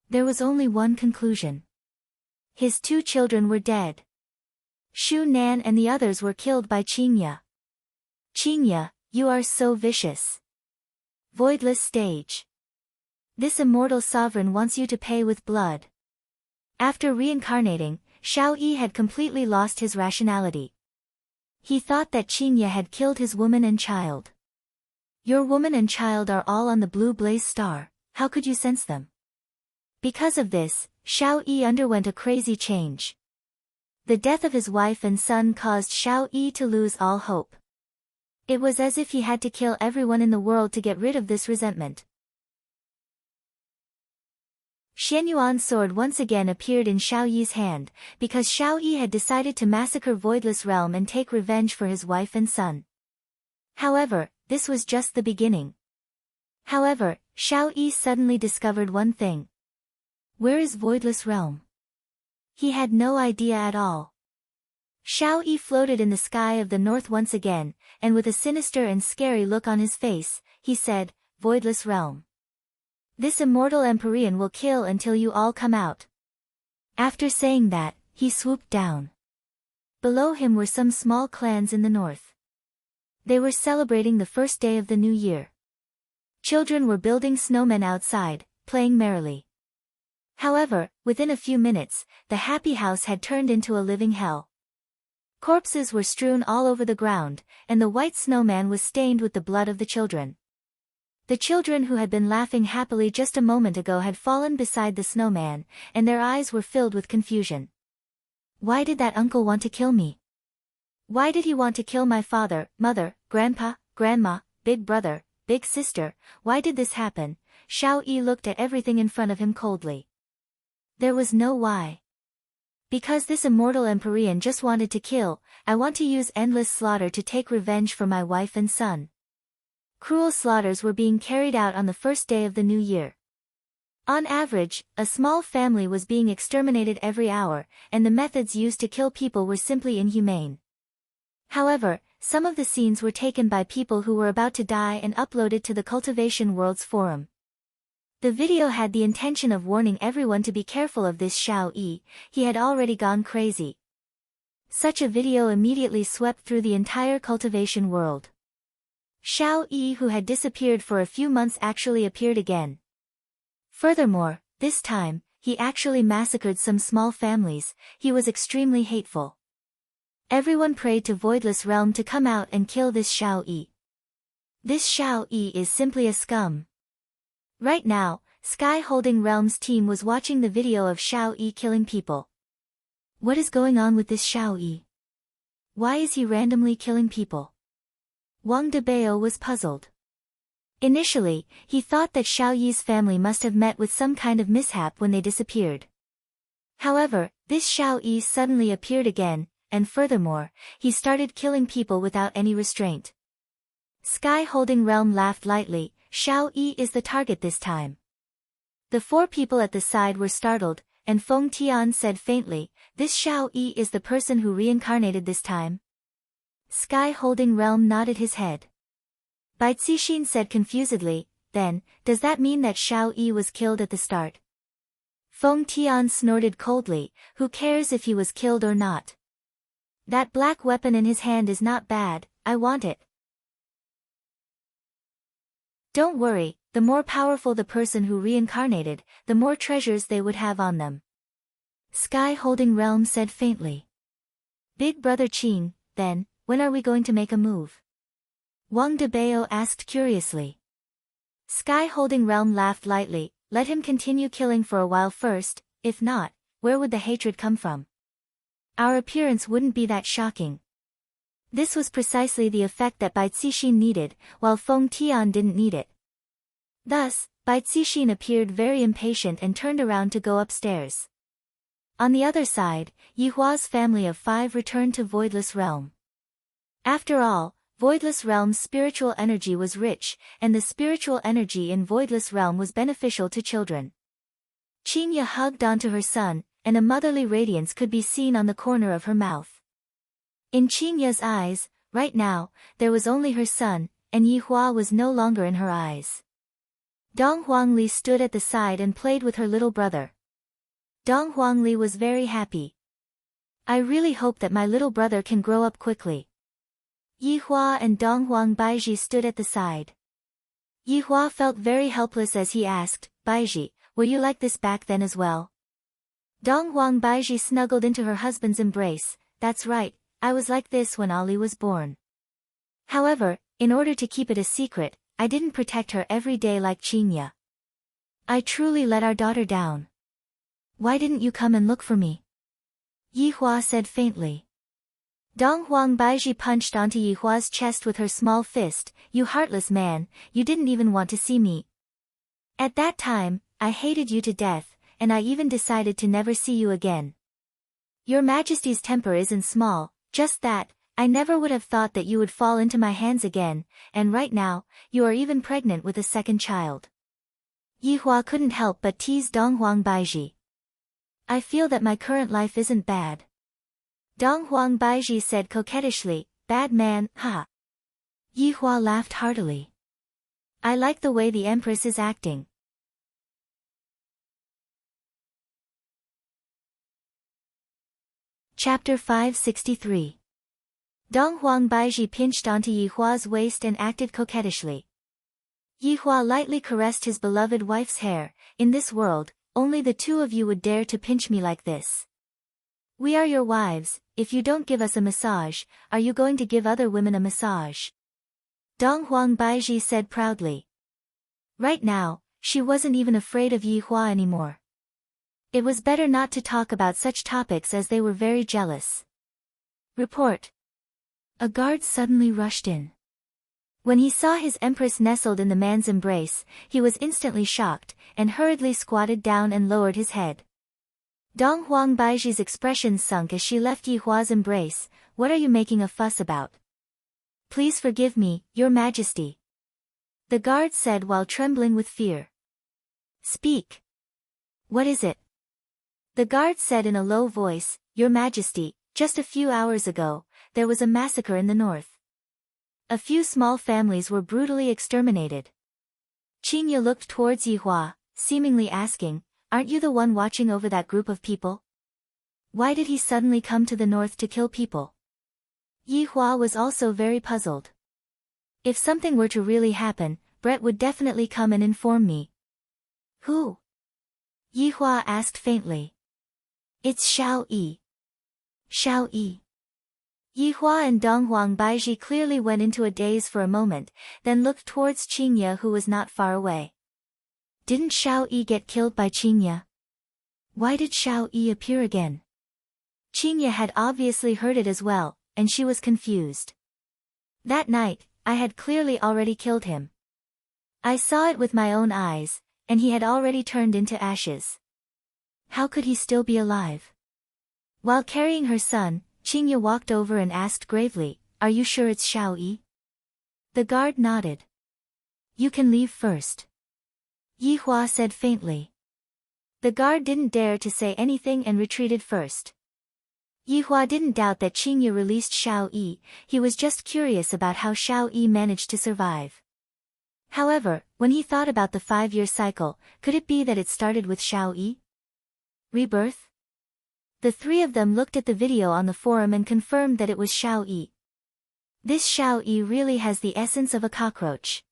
Speaker 1: There was only one conclusion. His 2 children were dead. Shu Nan and the others were killed by Qingye. Qingye, you are so vicious. Voidless stage. This immortal sovereign wants you to pay with blood. After reincarnating, Xiao Yi had completely lost his rationality. He thought that Qingye had killed his woman and child. Your woman and child are all on the blue blaze star, how could you sense them? Because of this, Xiao Yi underwent a crazy change. The death of his wife and son caused Xiao Yi to lose all hope. It was as if he had to kill everyone in the world to get rid of this resentment. Xianyuan's sword once again appeared in Xiao Yi's hand, because Xiao Yi had decided to massacre Voidless Realm and take revenge for his wife and son. However, this was just the beginning. However, Xiao Yi suddenly discovered one thing. Where is Voidless Realm? He had no idea at all. Xiao Yi floated in the sky of the north once again, and with a sinister and scary look on his face, he said, Voidless Realm. This immortal Empyrean will kill until you all come out. After saying that, he swooped down. Below him were some small clans in the north. They were celebrating the first day of the new year. Children were building snowmen outside, playing merrily. However, within a few minutes, the happy house had turned into a living hell. Corpses were strewn all over the ground, and the white snowman was stained with the blood of the children. The children who had been laughing happily just a moment ago had fallen beside the snowman, and their eyes were filled with confusion. Why did that uncle want to kill me? Why did he want to kill my father, mother, grandpa, grandma, big brother, big sister? Why did this happen? Xiao Yi looked at everything in front of him coldly. There was no why. Because this immortal Empyrean just wanted to kill, I want to use endless slaughter to take revenge for my wife and son. Cruel slaughters were being carried out on the first day of the new year. On average, a small family was being exterminated every hour, and the methods used to kill people were simply inhumane. However, some of the scenes were taken by people who were about to die and uploaded to the Cultivation Worlds forum. The video had the intention of warning everyone to be careful of this Xiao Yi. He had already gone crazy. Such a video immediately swept through the entire cultivation world. Xiao Yi, who had disappeared for a few months, actually appeared again. Furthermore, this time, he actually massacred some small families. He was extremely hateful. Everyone prayed to Voidless Realm to come out and kill this Xiao Yi. This Xiao Yi is simply a scum. Right now, Sky Holding Realm's team was watching the video of Xiao Yi killing people. What is going on with this Xiao Yi? Why is he randomly killing people? Wang Debao was puzzled. Initially, he thought that Xiao Yi's family must have met with some kind of mishap when they disappeared. However, this Xiao Yi suddenly appeared again, and furthermore, he started killing people without any restraint. Sky Holding Realm laughed lightly. Xiao Yi is the target this time. The 4 people at the side were startled, and Feng Tian said faintly, this Xiao Yi is the person who reincarnated this time? Sky Holding Realm nodded his head. Bai Cixin said confusedly, then, does that mean that Xiao Yi was killed at the start? Feng Tian snorted coldly, who cares if he was killed or not? That black weapon in his hand is not bad, I want it. Don't worry, the more powerful the person who reincarnated, the more treasures they would have on them. Sky Holding Realm said faintly. Big Brother Qing, then, when are we going to make a move? Wang Debao asked curiously. Sky Holding Realm laughed lightly, let him continue killing for a while first, if not, where would the hatred come from? Our appearance wouldn't be that shocking. This was precisely the effect that Bai Cixin needed, while Feng Tian didn't need it. Thus, Bai Cixin appeared very impatient and turned around to go upstairs. On the other side, Yihua's family of 5 returned to Voidless Realm. After all, Voidless Realm's spiritual energy was rich, and the spiritual energy in Voidless Realm was beneficial to children. Qinya hugged onto her son, and a motherly radiance could be seen on the corner of her mouth. In Qinya's eyes, right now, there was only her son, and Yihua was no longer in her eyes. Dong Huangli stood at the side and played with her little brother. Dong Huangli was very happy. I really hope that my little brother can grow up quickly. Yihua and Dong Huang Baiji stood at the side. Yihua felt very helpless as he asked, Baiji, were you like this back then as well? Dong Huang Baiji snuggled into her husband's embrace. That's right, I was like this when Ali was born. However, in order to keep it a secret, I didn't protect her every day like Qinya. I truly let our daughter down. Why didn't you come and look for me? Yihua said faintly. Dong Huang Baiji punched onto Yihua's chest with her small fist. You heartless man, you didn't even want to see me. At that time, I hated you to death, and I even decided to never see you again. Your Majesty's temper isn't small, just that, I never would have thought that you would fall into my hands again, and right now, you are even pregnant with a second child. Yihua couldn't help but tease Dong Huang Baiji. I feel that my current life isn't bad. Dong Huang Baiji said coquettishly, bad man, ha. Yihua laughed heartily. I like the way the Empress is acting. Chapter 563. Dong Huang Baiji pinched onto Yihua's waist and acted coquettishly. Yihua lightly caressed his beloved wife's hair. In this world, only the 2 of you would dare to pinch me like this. We are your wives. If you don't give us a massage, are you going to give other women a massage? Dong Huang Baiji said proudly. Right now, she wasn't even afraid of Yihua anymore. It was better not to talk about such topics as they were very jealous. Report. A guard suddenly rushed in. When he saw his empress nestled in the man's embrace, he was instantly shocked, and hurriedly squatted down and lowered his head. Dong Huang Baiji's expression sunk as she left Yihua's embrace. What are you making a fuss about? Please forgive me, Your Majesty. The guard said while trembling with fear. Speak. What is it? The guard said in a low voice, Your Majesty, just a few hours ago, there was a massacre in the north. A few small families were brutally exterminated. Qinya looked towards Yihua, seemingly asking, aren't you the one watching over that group of people? Why did he suddenly come to the north to kill people? Yihua was also very puzzled. If something were to really happen, Brett would definitely come and inform me. Who? Yihua asked faintly. It's Xiao Yi. Xiao Yi. Yihua and Dong Huang Baiji clearly went into a daze for a moment, then looked towards Qinya who was not far away. Didn't Xiao Yi get killed by Qinya? Why did Xiao Yi appear again? Qinya had obviously heard it as well, and she was confused. That night, I had clearly already killed him. I saw it with my own eyes, and he had already turned into ashes. How could he still be alive? While carrying her son, Qinya walked over and asked gravely, are you sure it's Xiao Yi? The guard nodded. You can leave first. Yihua said faintly. The guard didn't dare to say anything and retreated first. Yihua didn't doubt that Qinya released Xiao Yi, he was just curious about how Xiao Yi managed to survive. However, when he thought about the 5-year cycle, could it be that it started with Xiao Yi? Rebirth? The 3 of them looked at the video on the forum and confirmed that it was Xiao Yi. This Xiao Yi really has the essence of a cockroach.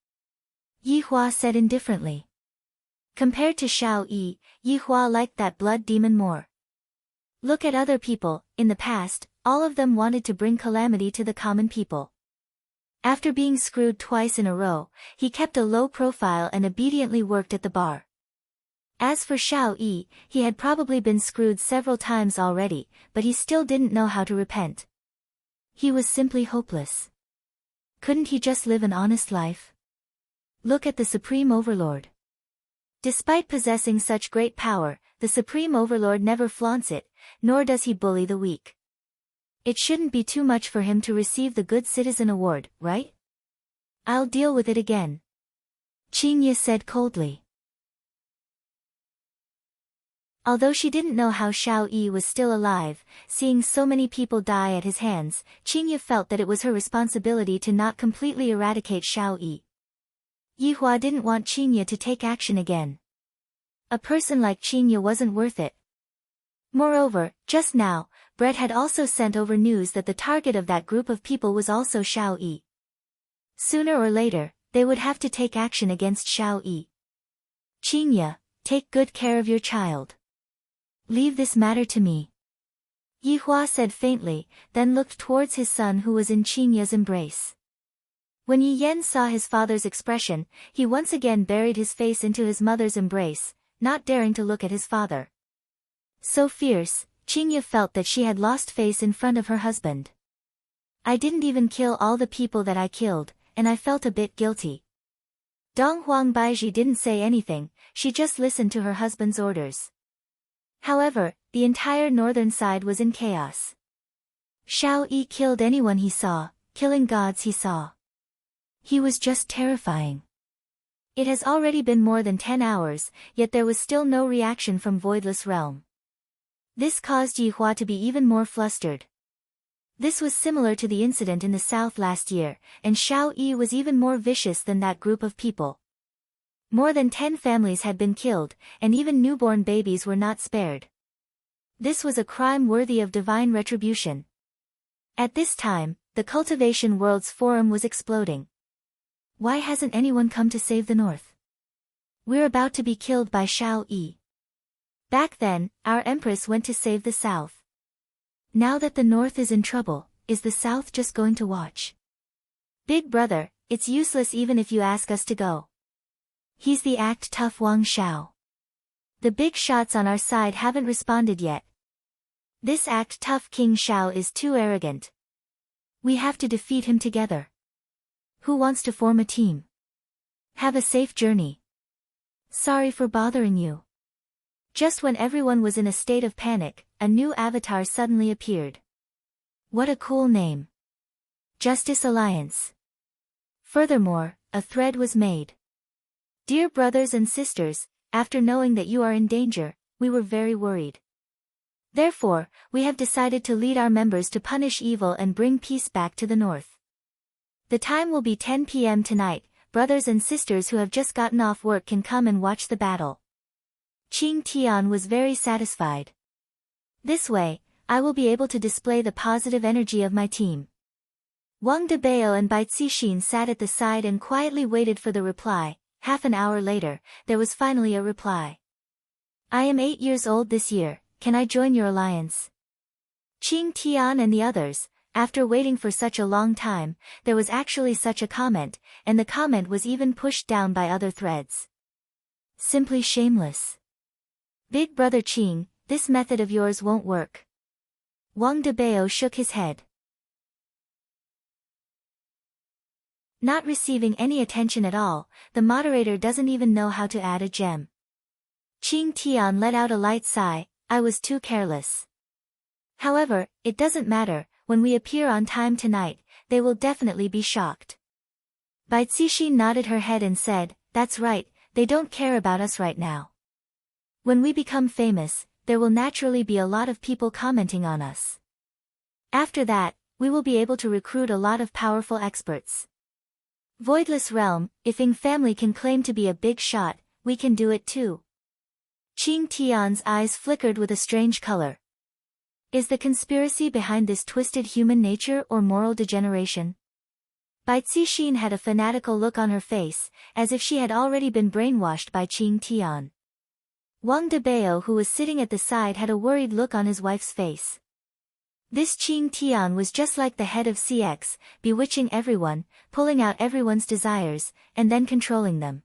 Speaker 1: Yihua said indifferently. Compared to Xiao Yi, Yihua liked that blood demon more. Look at other people, in the past, all of them wanted to bring calamity to the common people. After being screwed twice in a row, he kept a low profile and obediently worked at the bar. As for Xiao Yi, he had probably been screwed several times already, but he still didn't know how to repent. He was simply hopeless. Couldn't he just live an honest life? Look at the Supreme Overlord. Despite possessing such great power, the Supreme Overlord never flaunts it, nor does he bully the weak. It shouldn't be too much for him to receive the Good Citizen Award, right? I'll deal with it again. Qingye said coldly. Although she didn't know how Xiao Yi was still alive, seeing so many people die at his hands, Qingye felt that it was her responsibility to not completely eradicate Xiao Yi. Yihua didn't want Qingye to take action again. A person like Qingye wasn't worth it. Moreover, just now, Brett had also sent over news that the target of that group of people was also Xiao Yi. Sooner or later, they would have to take action against Xiao Yi. Qingye, take good care of your child. Leave this matter to me. Yihua said faintly, then looked towards his son who was in Qingye's embrace. When Yi Yan saw his father's expression, he once again buried his face into his mother's embrace, not daring to look at his father. So fierce, Qingye felt that she had lost face in front of her husband. I didn't even kill all the people that I killed, and I felt a bit guilty. Dong Huangbaiji didn't say anything, she just listened to her husband's orders. However, the entire northern side was in chaos. Xiao Yi killed anyone he saw, killing gods he saw. He was just terrifying. It has already been more than 10 hours, yet there was still no reaction from Voidless Realm. This caused Yihua to be even more flustered. This was similar to the incident in the south last year, and Xiao Yi was even more vicious than that group of people. More than 10 families had been killed, and even newborn babies were not spared. This was a crime worthy of divine retribution. At this time, the Cultivation World's forum was exploding. Why hasn't anyone come to save the North? We're about to be killed by Xiao Yi. Back then, our Empress went to save the South. Now that the North is in trouble, is the South just going to watch? Big brother, it's useless even if you ask us to go. He's the act tough Wang Xiao. The big shots on our side haven't responded yet. This act tough King Xiao is too arrogant. We have to defeat him together. Who wants to form a team? Have a safe journey. Sorry for bothering you. Just when everyone was in a state of panic, a new avatar suddenly appeared. What a cool name. Justice Alliance. Furthermore, a thread was made. Dear brothers and sisters, after knowing that you are in danger, we were very worried. Therefore, we have decided to lead our members to punish evil and bring peace back to the North. The time will be 10 p.m. tonight. Brothers and sisters who have just gotten off work can come and watch the battle. Qing Tian was very satisfied. This way, I will be able to display the positive energy of my team. Wang Debao and Bai Cixin sat at the side and quietly waited for the reply. Half an hour later, there was finally a reply. I am 8 years old this year, can I join your alliance? Qing Tian and the others, after waiting for such a long time, there was actually such a comment, and the comment was even pushed down by other threads. Simply shameless. Big brother Qing, this method of yours won't work. Wang Debao shook his head. Not receiving any attention at all, the moderator doesn't even know how to add a gem. Qing Tian let out a light sigh, I was too careless. However, it doesn't matter, when we appear on time tonight, they will definitely be shocked. Bai Cixin nodded her head and said, that's right, they don't care about us right now. When we become famous, there will naturally be a lot of people commenting on us. After that, we will be able to recruit a lot of powerful experts. Voidless Realm, if Ying family can claim to be a big shot, we can do it too. Qing Tian's eyes flickered with a strange color. Is the conspiracy behind this twisted human nature or moral degeneration? Bai Cixin had a fanatical look on her face, as if she had already been brainwashed by Qing Tian. Wang Debao who was sitting at the side had a worried look on his wife's face. This Qing Tian was just like the head of CX, bewitching everyone, pulling out everyone's desires, and then controlling them.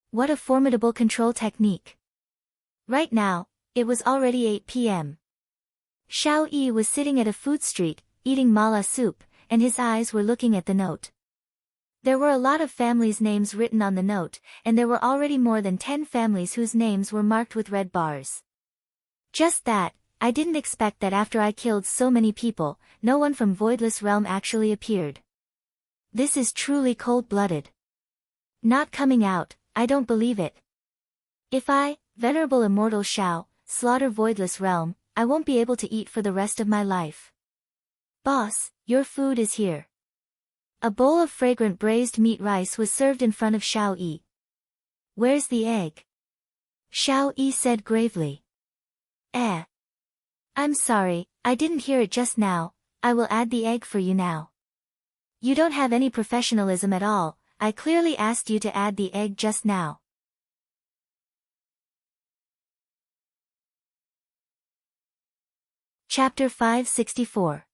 Speaker 1: What a formidable control technique. Right now, it was already 8 p.m. Xiao Yi was sitting at a food street, eating mala soup, and his eyes were looking at the note. There were a lot of families' names written on the note, and there were already more than 10 families whose names were marked with red bars. Just that, I didn't expect that after I killed so many people, no one from Voidless Realm actually appeared. This is truly cold-blooded. Not coming out, I don't believe it. If I, Venerable Immortal Shao, slaughter Voidless Realm, I won't be able to eat for the rest of my life. Boss, your food is here. A bowl of fragrant braised meat rice was served in front of Xiao Yi. Where's the egg? Xiao Yi said gravely. I'm sorry, I didn't hear it just now. I will add the egg for you now. You don't have any professionalism at all. I clearly asked you to add the egg just now. Chapter 564.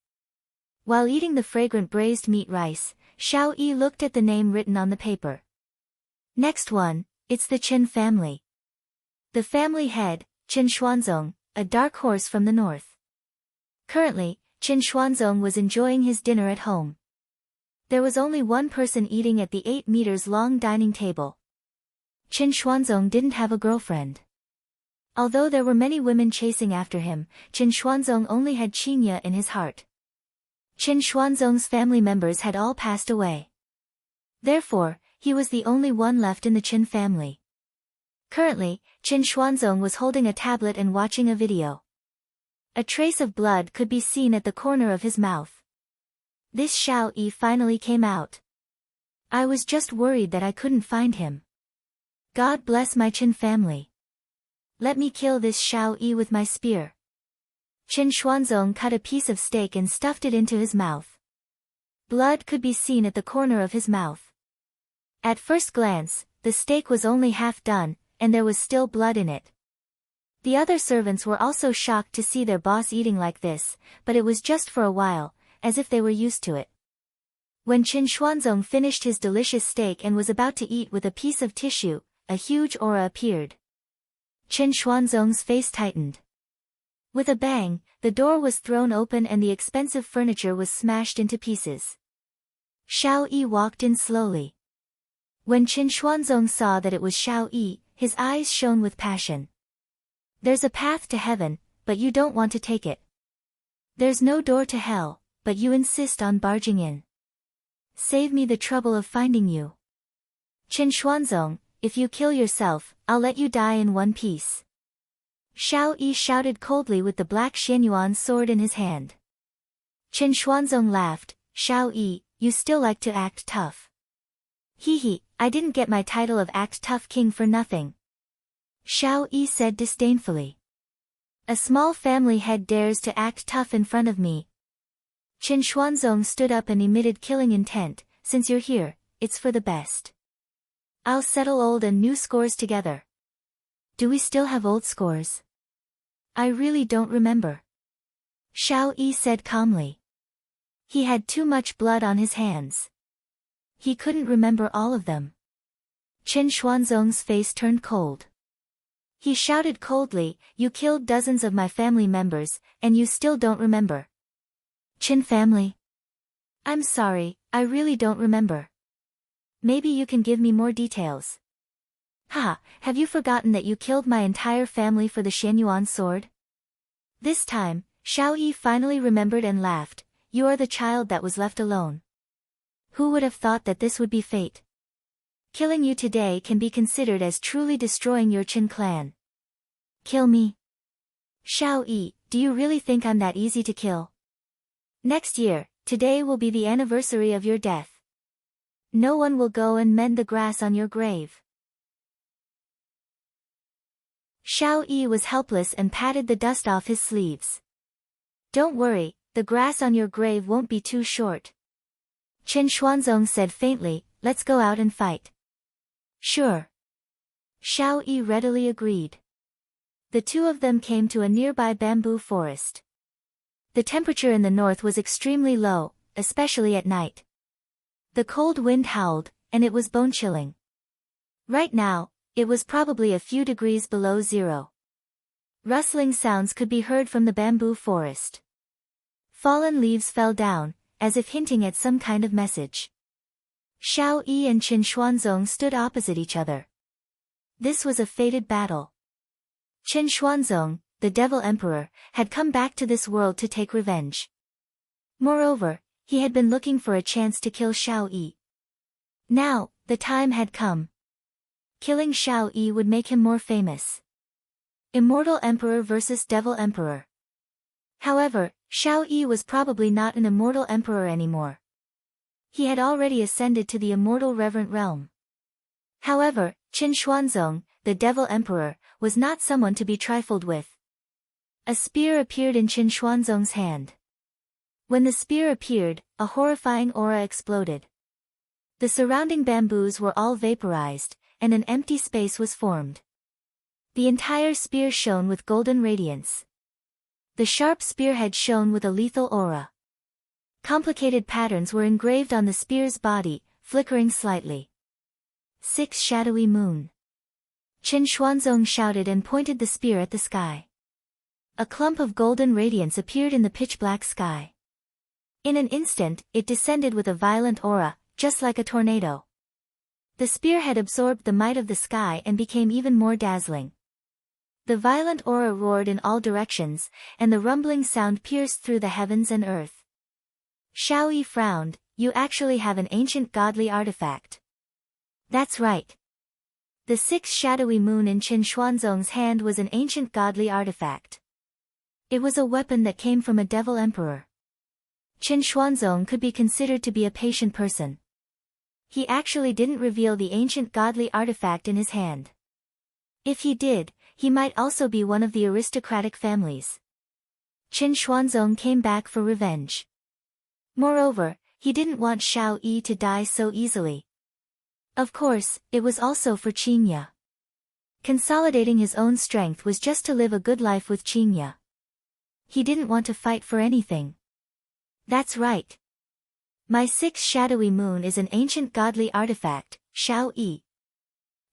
Speaker 1: While eating the fragrant braised meat rice, Xiao Yi looked at the name written on the paper. Next one, it's the Qin family. The family head, Qin Xuanzong, a dark horse from the north. Currently, Qin Xuanzong was enjoying his dinner at home. There was only one person eating at the 8 meters long dining table. Qin Xuanzong didn't have a girlfriend. Although there were many women chasing after him, Qin Xuanzong only had Qinya in his heart. Qin Xuanzong's family members had all passed away. Therefore, he was the only one left in the Qin family. Currently, Qin Xuanzong was holding a tablet and watching a video. A trace of blood could be seen at the corner of his mouth. This Xiao Yi finally came out. I was just worried that I couldn't find him. God bless my Qin family. Let me kill this Xiao Yi with my spear. Qin Xuanzong cut a piece of steak and stuffed it into his mouth. Blood could be seen at the corner of his mouth. At first glance, the steak was only half done, and there was still blood in it. The other servants were also shocked to see their boss eating like this, but it was just for a while, as if they were used to it. When Qin Xuanzong finished his delicious steak and was about to eat with a piece of tissue, a huge aura appeared. Qin Xuanzong's face tightened. With a bang, the door was thrown open and the expensive furniture was smashed into pieces. Xiao Yi walked in slowly. When Qin Xuanzong saw that it was Xiao Yi, his eyes shone with passion. There's a path to heaven, but you don't want to take it. There's no door to hell, but you insist on barging in. Save me the trouble of finding you. Qin Xuanzong, if you kill yourself, I'll let you die in one piece. Xiao Yi shouted coldly with the black Xianyuan sword in his hand. Qin Xuanzong laughed. Xiao Yi, you still like to act tough. Hee, I didn't get my title of Act Tough King for nothing. Xiao Yi said disdainfully. A small family head dares to act tough in front of me. Qin Xuanzong stood up and emitted killing intent. Since you're here, it's for the best. I'll settle old and new scores together. Do we still have old scores? I really don't remember. Xiao Yi said calmly. He had too much blood on his hands. He couldn't remember all of them. Qin Xuanzong's face turned cold. He shouted coldly, you killed dozens of my family members, and you still don't remember. Qin family? I'm sorry, I really don't remember. Maybe you can give me more details. Have you forgotten that you killed my entire family for the Xianyuan sword? This time, Xiao Yi finally remembered and laughed. You are the child that was left alone. Who would have thought that this would be fate? Killing you today can be considered as truly destroying your Qin clan. Kill me? Xiao Yi, do you really think I'm that easy to kill? Next year, today will be the anniversary of your death. No one will go and mend the grass on your grave. Xiao Yi was helpless and patted the dust off his sleeves. Don't worry, the grass on your grave won't be too short. Qin Xuanzong said faintly, let's go out and fight. Sure. Xiao Yi readily agreed. The two of them came to a nearby bamboo forest. The temperature in the north was extremely low, especially at night. The cold wind howled, and it was bone-chilling. Right now, it was probably a few degrees below zero. Rustling sounds could be heard from the bamboo forest. Fallen leaves fell down, as if hinting at some kind of message. Xiao Yi and Qin Xuanzong stood opposite each other. This was a fated battle. Qin Xuanzong, the Devil Emperor, had come back to this world to take revenge. Moreover, he had been looking for a chance to kill Xiao Yi. Now, the time had come. Killing Xiao Yi would make him more famous. Immortal Emperor versus Devil Emperor. However, Xiao Yi was probably not an immortal emperor anymore. He had already ascended to the immortal reverent realm. However, Qin Xuanzong, the Devil Emperor, was not someone to be trifled with. A spear appeared in Qin Xuanzong's hand. When the spear appeared, a horrifying aura exploded. The surrounding bamboos were all vaporized, and an empty space was formed. The entire spear shone with golden radiance. The sharp spearhead shone with a lethal aura. Complicated patterns were engraved on the spear's body, flickering slightly. 6 shadowy moon. Qin Xuanzong shouted and pointed the spear at the sky. A clump of golden radiance appeared in the pitch-black sky. In an instant, it descended with a violent aura, just like a tornado. The spear had absorbed the might of the sky and became even more dazzling. The violent aura roared in all directions, and the rumbling sound pierced through the heavens and earth. Xiao Yi frowned. You actually have an ancient godly artifact. That's right. The 6 shadowy moon in Qin Xuanzong's hand was an ancient godly artifact. It was a weapon that came from a devil emperor. Qin Xuanzong could be considered to be a patient person. He actually didn't reveal the ancient godly artifact in his hand. If he did, he might also be one of the aristocratic families. Qin Xuanzong came back for revenge. Moreover, he didn't want Xiao Yi to die so easily. Of course, it was also for Qingya. Consolidating his own strength was just to live a good life with Qingya. He didn't want to fight for anything. That's right. My 6 shadowy moon is an ancient godly artifact, Xiao Yi.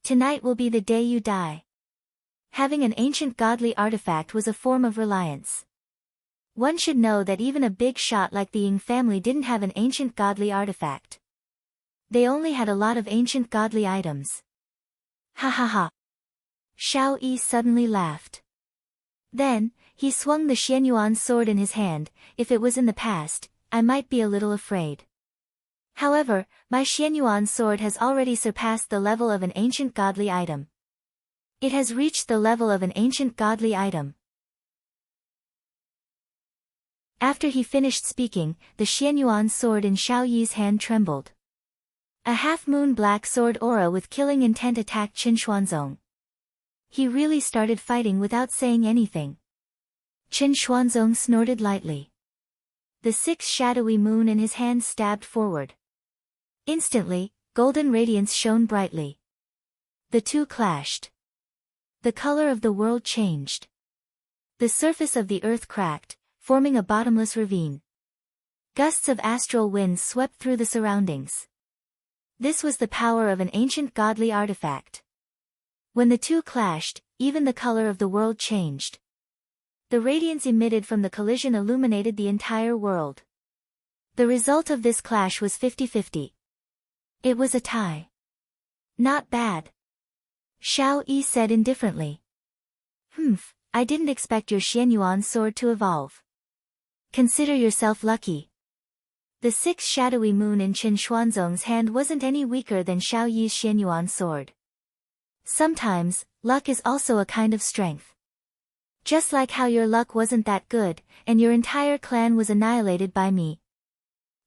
Speaker 1: Tonight will be the day you die. Having an ancient godly artifact was a form of reliance. One should know that even a big shot like the Ying family didn't have an ancient godly artifact. They only had a lot of ancient godly items. Ha ha ha. Xiao Yi suddenly laughed. Then, he swung the Xianyuan sword in his hand. If it was in the past, I might be a little afraid. However, my Xianyuan sword has already surpassed the level of an ancient godly item. It has reached the level of an ancient godly item. After he finished speaking, the Xianyuan sword in Xiao Yi's hand trembled. A half-moon black sword aura with killing intent attacked Qin Xuanzong. He really started fighting without saying anything. Qin Xuanzong snorted lightly. The 6 shadowy moon in his hand stabbed forward. Instantly, golden radiance shone brightly. The two clashed. The color of the world changed. The surface of the earth cracked, forming a bottomless ravine. Gusts of astral winds swept through the surroundings. This was the power of an ancient godly artifact. When the two clashed, even the color of the world changed. The radiance emitted from the collision illuminated the entire world. The result of this clash was 50-50. It was a tie. Not bad. Xiao Yi said indifferently. I didn't expect your Xianyuan sword to evolve. Consider yourself lucky. The 6 shadowy moon in Qin Xuanzong's hand wasn't any weaker than Xiao Yi's Xianyuan sword. Sometimes, luck is also a kind of strength. Just like how your luck wasn't that good, and your entire clan was annihilated by me.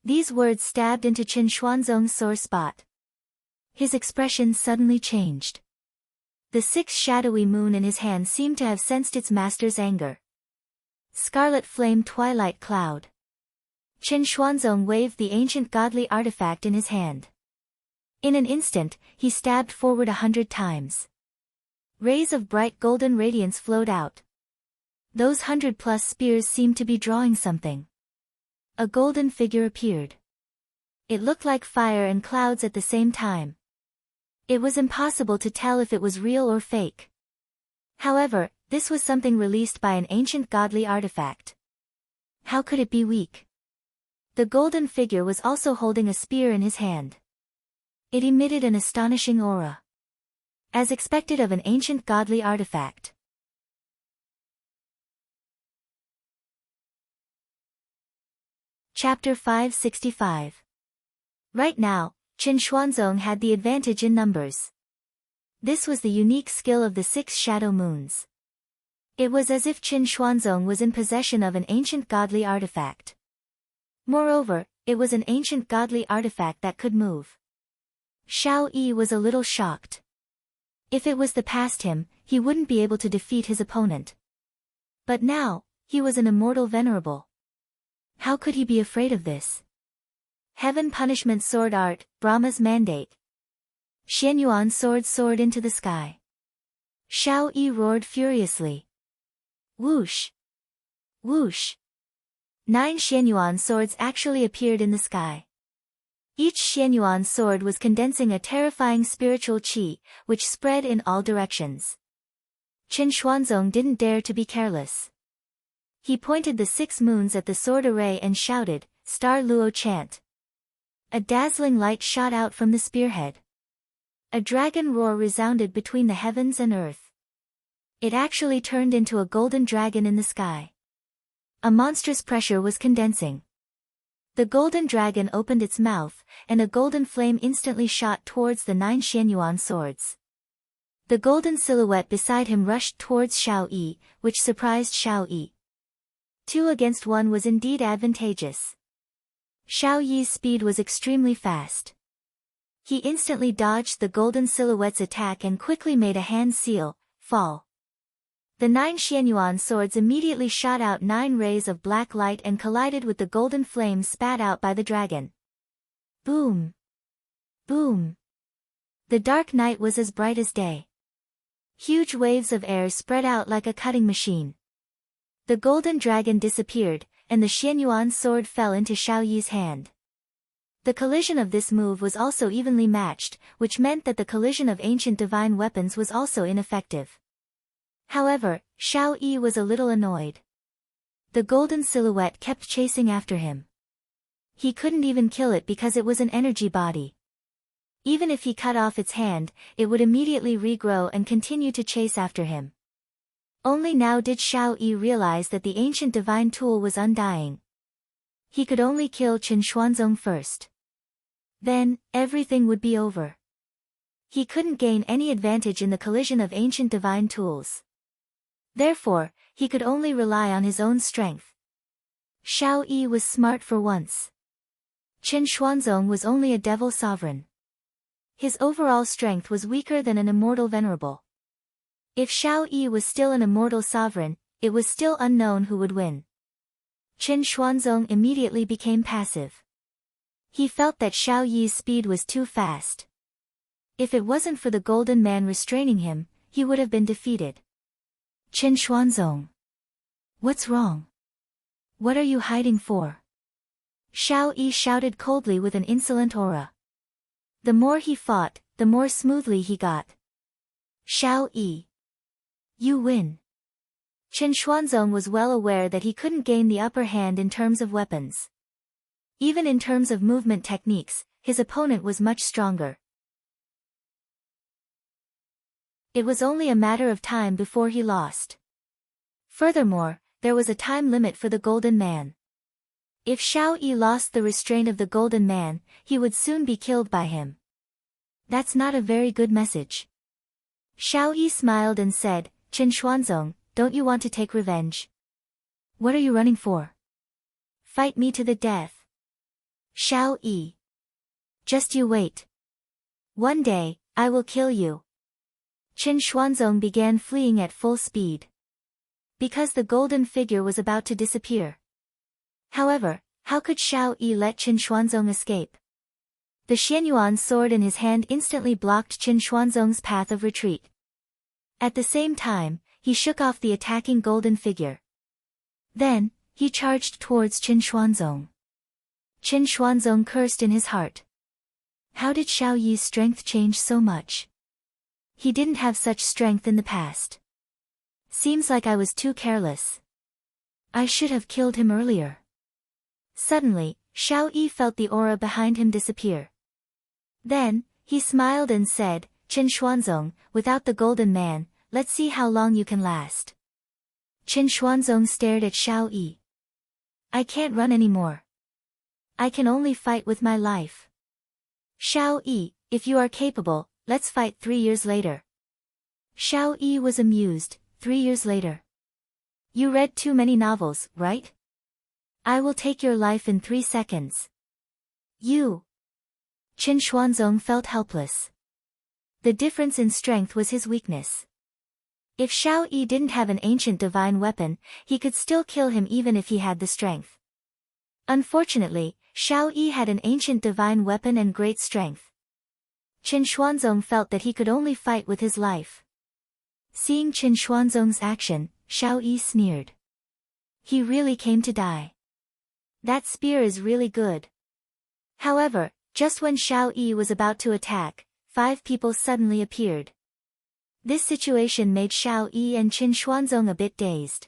Speaker 1: These words stabbed into Qin Xuanzong's sore spot. His expression suddenly changed. The 6 shadowy moon in his hand seemed to have sensed its master's anger. Scarlet flame twilight cloud. Qin Xuanzong waved the ancient godly artifact in his hand. In an instant, he stabbed forward 100 times. Rays of bright golden radiance flowed out. Those 100+ spears seemed to be drawing something. A golden figure appeared. It looked like fire and clouds at the same time. It was impossible to tell if it was real or fake. However, This was something released by an ancient godly artifact. How could it be weak? The golden figure was also holding a spear in his hand. It emitted an astonishing aura, as expected of an ancient godly artifact. Chapter 565. Right now, Qin Xuanzong had the advantage in numbers. This was the unique skill of the 6 shadow moons. It was as if Qin Xuanzong was in possession of an ancient godly artifact. Moreover, it was an ancient godly artifact that could move. Xiao Yi was a little shocked. If it was the past him, he wouldn't be able to defeat his opponent. But now, he was an immortal venerable. How could he be afraid of this? Heaven punishment sword art, Brahma's mandate. Xianyuan sword soared into the sky. Xiao Yi roared furiously. Whoosh! Whoosh! 9 Xianyuan swords actually appeared in the sky. Each Xianyuan sword was condensing a terrifying spiritual qi, which spread in all directions. Qin Xuanzong didn't dare to be careless. He pointed the 6 moons at the sword array and shouted, Star Luo chant. A dazzling light shot out from the spearhead. A dragon roar resounded between the heavens and earth. It actually turned into a golden dragon in the sky. A monstrous pressure was condensing. The golden dragon opened its mouth, and a golden flame instantly shot towards the 9 Xianyuan swords. The golden silhouette beside him rushed towards Xiao Yi, which surprised Xiao Yi. 2 against 1 was indeed advantageous. Xiao Yi's speed was extremely fast. He instantly dodged the golden silhouette's attack and quickly made a hand seal, fall. The 9 Xianyuan swords immediately shot out 9 rays of black light and collided with the golden flame spat out by the dragon. Boom! Boom! The dark night was as bright as day. Huge waves of air spread out like a cutting machine. The golden dragon disappeared, and the Xianyuan sword fell into Xiao Yi's hand. The collision of this move was also evenly matched, which meant that the collision of ancient divine weapons was also ineffective. However, Xiao Yi was a little annoyed. The golden silhouette kept chasing after him. He couldn't even kill it because it was an energy body. Even if he cut off its hand, it would immediately regrow and continue to chase after him. Only now did Xiao Yi realize that the ancient divine tool was undying. He could only kill Qin Xuanzong first. Then, everything would be over. He couldn't gain any advantage in the collision of ancient divine tools. Therefore, he could only rely on his own strength. Xiao Yi was smart for once. Qin Xuanzong was only a devil sovereign. His overall strength was weaker than an immortal venerable. If Xiao Yi was still an immortal sovereign, it was still unknown who would win. Qin Xuanzong immediately became passive. He felt that Xiao Yi's speed was too fast. If it wasn't for the golden man restraining him, he would have been defeated. Qin Xuanzong. What's wrong? What are you hiding for? Xiao Yi shouted coldly with an insolent aura. The more he fought, the more smoothly he got. Xiao Yi. You win. Qin Xuanzong was well aware that he couldn't gain the upper hand in terms of weapons. Even in terms of movement techniques, his opponent was much stronger. It was only a matter of time before he lost. Furthermore, there was a time limit for the Golden Man. If Xiao Yi lost the restraint of the Golden Man, he would soon be killed by him. That's not a very good message. Xiao Yi smiled and said, Qin Xuanzong, don't you want to take revenge? What are you running for? Fight me to the death. Xiao Yi. Just you wait. One day, I will kill you. Qin Xuanzong began fleeing at full speed. Because the golden figure was about to disappear. However, how could Xiao Yi let Qin Xuanzong escape? The Xianyuan sword in his hand instantly blocked Qin Xuanzong's path of retreat. At the same time, he shook off the attacking golden figure. Then, he charged towards Qin Xuanzong. Qin Xuanzong cursed in his heart. How did Xiao Yi's strength change so much? He didn't have such strength in the past. Seems like I was too careless. I should have killed him earlier. Suddenly, Xiao Yi felt the aura behind him disappear. Then, he smiled and said, Qin Xuanzong, without the golden man, let's see how long you can last. Qin Xuanzong stared at Xiao Yi. I can't run anymore. I can only fight with my life. Xiao Yi, if you are capable, let's fight 3 years later. Xiao Yi was amused. 3 years later. You read too many novels, right? I will take your life in 3 seconds. You. Qin Xuanzong felt helpless. The difference in strength was his weakness. If Xiao Yi didn't have an ancient divine weapon, he could still kill him even if he had the strength. Unfortunately, Xiao Yi had an ancient divine weapon and great strength. Qin Xuanzong felt that he could only fight with his life. Seeing Qin Xuanzong's action, Xiao Yi sneered. He really came to die. That spear is really good. However, just when Xiao Yi was about to attack, 5 people suddenly appeared. This situation made Xiao Yi and Qin Xuanzong a bit dazed.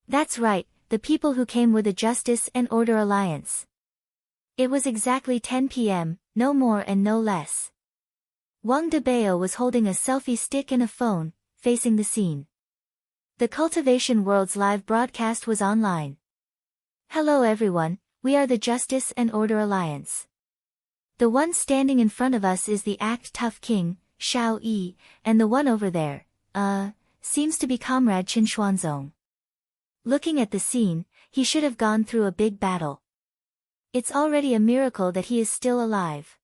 Speaker 1: That's right, the people who came were the Justice and Order Alliance. It was exactly 10 p.m., no more and no less. Wang Debao was holding a selfie stick and a phone, facing the scene. The Cultivation World's live broadcast was online. Hello everyone, we are the Justice and Order Alliance. The one standing in front of us is the Act Tough King, Xiao Yi, and the one over there, seems to be Comrade Qin Xuanzong. Looking at the scene, he should have gone through a big battle. It's already a miracle that he is still alive.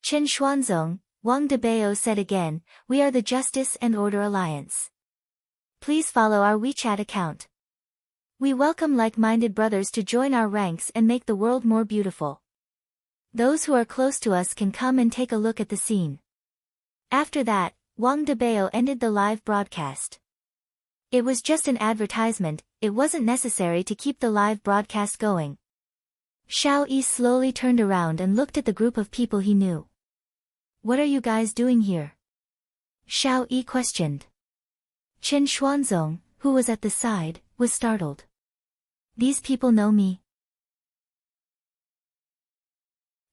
Speaker 1: Qin Xuanzong, Wang Debao said again, we are the Justice and Order Alliance. Please follow our WeChat account. We welcome like-minded brothers to join our ranks and make the world more beautiful. Those who are close to us can come and take a look at the scene. After that, Wang Debao ended the live broadcast. It was just an advertisement, it wasn't necessary to keep the live broadcast going. Xiao Yi slowly turned around and looked at the group of people he knew. What are you guys doing here? Xiao Yi questioned. Qin Xuanzong, who was at the side, was startled. These people know me.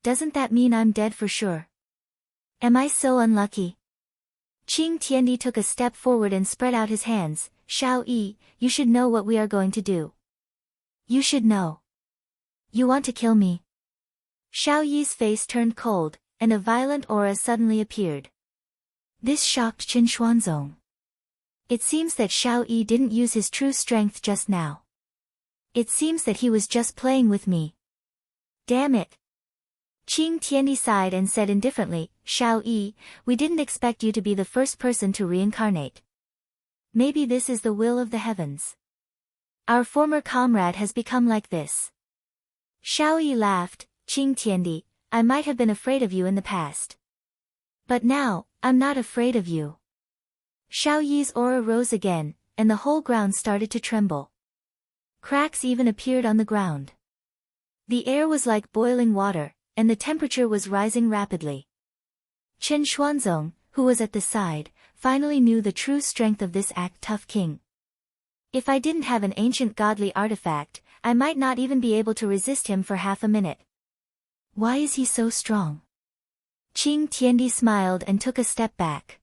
Speaker 1: Doesn't that mean I'm dead for sure? Am I so unlucky? Qing Tiandi took a step forward and spread out his hands. Xiao Yi, you should know what we are going to do. You should know. You want to kill me? Xiao Yi's face turned cold, and a violent aura suddenly appeared. This shocked Qin Xuanzong. It seems that Xiao Yi didn't use his true strength just now. It seems that he was just playing with me. Damn it. Qing Tiandi sighed and said indifferently, Xiao Yi, we didn't expect you to be the first person to reincarnate. Maybe this is the will of the heavens. Our former comrade has become like this. Xiao Yi laughed, Qing Tiandi, I might have been afraid of you in the past. But now, I'm not afraid of you. Xiao Yi's aura rose again, and the whole ground started to tremble. Cracks even appeared on the ground. The air was like boiling water, and the temperature was rising rapidly. Qin Xuanzong, who was at the side, finally knew the true strength of this Act Tough King. If I didn't have an ancient godly artifact, I might not even be able to resist him for half a minute. Why is he so strong? Qing Tiandi smiled and took a step back.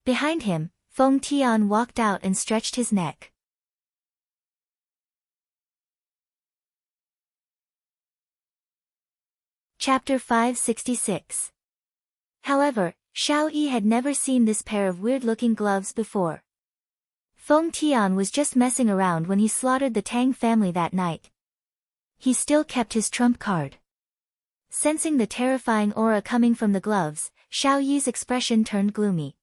Speaker 1: Behind him, Feng Tian walked out and stretched his neck. Chapter 566. However, Xiao Yi had never seen this pair of weird-looking gloves before. Feng Tian was just messing around when he slaughtered the Tang family that night. He still kept his trump card. Sensing the terrifying aura coming from the gloves, Xiao Yi's expression turned gloomy.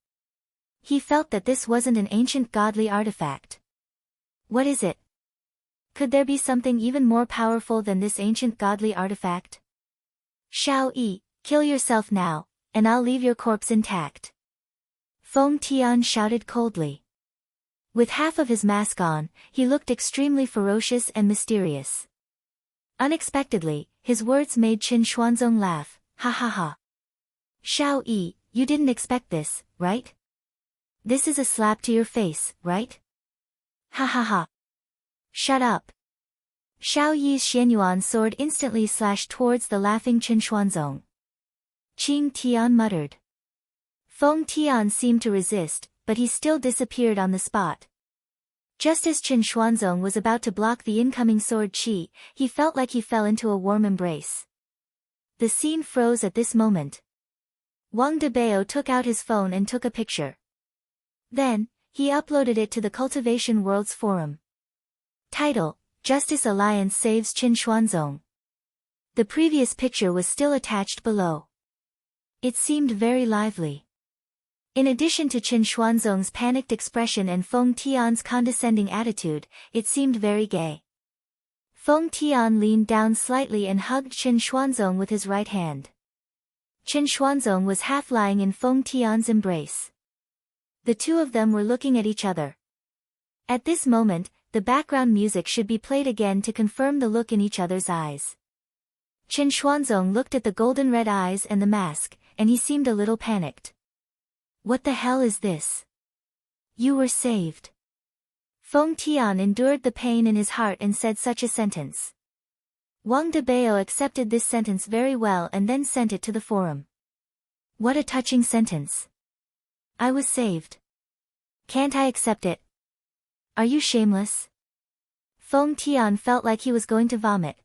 Speaker 1: He felt that this wasn't an ancient godly artifact. What is it? Could there be something even more powerful than this ancient godly artifact? Xiao Yi, kill yourself now, and I'll leave your corpse intact. Feng Tian shouted coldly. With half of his mask on, he looked extremely ferocious and mysterious. Unexpectedly, his words made Qin Xuanzong laugh, ha ha ha. Xiao Yi, you didn't expect this, right? This is a slap to your face, right? Ha ha ha. Shut up. Xiao Yi's Xianyuan sword instantly slashed towards the laughing Chen Xuanzong. Qing Tian muttered. Feng Tian seemed to resist, but he still disappeared on the spot. Just as Chen Xuanzong was about to block the incoming sword qi, he felt like he fell into a warm embrace. The scene froze at this moment. Wang Debao took out his phone and took a picture. Then, he uploaded it to the Cultivation Worlds forum. Title: Justice Alliance saves Chen Xuanzong. The previous picture was still attached below. It seemed very lively. In addition to Chen Xuanzong's panicked expression and Feng Tian's condescending attitude, it seemed very gay. Feng Tian leaned down slightly and hugged Chen Xuanzong with his right hand. Chen Xuanzong was half lying in Feng Tian's embrace. The two of them were looking at each other. At this moment, the background music should be played again to confirm the look in each other's eyes. Chen Xuanzong looked at the golden red eyes and the mask, and he seemed a little panicked. What the hell is this? You were saved. Feng Tian endured the pain in his heart and said such a sentence. Wang Debao accepted this sentence very well and then sent it to the forum. What a touching sentence. I was saved. Can't I accept it? Are you shameless? Feng Tian felt like he was going to vomit.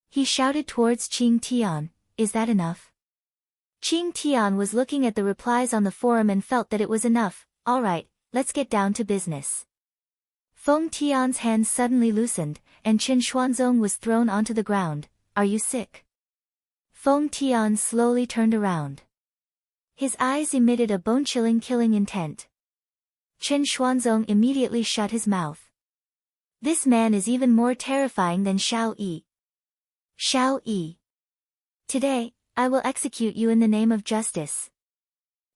Speaker 1: He shouted towards Qing Tian, is that enough? Qing Tian was looking at the replies on the forum and felt that it was enough. Alright, let's get down to business. Feng Tian's hands suddenly loosened, and Chen Xuanzong was thrown onto the ground. Are you sick? Feng Tian slowly turned around. His eyes emitted a bone-chilling killing intent. Chen Xuanzong immediately shut his mouth. This man is even more terrifying than Xiao Yi. Xiao Yi. Today, I will execute you in the name of justice.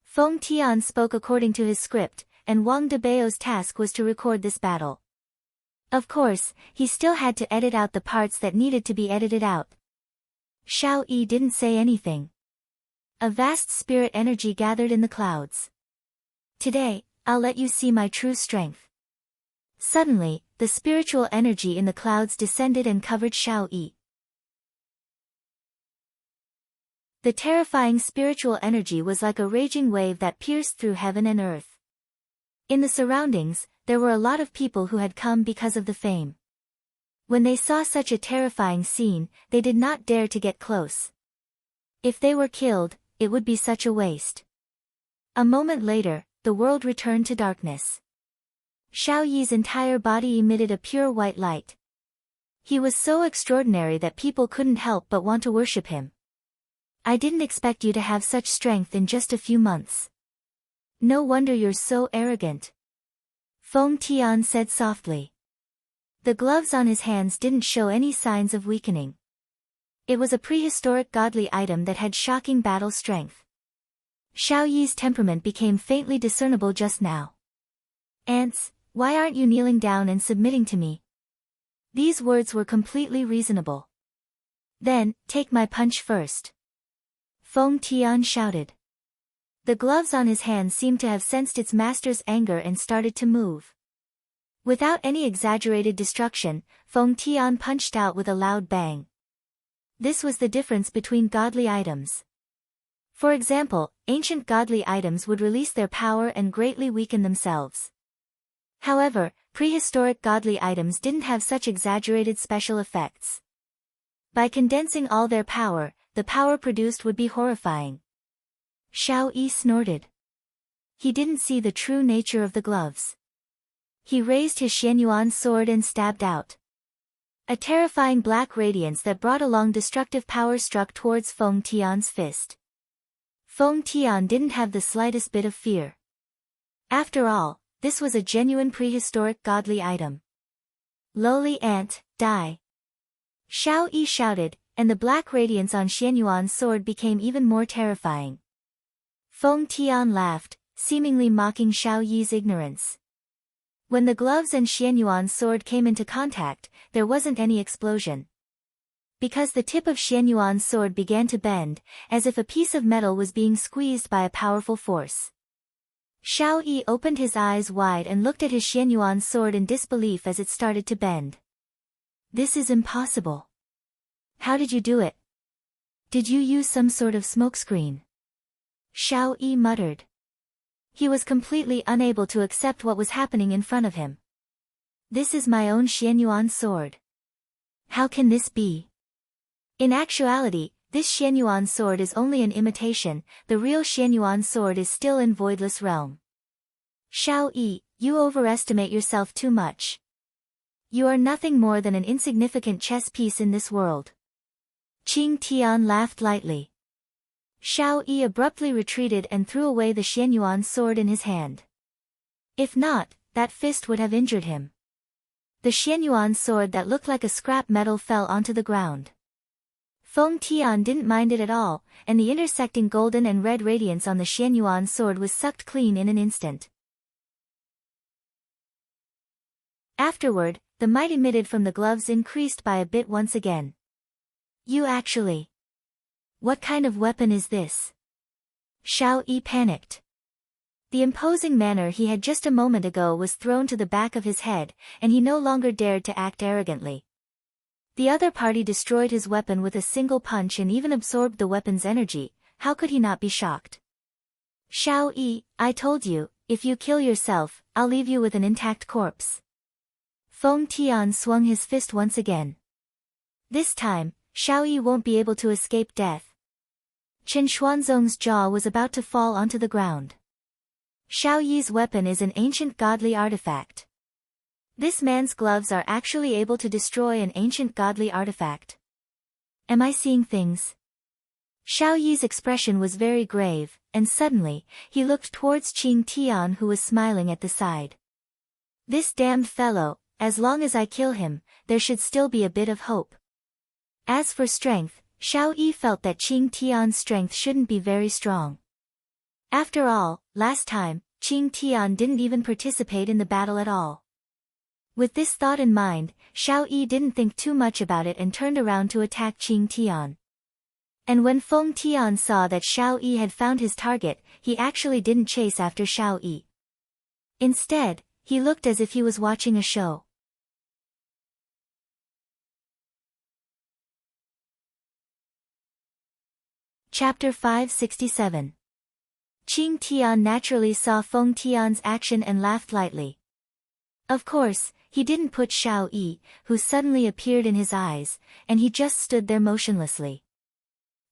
Speaker 1: Feng Tian spoke according to his script, and Wang Debao's task was to record this battle. Of course, he still had to edit out the parts that needed to be edited out. Xiao Yi didn't say anything. A vast spirit energy gathered in the clouds. Today, I'll let you see my true strength. Suddenly, the spiritual energy in the clouds descended and covered Xiao Yi. The terrifying spiritual energy was like a raging wave that pierced through heaven and earth. In the surroundings, there were a lot of people who had come because of the fame. When they saw such a terrifying scene, they did not dare to get close. If they were killed, it would be such a waste. A moment later, the world returned to darkness. Xiao Yi's entire body emitted a pure white light. He was so extraordinary that people couldn't help but want to worship him. I didn't expect you to have such strength in just a few months. No wonder you're so arrogant. Feng Tian said softly. The gloves on his hands didn't show any signs of weakening. It was a prehistoric godly item that had shocking battle strength. Xiao Yi's temperament became faintly discernible just now. Ants, why aren't you kneeling down and submitting to me? These words were completely reasonable. Then, take my punch first. Feng Tian shouted. The gloves on his hands seemed to have sensed its master's anger and started to move. Without any exaggerated destruction, Feng Tian punched out with a loud bang. This was the difference between godly items. For example, ancient godly items would release their power and greatly weaken themselves. However, prehistoric godly items didn't have such exaggerated special effects. By condensing all their power, the power produced would be horrifying. Xiao Yi snorted. He didn't see the true nature of the gloves. He raised his Xianyuan sword and stabbed out. A terrifying black radiance that brought along destructive power struck towards Feng Tian's fist. Feng Tian didn't have the slightest bit of fear. After all, this was a genuine prehistoric godly item. Lowly ant, die. Xiao Yi shouted, and the black radiance on Xianyuan's sword became even more terrifying. Feng Tian laughed, seemingly mocking Xiao Yi's ignorance. When the gloves and Xianyuan's sword came into contact, there wasn't any explosion. Because the tip of Xianyuan's sword began to bend, as if a piece of metal was being squeezed by a powerful force. Xiao Yi opened his eyes wide and looked at his Xianyuan sword in disbelief as it started to bend. This is impossible. How did you do it? Did you use some sort of smokescreen? Xiao Yi muttered. He was completely unable to accept what was happening in front of him. This is my own Xianyuan sword. How can this be? In actuality, this Xianyuan sword is only an imitation, the real Xianyuan sword is still in voidless realm. Xiao Yi, you overestimate yourself too much. You are nothing more than an insignificant chess piece in this world. Qing Tian laughed lightly. Xiao Yi abruptly retreated and threw away the Xianyuan sword in his hand. If not, that fist would have injured him. The Xianyuan sword that looked like a scrap metal fell onto the ground. Feng Tian didn't mind it at all, and the intersecting golden and red radiance on the Xianyuan sword was sucked clean in an instant. Afterward, the might emitted from the gloves increased by a bit once again. You actually... What kind of weapon is this? Xiao Yi panicked. The imposing manner he had just a moment ago was thrown to the back of his head, and he no longer dared to act arrogantly. The other party destroyed his weapon with a single punch and even absorbed the weapon's energy. How could he not be shocked? Xiao Yi, I told you, if you kill yourself, I'll leave you with an intact corpse. Feng Tian swung his fist once again. This time, Xiao Yi won't be able to escape death. Chen Xuanzong's jaw was about to fall onto the ground. Xiao Yi's weapon is an ancient godly artifact. This man's gloves are actually able to destroy an ancient godly artifact. Am I seeing things? Xiao Yi's expression was very grave, and suddenly, he looked towards Qing Tian who was smiling at the side. This damned fellow, as long as I kill him, there should still be a bit of hope. As for strength, Xiao Yi felt that Qing Tian's strength shouldn't be very strong. After all, last time, Qing Tian didn't even participate in the battle at all. With this thought in mind, Xiao Yi didn't think too much about it and turned around to attack Qing Tian. And when Feng Tian saw that Xiao Yi had found his target, he actually didn't chase after Xiao Yi. Instead, he looked as if he was watching a show. Chapter 567. Qing Tian naturally saw Feng Tian's action and laughed lightly. Of course, he didn't put Xiao Yi, who suddenly appeared in his eyes, and he just stood there motionlessly.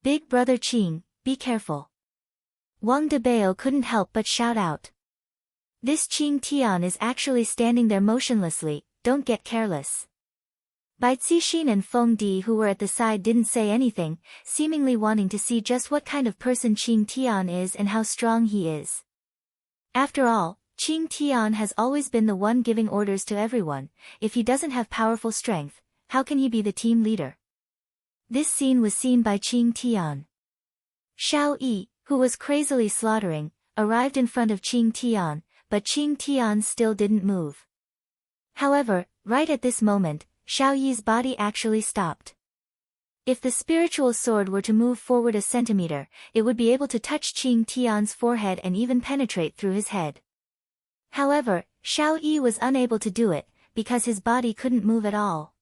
Speaker 1: Big brother Qing, be careful. Wang Debao couldn't help but shout out. This Qing Tian is actually standing there motionlessly, don't get careless. Bai Cixin and Feng Di who were at the side didn't say anything, seemingly wanting to see just what kind of person Qing Tian is and how strong he is. After all, Qing Tian has always been the one giving orders to everyone. If he doesn't have powerful strength, how can he be the team leader? This scene was seen by Qing Tian. Xiao Yi, who was crazily slaughtering, arrived in front of Qing Tian, but Qing Tian still didn't move. However, right at this moment, Xiao Yi's body actually stopped. If the spiritual sword were to move forward a centimeter, it would be able to touch Qing Tian's forehead and even penetrate through his head. However, Xiao Yi was unable to do it, because his body couldn't move at all.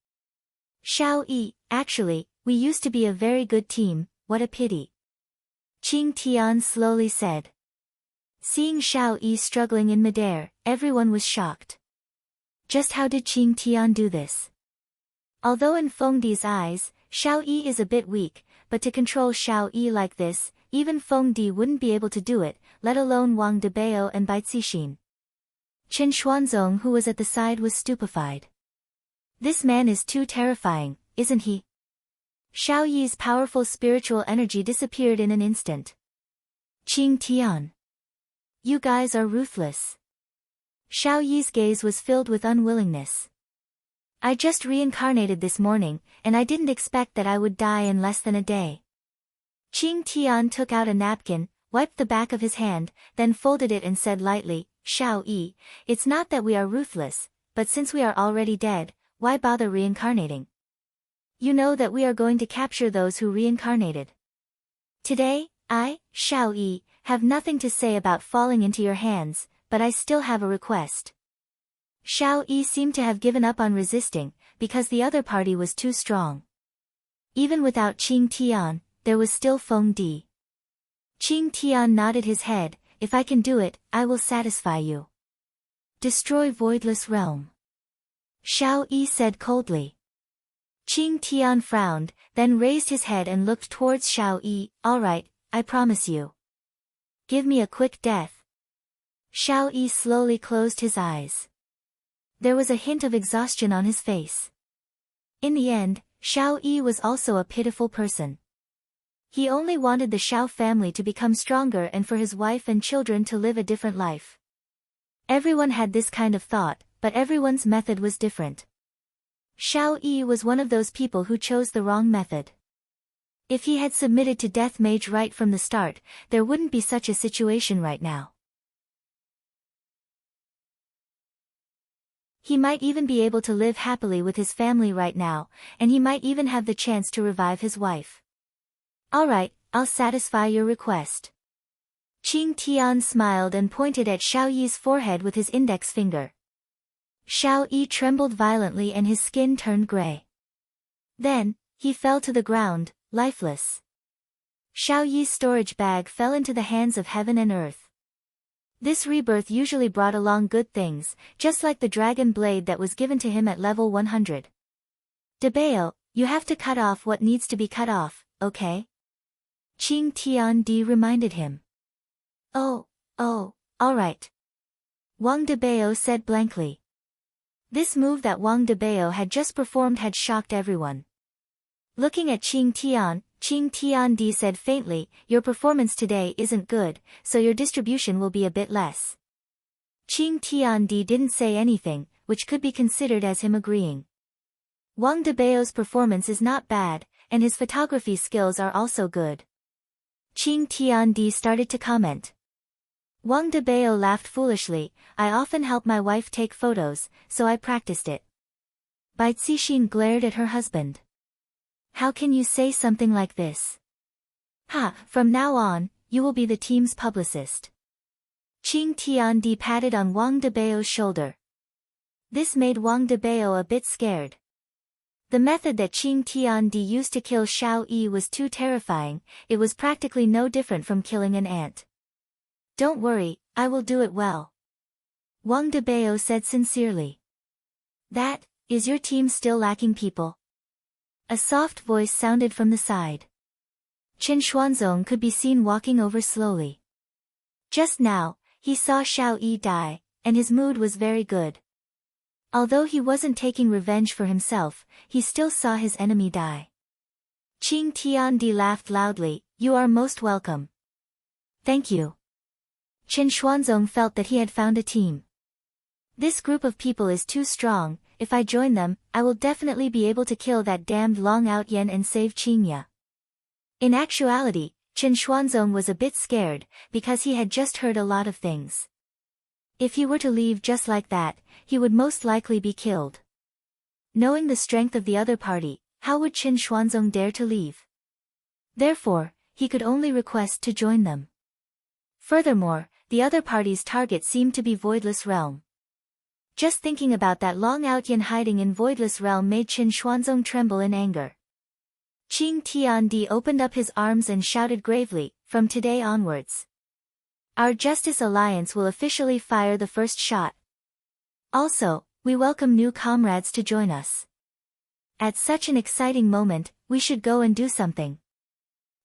Speaker 1: Xiao Yi, actually, we used to be a very good team, what a pity. Qing Tian slowly said. Seeing Xiao Yi struggling in midair, everyone was shocked. Just how did Qing Tian do this? Although in Feng Di's eyes, Xiao Yi is a bit weak, but to control Xiao Yi like this, even Feng Di wouldn't be able to do it, let alone Wang Debao and Bai Cixin. Chen Xuanzong who was at the side was stupefied. This man is too terrifying, isn't he? Xiao Yi's powerful spiritual energy disappeared in an instant. Qing Tian. You guys are ruthless. Xiao Yi's gaze was filled with unwillingness. I just reincarnated this morning, and I didn't expect that I would die in less than a day. Qing Tian took out a napkin, wiped the back of his hand, then folded it and said lightly, Xiao Yi, it's not that we are ruthless, but since we are already dead, why bother reincarnating? You know that we are going to capture those who reincarnated. Today, I, Xiao Yi, have nothing to say about falling into your hands, but I still have a request. Xiao Yi seemed to have given up on resisting, because the other party was too strong. Even without Qing Tian, there was still Feng Di. Qing Tian nodded his head. If I can do it, I will satisfy you. Destroy Voidless Realm. Xiao Yi said coldly. Qing Tian frowned, then raised his head and looked towards Xiao Yi. All right, I promise you. Give me a quick death. Xiao Yi slowly closed his eyes. There was a hint of exhaustion on his face. In the end, Xiao Yi was also a pitiful person. He only wanted the Xiao family to become stronger and for his wife and children to live a different life. Everyone had this kind of thought, but everyone's method was different. Xiao Yi was one of those people who chose the wrong method. If he had submitted to death mage right from the start, there wouldn't be such a situation right now. He might even be able to live happily with his family right now, and he might even have the chance to revive his wife. All right, I'll satisfy your request. Qing Tian smiled and pointed at Xiao Yi's forehead with his index finger. Xiao Yi trembled violently and his skin turned gray. Then, he fell to the ground, lifeless. Xiao Yi's storage bag fell into the hands of heaven and earth. This rebirth usually brought along good things, just like the dragon blade that was given to him at level 100. Debao, you have to cut off what needs to be cut off, okay? Qing Tiandi reminded him. Oh, alright. Wang Debao said blankly. This move that Wang Debao had just performed had shocked everyone. Looking at Qing Tiandi said faintly, your performance today isn't good, so your distribution will be a bit less. Qing Tiandi didn't say anything, which could be considered as him agreeing. Wang Debao's performance is not bad, and his photography skills are also good. Qing Tiandi started to comment. Wang Debao laughed foolishly, I often help my wife take photos, so I practiced it. Bai Cixin glared at her husband. How can you say something like this? From now on, you will be the team's publicist. Qing Tiandi patted on Wang Debao's shoulder. This made Wang Debao a bit scared. The method that Qing Tiandi used to kill Xiao Yi was too terrifying, it was practically no different from killing an ant. Don't worry, I will do it well. Wang Debao said sincerely. That, is your team still lacking people? A soft voice sounded from the side. Chen Xuanzong could be seen walking over slowly. Just now, he saw Xiao Yi die, and his mood was very good. Although he wasn't taking revenge for himself, he still saw his enemy die. Qing Tiandi laughed loudly, you are most welcome. Thank you. Chen Xuanzong felt that he had found a team. This group of people is too strong, if I join them, I will definitely be able to kill that damned Long Out Yen and save Qingya. In actuality, Chen Xuanzong was a bit scared, because he had just heard a lot of things. If he were to leave just like that, he would most likely be killed. Knowing the strength of the other party, how would Chen Xuanzong dare to leave? Therefore, he could only request to join them. Furthermore, the other party's target seemed to be Voidless Realm. Just thinking about that Long Out Yen hiding in Voidless Realm made Chen Xuanzong tremble in anger. Qing Tiandi opened up his arms and shouted gravely, from today onwards. Our Justice Alliance will officially fire the first shot. Also, we welcome new comrades to join us. At such an exciting moment, we should go and do something.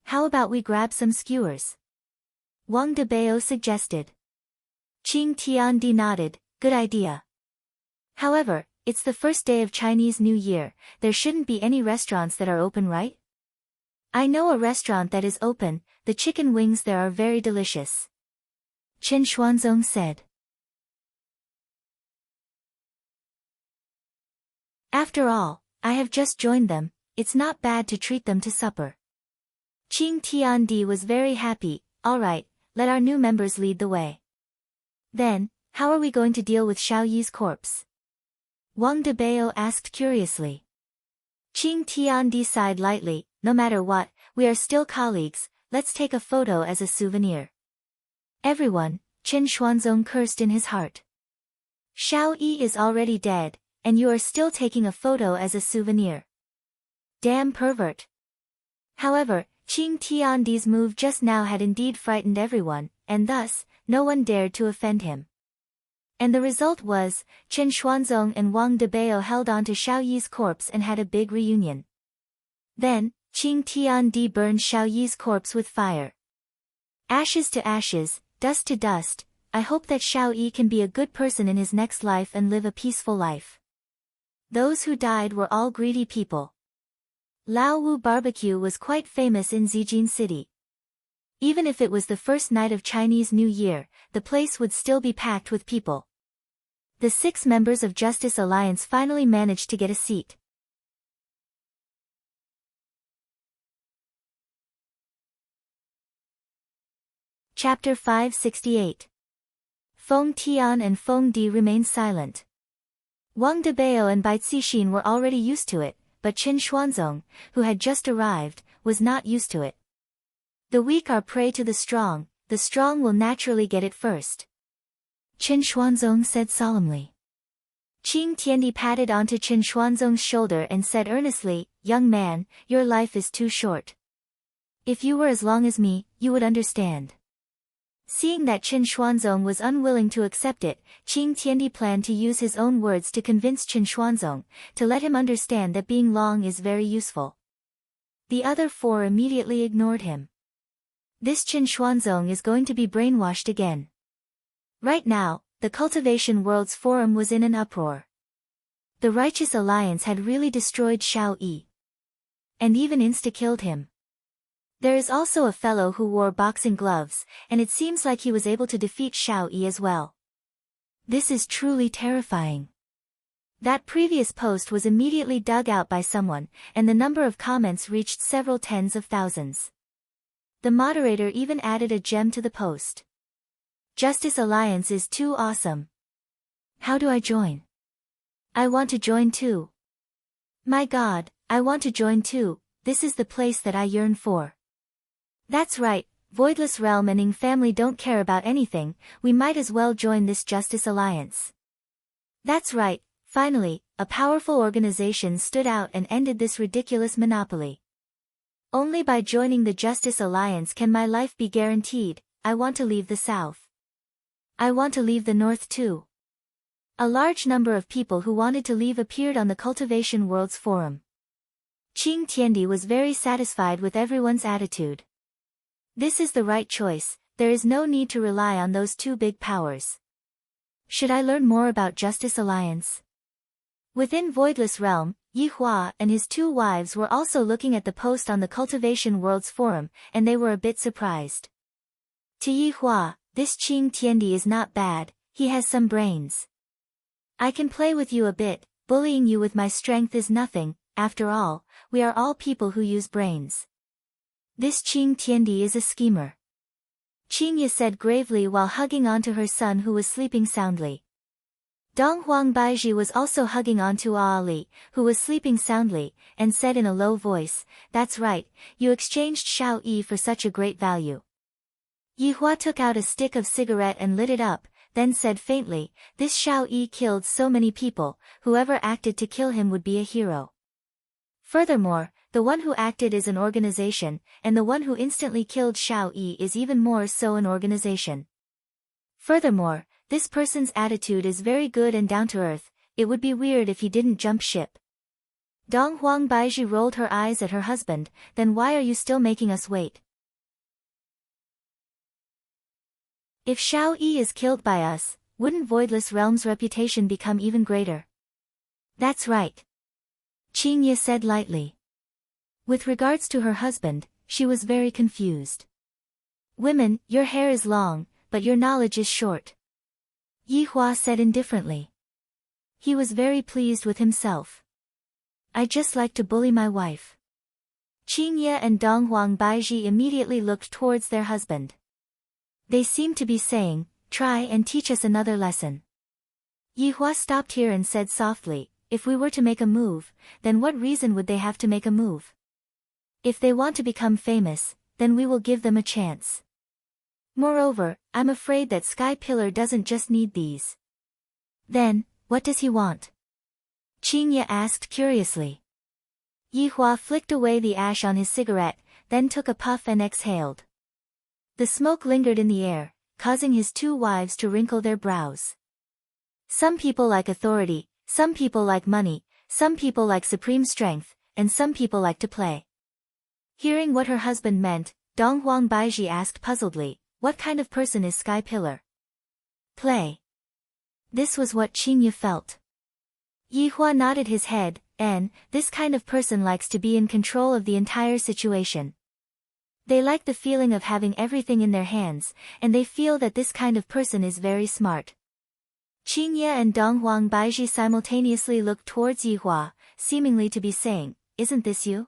Speaker 1: How about we grab some skewers? Wang Debao suggested. Qing Tiandi nodded, good idea. However, it's the first day of Chinese New Year, there shouldn't be any restaurants that are open, right? I know a restaurant that is open, the chicken wings there are very delicious. Chen Xuanzong said. After all, I have just joined them, it's not bad to treat them to supper. Qing Tiandi was very happy, alright, let our new members lead the way. Then, how are we going to deal with Xiao Yi's corpse? Wang Debao asked curiously. Qing Tiandi sighed lightly, no matter what, we are still colleagues, let's take a photo as a souvenir. Everyone, Chen Xuanzong cursed in his heart. Xiao Yi is already dead, and you are still taking a photo as a souvenir. Damn pervert. However, Qing Tiandi's move just now had indeed frightened everyone, and thus, no one dared to offend him. And the result was, Chen Xuanzong and Wang Debao held on to Xiao Yi's corpse and had a big reunion. Then, Qing Tiandi burned Xiao Yi's corpse with fire. Ashes to ashes, dust to dust, I hope that Xiao Yi can be a good person in his next life and live a peaceful life. Those who died were all greedy people. Lao Wu barbecue was quite famous in Zijin City. Even if it was the first night of Chinese New Year, the place would still be packed with people. The 6 members of Justice Alliance finally managed to get a seat. Chapter 568. Feng Tian and Feng Di remained silent. Wang Debao and Bai Cixin were already used to it, but Chen Xuanzong, who had just arrived, was not used to it. The weak are prey to the strong will naturally get it first. Chen Xuanzong said solemnly. Qing Tiandi patted onto Chen Xuanzong's shoulder and said earnestly, "Young man, your life is too short. If you were as long as me, you would understand." Seeing that Chen Xuanzong was unwilling to accept it, Qing Tiandi planned to use his own words to convince Chen Xuanzong, to let him understand that being long is very useful. The other 4 immediately ignored him. This Chen Xuanzong is going to be brainwashed again. Right now, the Cultivation World's Forum was in an uproar. The Righteous Alliance had really destroyed Xiao Yi. And even insta-killed him. There is also a fellow who wore boxing gloves, and it seems like he was able to defeat Xiao Yi as well. This is truly terrifying. That previous post was immediately dug out by someone, and the number of comments reached several tens of thousands. The moderator even added a gem to the post. Justice Alliance is too awesome. How do I join? I want to join too. My God, I want to join too, this is the place that I yearn for. That's right, Voidless Realm and Ing family don't care about anything, we might as well join this Justice Alliance. That's right, finally, a powerful organization stood out and ended this ridiculous monopoly. Only by joining the Justice Alliance can my life be guaranteed. I want to leave the South. I want to leave the North too. A large number of people who wanted to leave appeared on the Cultivation World's Forum. Qing Tiandi was very satisfied with everyone's attitude. This is the right choice, there is no need to rely on those 2 big powers. Should I learn more about Justice Alliance? Within Voidless Realm, Yi Hua and his 2 wives were also looking at the post on the Cultivation World's Forum, and they were a bit surprised. To Yi Hua, this Qing Tiandi is not bad, he has some brains. I can play with you a bit, bullying you with my strength is nothing, after all, we are all people who use brains. This Qing Tiandi is a schemer. Qing Ye said gravely while hugging onto her son who was sleeping soundly. Dong Huang Baiji was also hugging onto Ali, who was sleeping soundly, and said in a low voice, "That's right, you exchanged Xiao Yi for such a great value." Yi Hua took out a stick of cigarette and lit it up, then said faintly, "This Xiao Yi killed so many people, whoever acted to kill him would be a hero. Furthermore, the one who acted is an organization, and the one who instantly killed Xiao Yi is even more so an organization. Furthermore, this person's attitude is very good and down to earth, it would be weird if he didn't jump ship." Dong Huang Baiji rolled her eyes at her husband, "Then why are you still making us wait? If Xiao Yi is killed by us, wouldn't Voidless Realm's reputation become even greater?" "That's right," Qing Ye said lightly. With regards to her husband, she was very confused. "Women, your hair is long, but your knowledge is short," Yi Hua said indifferently. He was very pleased with himself. "I just like to bully my wife." Qing Ye and Dong Huang Baiji immediately looked towards their husband. They seemed to be saying, "Try and teach us another lesson." Yi Hua stopped here and said softly, "If we were to make a move, then what reason would they have to make a move? If they want to become famous, then we will give them a chance. Moreover, I'm afraid that Sky Pillar doesn't just need these. Then, what does he want? Qingye asked curiously. Yihua flicked away the ash on his cigarette, then took a puff and exhaled. The smoke lingered in the air, causing his two wives to wrinkle their brows. Some people like authority, some people like money, some people like supreme strength, and some people like to play. Hearing what her husband meant, Donghuang Baizhi asked puzzledly, what kind of person is Sky Pillar? Play. This was what Qingye felt. Yihua nodded his head, and, this kind of person likes to be in control of the entire situation. They like the feeling of having everything in their hands, and they feel that this kind of person is very smart. Qingye and Donghuang Baizhi simultaneously looked towards Yihua, seemingly to be saying, isn't this you?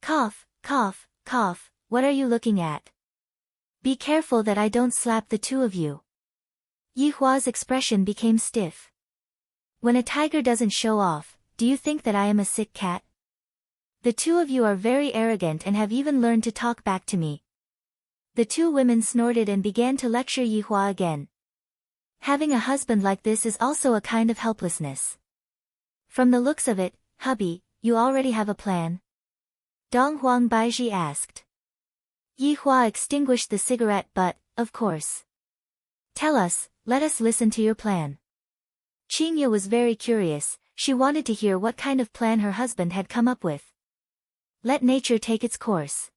Speaker 1: Cough, cough, cough, what are you looking at? Be careful that I don't slap the two of you. Yihua's expression became stiff. When a tiger doesn't show off, do you think that I am a sick cat? The two of you are very arrogant and have even learned to talk back to me. The two women snorted and began to lecture Yihua again. Having a husband like this is also a kind of helplessness. From the looks of it, hubby, you already have a plan? Donghuang Baizhi asked. Yihua extinguished the cigarette but, of course. Tell us, let us listen to your plan. Qingye was very curious, she wanted to hear what kind of plan her husband had come up with. Let nature take its course.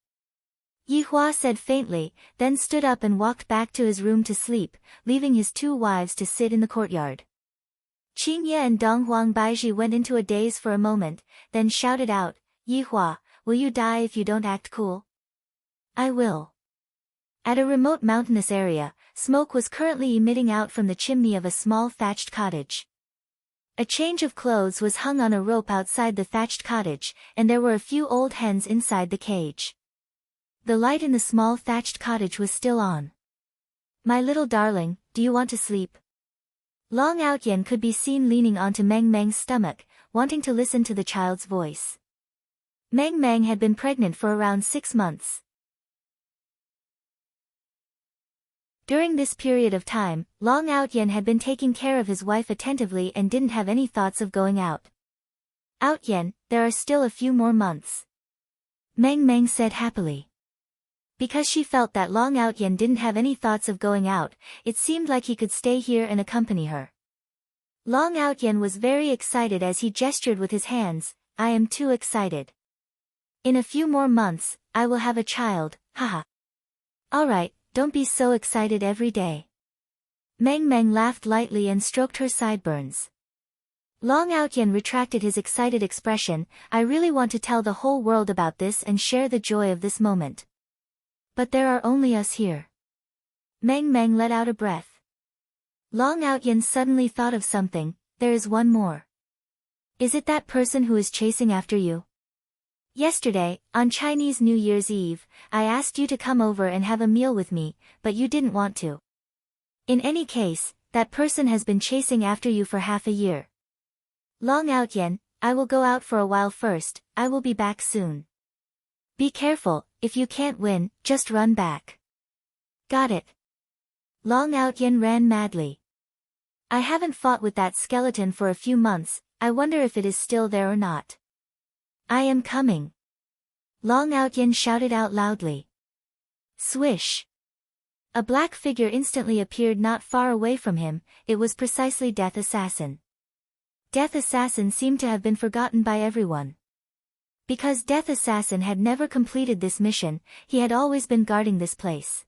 Speaker 1: Yihua said faintly, then stood up and walked back to his room to sleep, leaving his two wives to sit in the courtyard. Qingye and Donghuang Baizhi went into a daze for a moment, then shouted out, Yihua, will you die if you don't act cool? I will. At a remote mountainous area, smoke was currently emitting out from the chimney of a small thatched cottage. A change of clothes was hung on a rope outside the thatched cottage, and there were a few old hens inside the cage. The light in the small thatched cottage was still on. My little darling, do you want to sleep? Long Outyen could be seen leaning onto Meng Meng's stomach, wanting to listen to the child's voice. Meng Meng had been pregnant for around 6 months. During this period of time, Long Outyen had been taking care of his wife attentively and didn't have any thoughts of going out. Outyen, there are still a few more months. Meng Meng said happily. Because she felt that Long Outyen didn't have any thoughts of going out, it seemed like he could stay here and accompany her. Long Outyen was very excited as he gestured with his hands, I am too excited. In a few more months, I will have a child, haha. Alright. Don't be so excited every day. Meng Meng laughed lightly and stroked her sideburns. Long Outyen retracted his excited expression, I really want to tell the whole world about this and share the joy of this moment. But there are only us here. Meng Meng let out a breath. Long Outyen suddenly thought of something, there is one more. Is it that person who is chasing after you? Yesterday, on Chinese New Year's Eve, I asked you to come over and have a meal with me, but you didn't want to. In any case, that person has been chasing after you for half a year. Long Outyen, I will go out for a while first, I will be back soon. Be careful, if you can't win, just run back. Got it. Long Outyen ran madly. I haven't fought with that skeleton for a few months, I wonder if it is still there or not. I am coming. Long Outyen shouted out loudly. Swish. A black figure instantly appeared not far away from him, it was precisely Death Assassin. Death Assassin seemed to have been forgotten by everyone. Because Death Assassin had never completed this mission, he had always been guarding this place.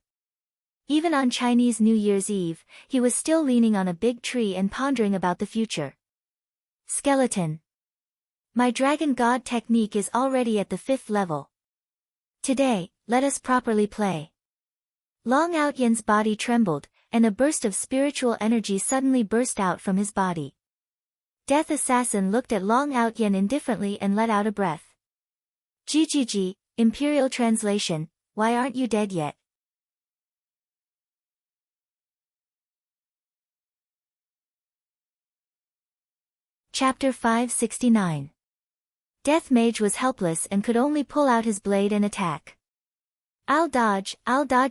Speaker 1: Even on Chinese New Year's Eve, he was still leaning on a big tree and pondering about the future. Skeleton. My Dragon God technique is already at the 5th level. Today, let us properly play. Long Outyen's body trembled, and a burst of spiritual energy suddenly burst out from his body. Death Assassin looked at Long Outyen indifferently and let out a breath. GGG, Imperial Translation, why aren't you dead yet? Chapter 569. Death Mage was helpless and could only pull out his blade and attack. I'll dodge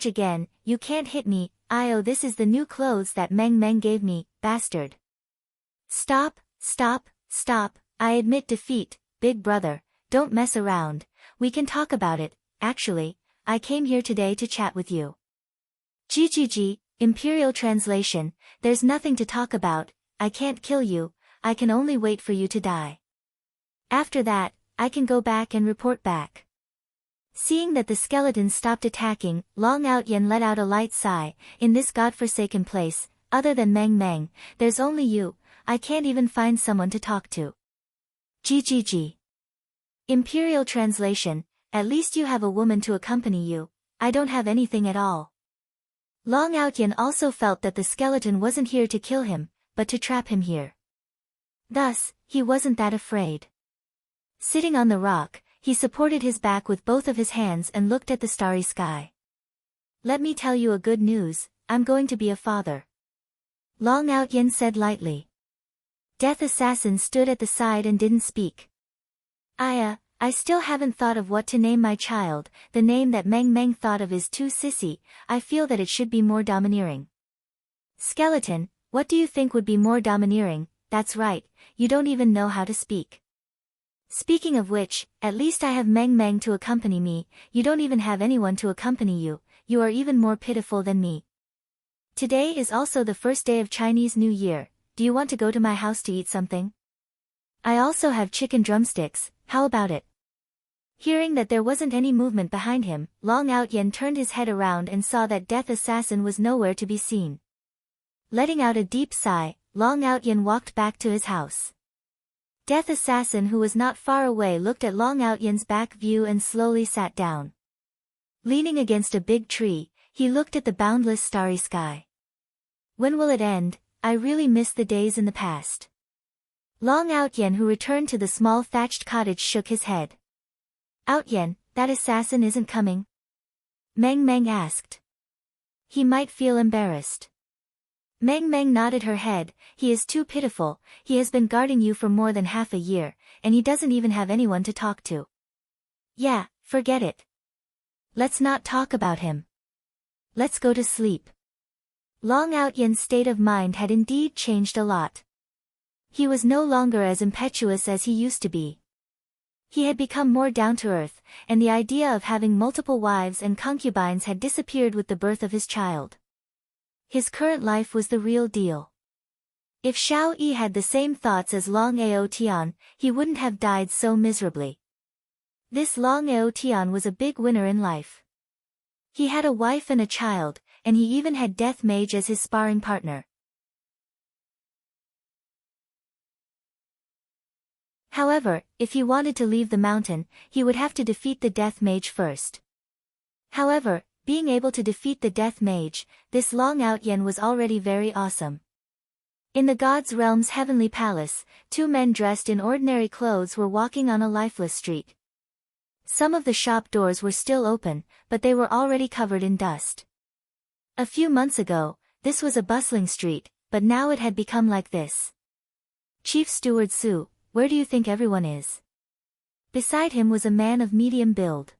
Speaker 1: again, you can't hit me, this is the new clothes that Meng Meng gave me, bastard. Stop, I admit defeat, big brother, don't mess around, we can talk about it, actually, I came here today to chat with you. GGG, Imperial Translation, there's nothing to talk about, I can't kill you, I can only wait for you to die. After that, I can go back and report back. Seeing that the skeletons stopped attacking, Long Outyen let out a light sigh, in this godforsaken place, other than Meng Meng, there's only you, I can't even find someone to talk to. GGG. Imperial Translation, at least you have a woman to accompany you, I don't have anything at all. Long Outyen also felt that the skeleton wasn't here to kill him, but to trap him here. Thus, he wasn't that afraid. Sitting on the rock, he supported his back with both of his hands and looked at the starry sky. Let me tell you a good news, I'm going to be a father. Long Outyen said lightly. Death Assassin stood at the side and didn't speak. I still haven't thought of what to name my child, the name that Meng Meng thought of is too sissy, I feel that it should be more domineering. Skeleton, what do you think would be more domineering? That's right, you don't even know how to speak. Speaking of which, at least I have Meng Meng to accompany me, you don't even have anyone to accompany you, you are even more pitiful than me. Today is also the first day of Chinese New Year, do you want to go to my house to eat something? I also have chicken drumsticks, how about it? Hearing that there wasn't any movement behind him, Long Outyen turned his head around and saw that Death Assassin was nowhere to be seen. Letting out a deep sigh, Long Outyen walked back to his house. Death Assassin, who was not far away, looked at Long Outyen's back view and slowly sat down. Leaning against a big tree, he looked at the boundless starry sky. When will it end? I really miss the days in the past. Long Outyen, who returned to the small thatched cottage, shook his head. Outyen, that assassin isn't coming? Meng Meng asked. He might feel embarrassed. Meng Meng nodded her head, he is too pitiful, he has been guarding you for more than half a year, and he doesn't even have anyone to talk to. Yeah, forget it. Let's not talk about him. Let's go to sleep. Long Outyen's state of mind had indeed changed a lot. He was no longer as impetuous as he used to be. He had become more down-to-earth, and the idea of having multiple wives and concubines had disappeared with the birth of his child. His current life was the real deal. If Xiao Yi had the same thoughts as Long Ao Tian, he wouldn't have died so miserably. This Long Ao Tian was a big winner in life. He had a wife and a child, and he even had Death Mage as his sparring partner. However, if he wanted to leave the mountain, he would have to defeat the Death Mage first. However, being able to defeat the Death Mage, this Long Outyen was already very awesome. In the God's Realm's heavenly palace, two men dressed in ordinary clothes were walking on a lifeless street. Some of the shop doors were still open, but they were already covered in dust. A few months ago, this was a bustling street, but now it had become like this. Chief Steward Su, where do you think everyone is? Beside him was a man of medium build.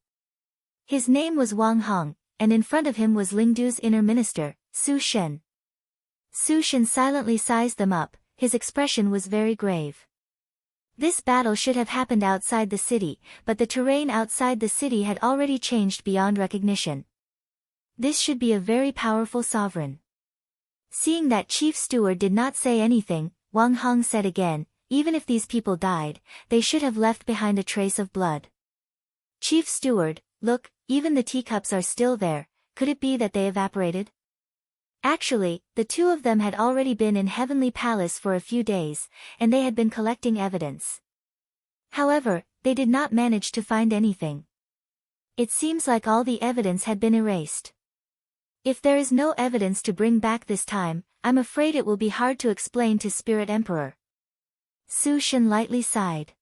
Speaker 1: His name was Wang Hong, and in front of him was Lingdu's inner minister, Su Shen. Su Shen silently sized them up, his expression was very grave. This battle should have happened outside the city, but the terrain outside the city had already changed beyond recognition. This should be a very powerful sovereign. Seeing that Chief Steward did not say anything, Wang Hong said again, even if these people died, they should have left behind a trace of blood. Chief Steward, look, even the teacups are still there, could it be that they evaporated? Actually, the two of them had already been in Heavenly Palace for a few days, and they had been collecting evidence. However, they did not manage to find anything. It seems like all the evidence had been erased. If there is no evidence to bring back this time, I'm afraid it will be hard to explain to Spirit Emperor. Su Shen lightly sighed.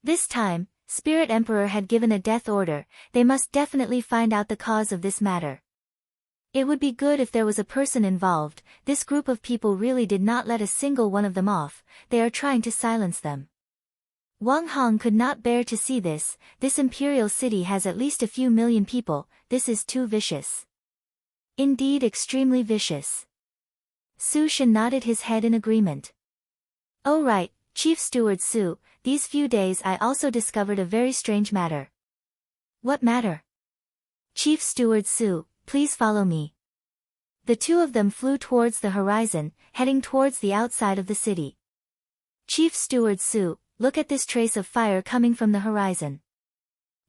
Speaker 1: This time, Spirit Emperor had given a death order, they must definitely find out the cause of this matter. It would be good if there was a person involved, this group of people really did not let a single one of them off, they are trying to silence them. Wang Hong could not bear to see this. This imperial city has at least a few million people. This is too vicious. Indeed, extremely vicious. Su Shan nodded his head in agreement. Oh right, Chief Steward Su, these few days I also discovered a very strange matter. What matter? Chief Steward Su, please follow me. The two of them flew towards the horizon, heading towards the outside of the city. Chief Steward Su, look at this trace of fire coming from the horizon.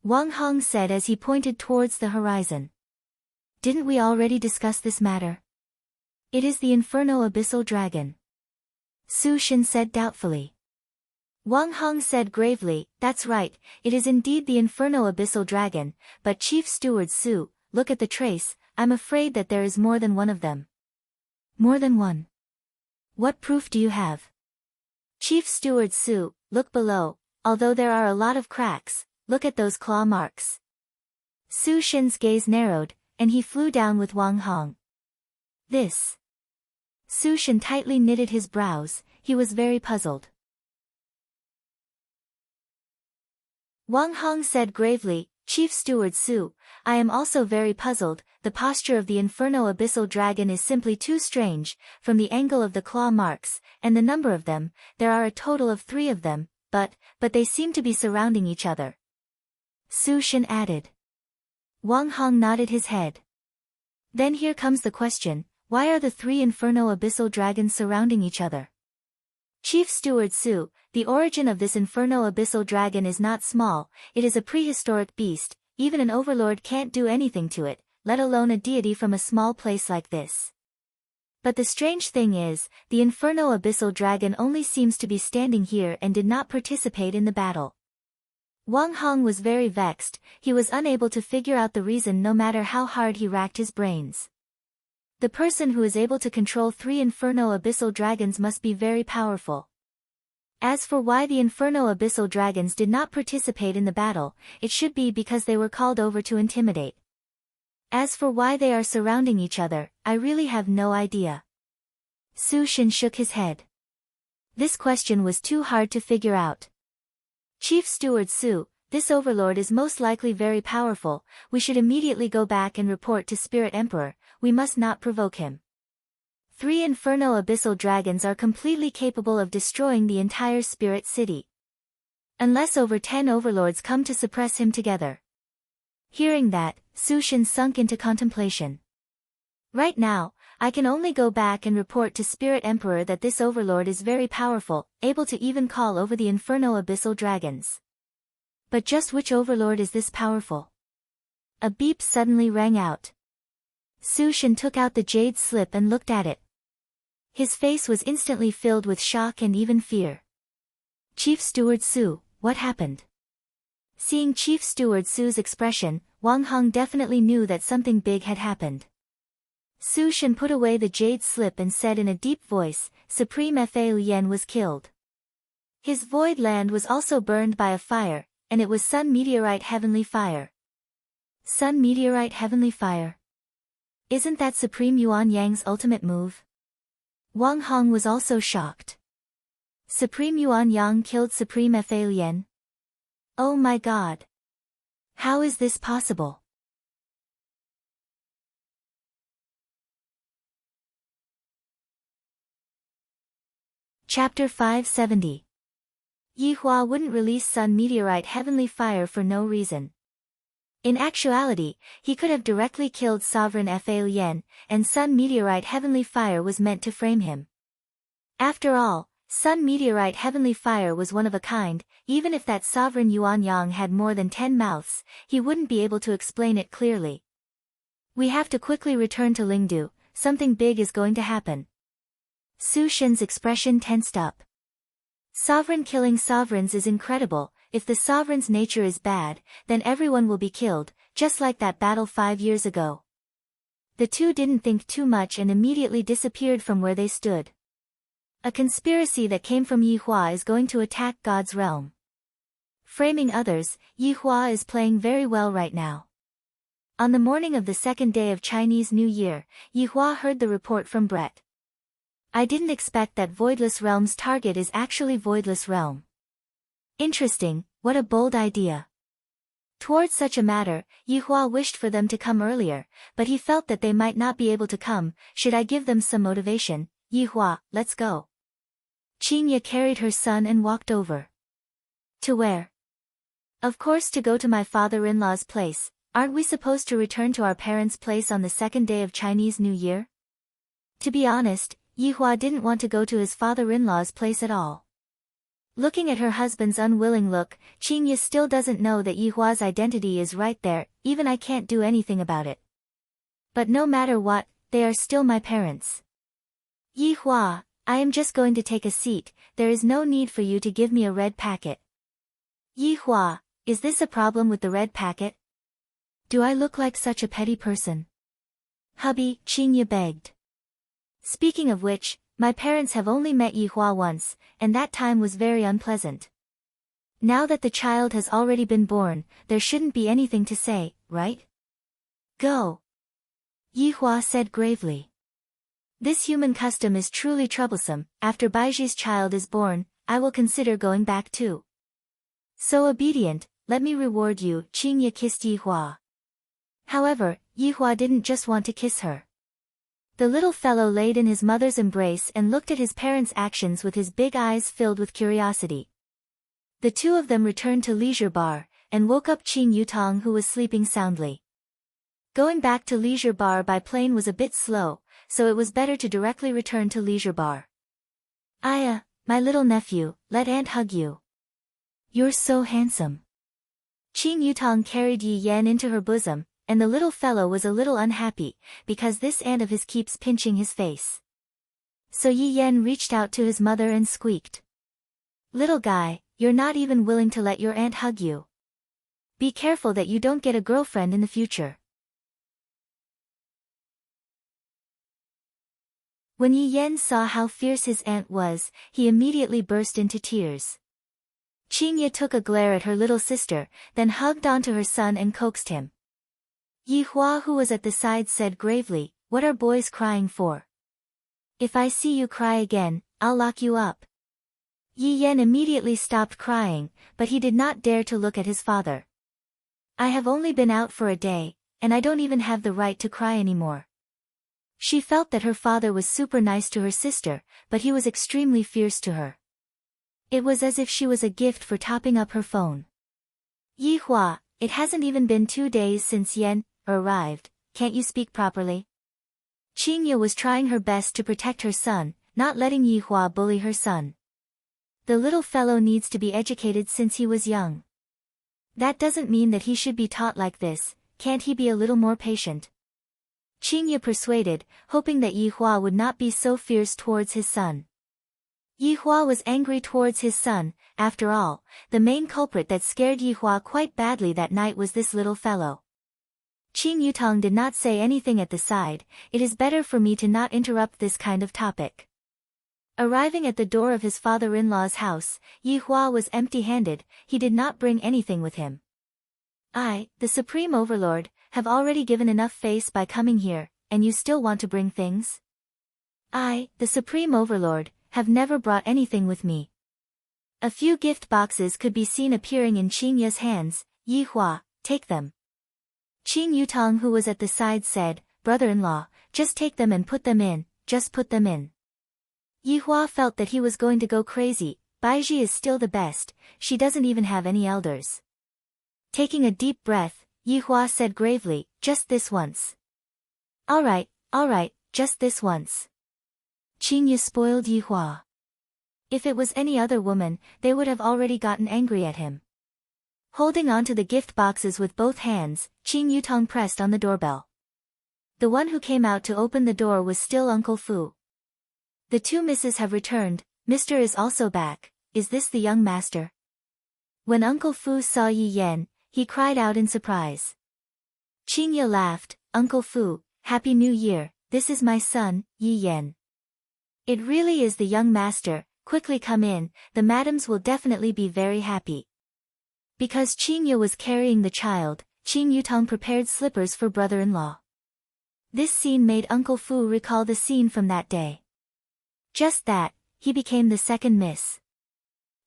Speaker 1: Wang Hong said as he pointed towards the horizon. Didn't we already discuss this matter? It is the Inferno Abyssal Dragon. Su Shan said doubtfully. Wang Hong said gravely, that's right, it is indeed the Inferno Abyssal Dragon, but Chief Steward Su, look at the trace, I'm afraid that there is more than one of them. More than one? What proof do you have? Chief Steward Su, look below, although there are a lot of cracks, look at those claw marks. Su Shan's gaze narrowed, and he flew down with Wang Hong. This. Su Shan tightly knitted his brows, he was very puzzled. Wang Hong said gravely, Chief Steward Su, I am also very puzzled, the posture of the Inferno Abyssal Dragon is simply too strange, from the angle of the claw marks, and the number of them, there are a total of 3 of them, but they seem to be surrounding each other. Su Shan added. Wang Hong nodded his head. Then here comes the question, why are the 3 Inferno Abyssal Dragons surrounding each other? Chief Steward Su, the origin of this Inferno Abyssal Dragon is not small, it is a prehistoric beast, even an overlord can't do anything to it, let alone a deity from a small place like this. But the strange thing is, the Inferno Abyssal Dragon only seems to be standing here and did not participate in the battle. Wang Hong was very vexed, he was unable to figure out the reason no matter how hard he racked his brains. The person who is able to control 3 Inferno Abyssal Dragons must be very powerful. As for why the Inferno Abyssal Dragons did not participate in the battle, it should be because they were called over to intimidate. As for why they are surrounding each other, I really have no idea. Su Shan shook his head. This question was too hard to figure out. Chief Steward Su, this overlord is most likely very powerful, we should immediately go back and report to Spirit Emperor, we must not provoke him. 3 Inferno Abyssal Dragons are completely capable of destroying the entire Spirit City. Unless over 10 overlords come to suppress him together. Hearing that, Su Shan sunk into contemplation. Right now, I can only go back and report to Spirit Emperor that this overlord is very powerful, able to even call over the Inferno Abyssal Dragons. But just which overlord is this powerful? A beep suddenly rang out. Su Shan took out the jade slip and looked at it. His face was instantly filled with shock and even fear. Chief Steward Su, what happened? Seeing Chief Steward Su's expression, Wang Hong definitely knew that something big had happened. Su Shan put away the jade slip and said in a deep voice, Supreme Fau Yen was killed. His void land was also burned by a fire, and it was Sun Meteorite Heavenly Fire. Sun Meteorite Heavenly Fire? Isn't that Supreme Yuan Yang's ultimate move? Wang Hong was also shocked. Supreme Yuan Yang killed Supreme Fau Yen? Oh my god! How is this possible? Chapter 570. Yi Hua wouldn't release Sun Meteorite Heavenly Fire for no reason. In actuality, he could have directly killed Sovereign Fau Yen, and Sun Meteorite Heavenly Fire was meant to frame him. After all, Sun Meteorite Heavenly Fire was one of a kind, even if that Sovereign Yuan Yang had more than 10 mouths, he wouldn't be able to explain it clearly. We have to quickly return to Lingdu, something big is going to happen. Su Shan's expression tensed up. Sovereign killing sovereigns is incredible, if the sovereign's nature is bad, then everyone will be killed, just like that battle 5 years ago. The two didn't think too much and immediately disappeared from where they stood. A conspiracy that came from Yi Hua is going to attack God's realm. Framing others, Yi Hua is playing very well right now. On the morning of the 2nd day of Chinese New Year, Yi Hua heard the report from Brett. I didn't expect that Voidless Realm's target is actually Voidless Realm. Interesting, what a bold idea. Towards such a matter, Yihua wished for them to come earlier, but he felt that they might not be able to come. Should I give them some motivation? Yihua, let's go. Qingye carried her son and walked over. To where? Of course, to go to my father-in-law's place. Aren't we supposed to return to our parents' place on the second day of Chinese New Year? To be honest, Yihua didn't want to go to his father-in-law's place at all. Looking at her husband's unwilling look, Qingye still doesn't know that Yihua's identity is right there, even I can't do anything about it. But no matter what, they are still my parents. Yihua, I am just going to take a seat, there is no need for you to give me a red packet. Yihua, is this a problem with the red packet? Do I look like such a petty person? Hubby, Qingye begged. Speaking of which, my parents have only met Yihua once, and that time was very unpleasant. Now that the child has already been born, there shouldn't be anything to say, right? Go. Yihua said gravely. This human custom is truly troublesome. After Baiji's child is born, I will consider going back too. So obedient, let me reward you. Qingye kissed Yihua. However, Yihua didn't just want to kiss her. The little fellow laid in his mother's embrace and looked at his parents' actions with his big eyes filled with curiosity. The two of them returned to Leisure Bar, and woke up Qing Yutong, who was sleeping soundly. Going back to Leisure Bar by plane was a bit slow, so it was better to directly return to Leisure Bar. Aya, my little nephew, let Aunt hug you. You're so handsome. Qing Yutong carried Yi Yan into her bosom, and the little fellow was a little unhappy, because this aunt of his keeps pinching his face. So Yi Yan reached out to his mother and squeaked. Little guy, you're not even willing to let your aunt hug you. Be careful that you don't get a girlfriend in the future. When Yi Yan saw how fierce his aunt was, he immediately burst into tears. Qingye took a glare at her little sister, then hugged onto her son and coaxed him. Yihua, who was at the side, said gravely, "What are boys crying for? If I see you cry again, I'll lock you up." Yi Yan immediately stopped crying, but he did not dare to look at his father. I have only been out for a day, and I don't even have the right to cry anymore. She felt that her father was super nice to her sister, but he was extremely fierce to her. It was as if she was a gift for topping up her phone. Yihua, it hasn't even been 2 days since Yan arrived, can't you speak properly? Qingye was trying her best to protect her son, not letting Yihua bully her son. The little fellow needs to be educated since he was young. That doesn't mean that he should be taught like this, can't he be a little more patient? Qingye persuaded, hoping that Yihua would not be so fierce towards his son. Yihua was angry towards his son. After all, the main culprit that scared Yihua quite badly that night was this little fellow. Qing Yutong did not say anything at the side. It is better for me to not interrupt this kind of topic. Arriving at the door of his father-in-law's house, Yihua was empty-handed. He did not bring anything with him. I, the Supreme Overlord, have already given enough face by coming here, and you still want to bring things? I, the Supreme Overlord, have never brought anything with me. A few gift boxes could be seen appearing in Qingye's hands. Yihua, take them. Qing Yutong, who was at the side, said, brother-in-law, just take them and put them in, just put them in. Yihua felt that he was going to go crazy. Baiji is still the best, she doesn't even have any elders. Taking a deep breath, Yihua said gravely, just this once. All right, just this once. Qingye spoiled Yihua. If it was any other woman, they would have already gotten angry at him. Holding on to the gift boxes with both hands, Qing Yutong pressed on the doorbell. The one who came out to open the door was still Uncle Fu. The two misses have returned, Mr. is also back, is this the young master? When Uncle Fu saw Yi Yan, he cried out in surprise. Qingye laughed, Uncle Fu, Happy New Year, this is my son, Yi Yan. It really is the young master, quickly come in, the madams will definitely be very happy. Because Qingye was carrying the child, Qing Yutong prepared slippers for brother-in-law. This scene made Uncle Fu recall the scene from that day. Just that, he became the second miss.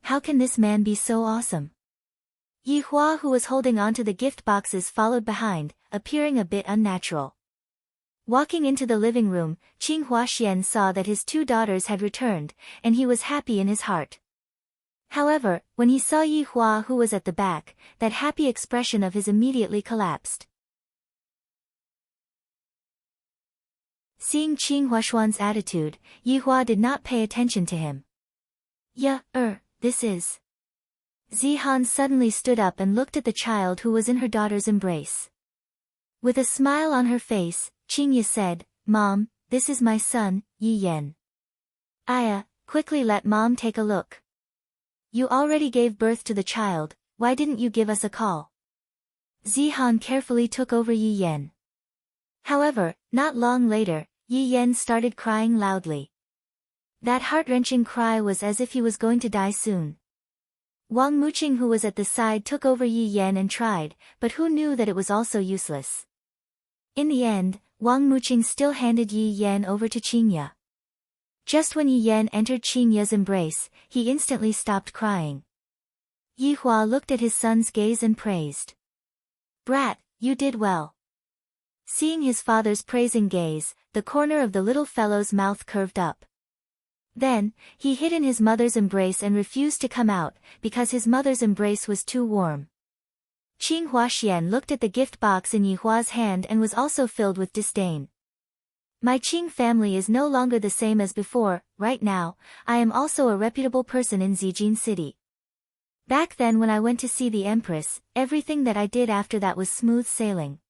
Speaker 1: How can this man be so awesome? Yi Hua, who was holding onto the gift boxes, followed behind, appearing a bit unnatural. Walking into the living room, Qing Huaxian saw that his two daughters had returned, and he was happy in his heart. However, when he saw Yi Hua, who was at the back, that happy expression of his immediately collapsed. Seeing Qing Huaxuan's attitude, Yi Hua did not pay attention to him. This is... Zihan suddenly stood up and looked at the child who was in her daughter's embrace. With a smile on her face, Qingya said, "Mom, this is my son, Yi Yan." "Aya, quickly let Mom take a look. You already gave birth to the child, why didn't you give us a call?" Zihan carefully took over Yi Yan. However, not long later, Yi Yan started crying loudly. That heart-wrenching cry was as if he was going to die soon. Wang Muqing, who was at the side, took over Yi Yan and tried, but who knew that it was also useless. In the end, Wang Muqing still handed Yi Yan over to Qingya. Just when Yi Yan entered Qingya's embrace, he instantly stopped crying. Yi Hua looked at his son's gaze and praised. "Brat, you did well." Seeing his father's praising gaze, the corner of the little fellow's mouth curved up. Then, he hid in his mother's embrace and refused to come out, because his mother's embrace was too warm. Qing Huaxian looked at the gift box in Yi Hua's hand and was also filled with disdain. "My Qing family is no longer the same as before. Right now, I am also a reputable person in Zijin City. Back then when I went to see the Empress, everything that I did after that was smooth sailing."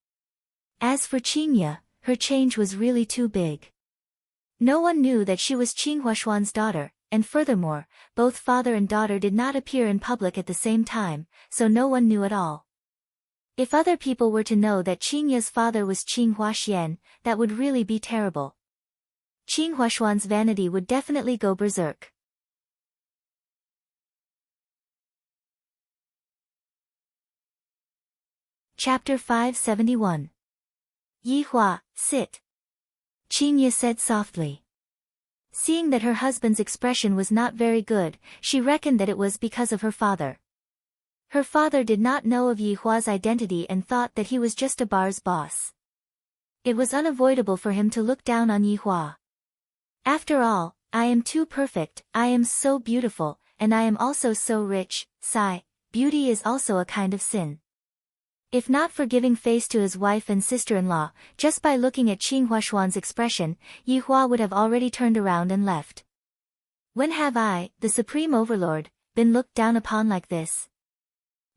Speaker 1: As for Qingya, her change was really too big. No one knew that she was Qing Huaxuan's daughter, and furthermore, both father and daughter did not appear in public at the same time, so no one knew at all. If other people were to know that Qingya's father was Qing Huaxian, that would really be terrible. Qing Huaxuan's vanity would definitely go berserk. Chapter 571. Yi Hua, sit. Qingya said softly. Seeing that her husband's expression was not very good, she reckoned that it was because of her father. Her father did not know of Yi Hua's identity and thought that he was just a bar's boss. It was unavoidable for him to look down on Yi Hua. "After all, I am too perfect, I am so beautiful, and I am also so rich." Sigh, beauty is also a kind of sin. If not for giving face to his wife and sister-in-law, just by looking at Qing Huaxuan's expression, Yi Hua would have already turned around and left. When have I, the Supreme Overlord, been looked down upon like this?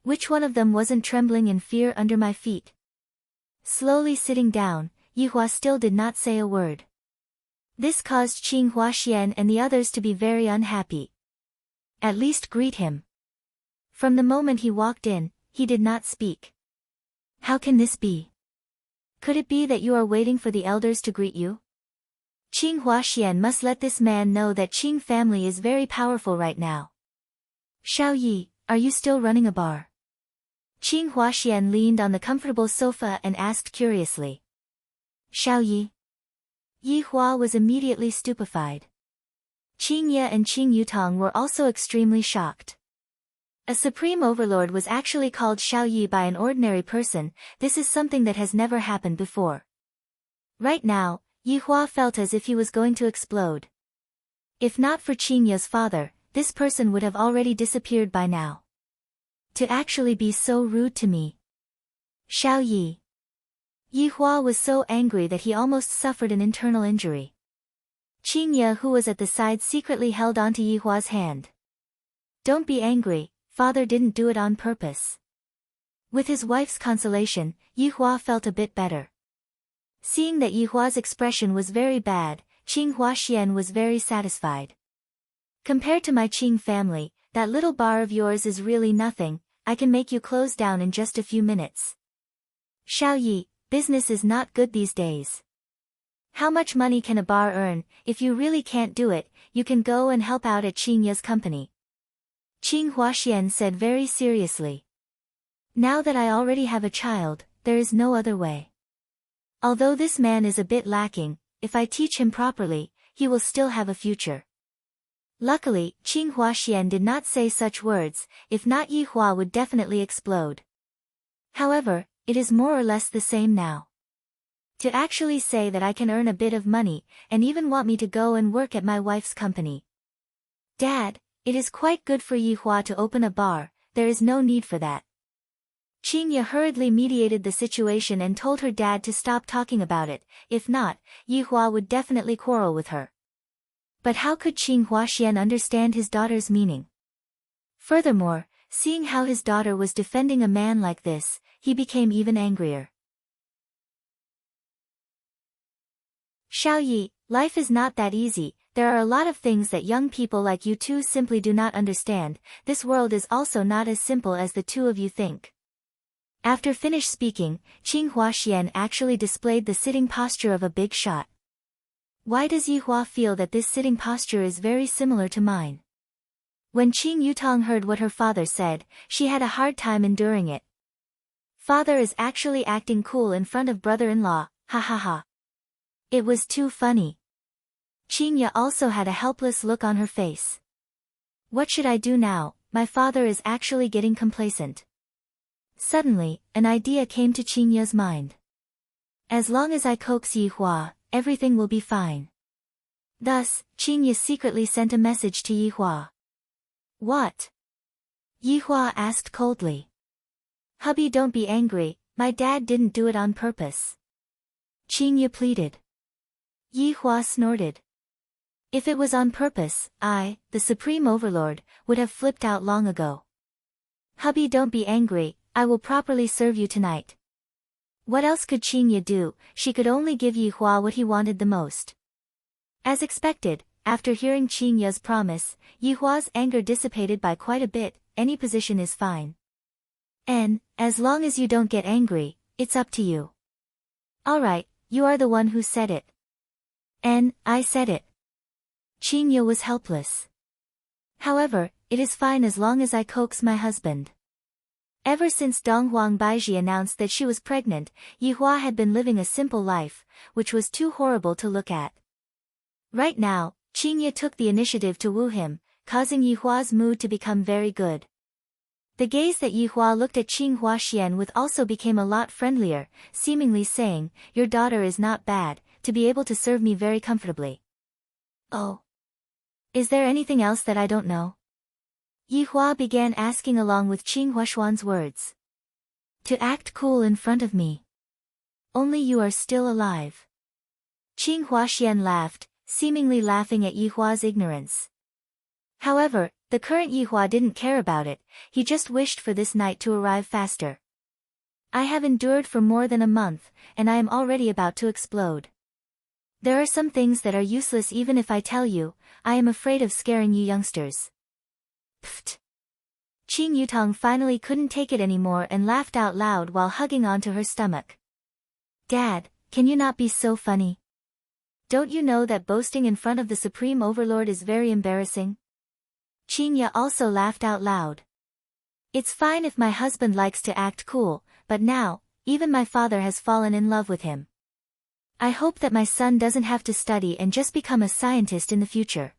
Speaker 1: Which one of them wasn't trembling in fear under my feet? Slowly sitting down, Yi Hua still did not say a word. This caused Qing Huaxian and the others to be very unhappy. "At least greet him." From the moment he walked in, he did not speak. "How can this be? Could it be that you are waiting for the elders to greet you? Qing Huaxian must let this man know that Qing family is very powerful right now." "Xiao Yi, are you still running a bar?" Qing Huaxian leaned on the comfortable sofa and asked curiously. "Xiao Yi?" Yi Hua was immediately stupefied. Qingya and Qing Yutong were also extremely shocked. A supreme overlord was actually called Xiao Yi by an ordinary person. This is something that has never happened before. Right now, Yi Hua felt as if he was going to explode. If not for Qingya's father, this person would have already disappeared by now. To actually be so rude to me. Xiao Yi. Yi Hua was so angry that he almost suffered an internal injury. Qingya, who was at the side, secretly held onto Yi Hua's hand. "Don't be angry, father didn't do it on purpose." With his wife's consolation, Yi Hua felt a bit better. Seeing that Yi Hua's expression was very bad, Qing Huaxian was very satisfied. "Compared to my Qing family, that little bar of yours is really nothing. I can make you close down in just a few minutes." "Xiao Yi, business is not good these days. How much money can a bar earn? If you really can't do it, you can go and help out at Qingya's company." Qing Huaxian said very seriously. "Now that I already have a child, there is no other way. Although this man is a bit lacking, if I teach him properly, he will still have a future." Luckily, Qing Huaxian did not say such words, if not Yi Hua would definitely explode. However, it is more or less the same now. To actually say that I can earn a bit of money, and even want me to go and work at my wife's company. Dad, it is quite good for Yi Hua to open a bar, there is no need for that. Qing Ye hurriedly mediated the situation and told her dad to stop talking about it, if not, Yi Hua would definitely quarrel with her. But how could Qing Huaxian understand his daughter's meaning? Furthermore, seeing how his daughter was defending a man like this, he became even angrier. Xiaoyi, life is not that easy, there are a lot of things that young people like you two simply do not understand, this world is also not as simple as the two of you think. After finished speaking, Qing Huaxian actually displayed the sitting posture of a big shot. Why does Yi Hua feel that this sitting posture is very similar to mine? When Qing Yutong heard what her father said, she had a hard time enduring it. Father is actually acting cool in front of brother-in-law, ha ha ha. It was too funny. Qing Ye also had a helpless look on her face. What should I do now? My father is actually getting complacent. Suddenly, an idea came to Qing Ye's mind. As long as I coax Yi Hua, everything will be fine. Thus, Qing Ye secretly sent a message to Yi Hua. What? Yi Hua asked coldly. Hubby, don't be angry, my dad didn't do it on purpose. Qing Ye pleaded. Yi Hua snorted. If it was on purpose, I, the Supreme Overlord, would have flipped out long ago. Hubby, don't be angry, I will properly serve you tonight. What else could Qing Ye do? She could only give Yi Hua what he wanted the most. As expected, after hearing Qing Ye's promise, Yi Hua's anger dissipated by quite a bit, any position is fine. And, as long as you don't get angry, it's up to you. Alright, you are the one who said it. And, I said it. Qing Ye was helpless. However, it is fine as long as I coax my husband. Ever since Donghuang Baiji announced that she was pregnant, Yi Hua had been living a simple life, which was too horrible to look at. Right now, Qing Ye took the initiative to woo him, causing Yi Hua's mood to become very good. The gaze that Yi Hua looked at Qing Huaxian with also became a lot friendlier, seemingly saying, your daughter is not bad, to be able to serve me very comfortably. Oh. Is there anything else that I don't know? Yi Hua began asking along with Qing Huaxuan's words. To act cool in front of me. Only you are still alive. Qing Huaxian laughed, seemingly laughing at Yi Hua's ignorance. However, the current Yi Hua didn't care about it, he just wished for this night to arrive faster. I have endured for more than a month, and I am already about to explode. There are some things that are useless even if I tell you, I am afraid of scaring you youngsters. Pfft. Qing Yutong finally couldn't take it anymore and laughed out loud while hugging onto her stomach. Dad, can you not be so funny? Don't you know that boasting in front of the Supreme Overlord is very embarrassing? Qing Ye also laughed out loud. It's fine if my husband likes to act cool, but now, even my father has fallen in love with him. I hope that my son doesn't have to study and just become a scientist in the future.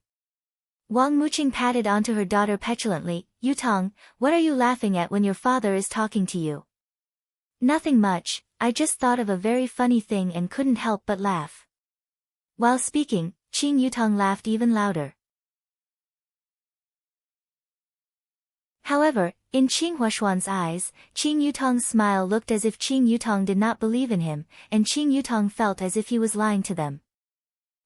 Speaker 1: Wang Muqing patted onto her daughter petulantly. Yutong, what are you laughing at when your father is talking to you? Nothing much, I just thought of a very funny thing and couldn't help but laugh. While speaking, Qing Yutong laughed even louder. However, in Qing Huaxuan's eyes, Qing Yutong's smile looked as if Qing Yutong did not believe in him, and Qing Yutong felt as if he was lying to them.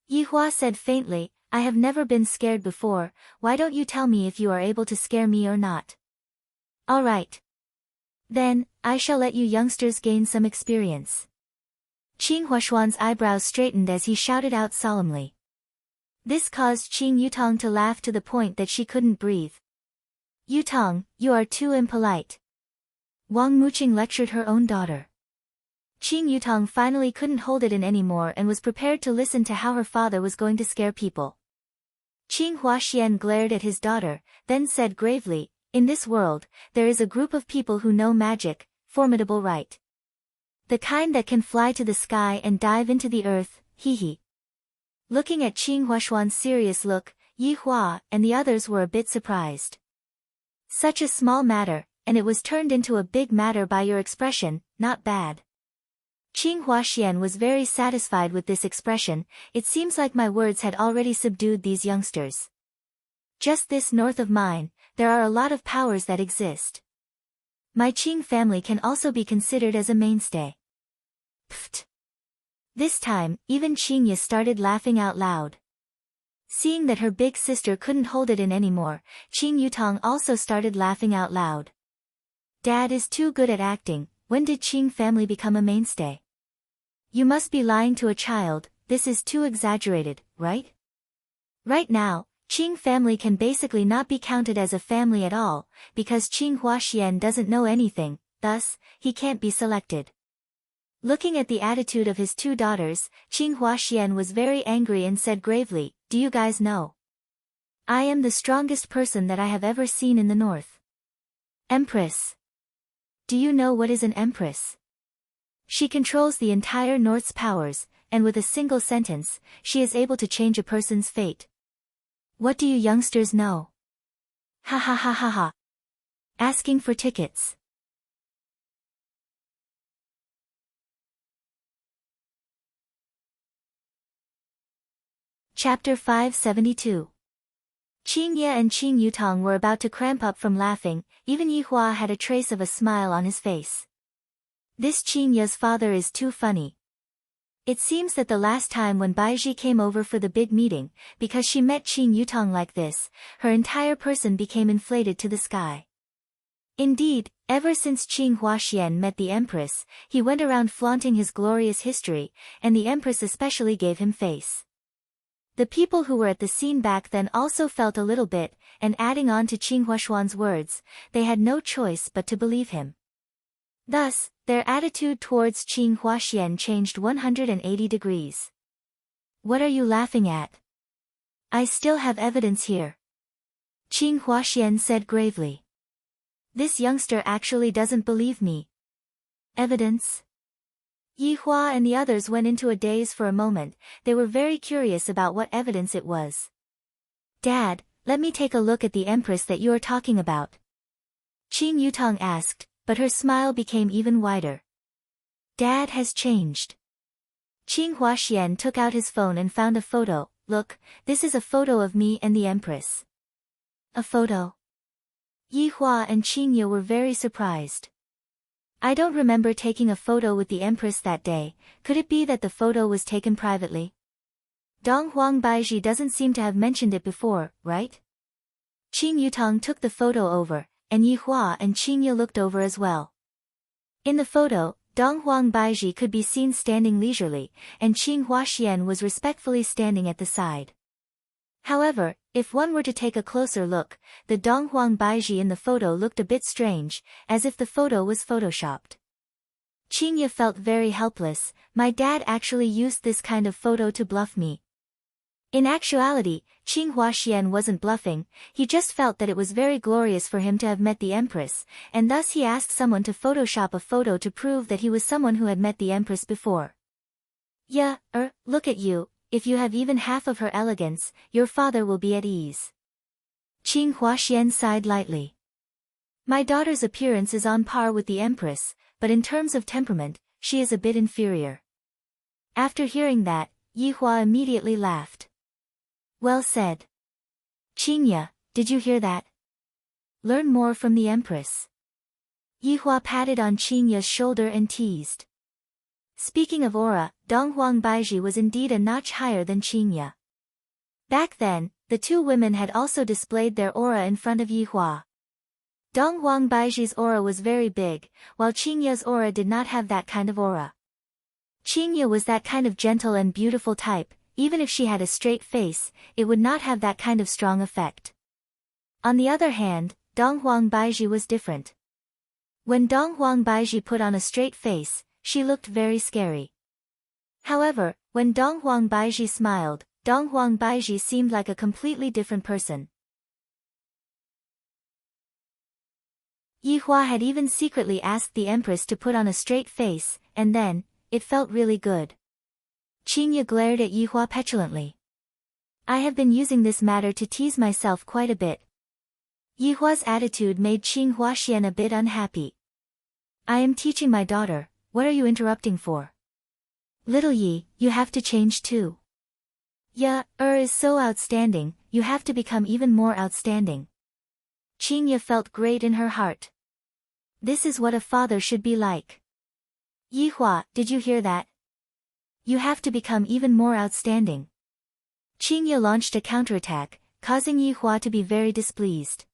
Speaker 1: Yi Hua said faintly, I have never been scared before, why don't you tell me if you are able to scare me or not? Alright. Then, I shall let you youngsters gain some experience. Qing Huaxuan's eyebrows straightened as he shouted out solemnly. This caused Qing Yutong to laugh to the point that she couldn't breathe. Yutong, you are too impolite. Wang Muqing lectured her own daughter. Qing Yutong finally couldn't hold it in anymore and was prepared to listen to how her father was going to scare people. Qing Huaxian glared at his daughter, then said gravely, in this world, there is a group of people who know magic, formidable right? The kind that can fly to the sky and dive into the earth, hee hee. Looking at Qing Huaxuan's serious look, Yi Hua and the others were a bit surprised. Such a small matter, and it was turned into a big matter by your expression, not bad. Qing Huaxian was very satisfied with this expression. It seems like my words had already subdued these youngsters. Just this north of mine, there are a lot of powers that exist. My Qing family can also be considered as a mainstay. Pfft. This time, even Qingya started laughing out loud. Seeing that her big sister couldn't hold it in anymore, Qing Yutong also started laughing out loud. Dad is too good at acting. When did Qing family become a mainstay? You must be lying to a child. This is too exaggerated, right? Right now, Qing family can basically not be counted as a family at all, because Qing Huaxian doesn't know anything, thus, he can't be selected. Looking at the attitude of his two daughters, Qing Huaxian was very angry and said gravely, "Do you guys know? I am the strongest person that I have ever seen in the north. Empress. Do you know what is an empress? She controls the entire north's powers, and with a single sentence, she is able to change a person's fate. What do you youngsters know? Ha ha ha ha ha. Asking for tickets." Chapter 572. Qing Ye and Qing Yutong were about to cramp up from laughing. Even Yi Hua had a trace of a smile on his face. This Qing Ye's father is too funny. It seems that the last time when Baiji came over for the big meeting, because she met Qing Yutong like this, her entire person became inflated to the sky. Indeed, ever since Qing Huaxian met the Empress, he went around flaunting his glorious history, and the Empress especially gave him face. The people who were at the scene back then also felt a little bit, and adding on to Qing Huashuan's words, they had no choice but to believe him. Thus, their attitude towards Qing Huaxian changed 180 degrees. "What are you laughing at? I still have evidence here," Qing Huaxian said gravely. "This youngster actually doesn't believe me." "Evidence?" Yi Hua and the others went into a daze for a moment. They were very curious about what evidence it was. "Dad, let me take a look at the Empress that you are talking about," Qing Yutong asked, but her smile became even wider. "Dad has changed." Qing Huaxian took out his phone and found a photo. "Look, this is a photo of me and the Empress." "A photo?" Yi Hua and Qing Ye were very surprised. "I don't remember taking a photo with the Empress that day. Could it be that the photo was taken privately? Dong Huang Baiji doesn't seem to have mentioned it before, right?" Qing Yutong took the photo over, and Yi Hua and Qing Ye looked over as well. In the photo, Dong Huang Baiji could be seen standing leisurely, and Qing Huaxian was respectfully standing at the side. However, if one were to take a closer look, the Dong Huang Baiji in the photo looked a bit strange, as if the photo was photoshopped. Qing Ye felt very helpless. My dad actually used this kind of photo to bluff me. In actuality, Qing Huaxian wasn't bluffing, he just felt that it was very glorious for him to have met the Empress, and thus he asked someone to photoshop a photo to prove that he was someone who had met the Empress before. "Yeah, look at you. If you have even half of her elegance, your father will be at ease." Qing Huaxian sighed lightly. "My daughter's appearance is on par with the Empress, but in terms of temperament, she is a bit inferior." After hearing that, Yi Hua immediately laughed. "Well said. Qing Ye, did you hear that? Learn more from the Empress." Yi Hua patted on Qing Ye's shoulder and teased. Speaking of aura, Dong Huang Baiji was indeed a notch higher than Qing Ye. Back then, the two women had also displayed their aura in front of Yi Hua. Dong Huang Baiji's aura was very big, while Qing Ye's aura did not have that kind of aura. Qing Ye was that kind of gentle and beautiful type. Even if she had a straight face, it would not have that kind of strong effect. On the other hand, Dong Huang Baiji was different. When Dong Huang Baiji put on a straight face, she looked very scary. However, when Dong Huang Baiji smiled, Dong Huang Baiji seemed like a completely different person. Yi Hua had even secretly asked the Empress to put on a straight face, and then, it felt really good. Qing Ye glared at Yi Hua petulantly. I have been using this matter to tease myself quite a bit. Yihua's attitude made Qing Huaxian a bit unhappy. I am teaching my daughter, what are you interrupting for? Little Yi, you have to change too. Is so outstanding, you have to become even more outstanding. Qing felt great in her heart. This is what a father should be like. Yihua, did you hear that? You have to become even more outstanding. Qing launched a counterattack, causing Yihua to be very displeased.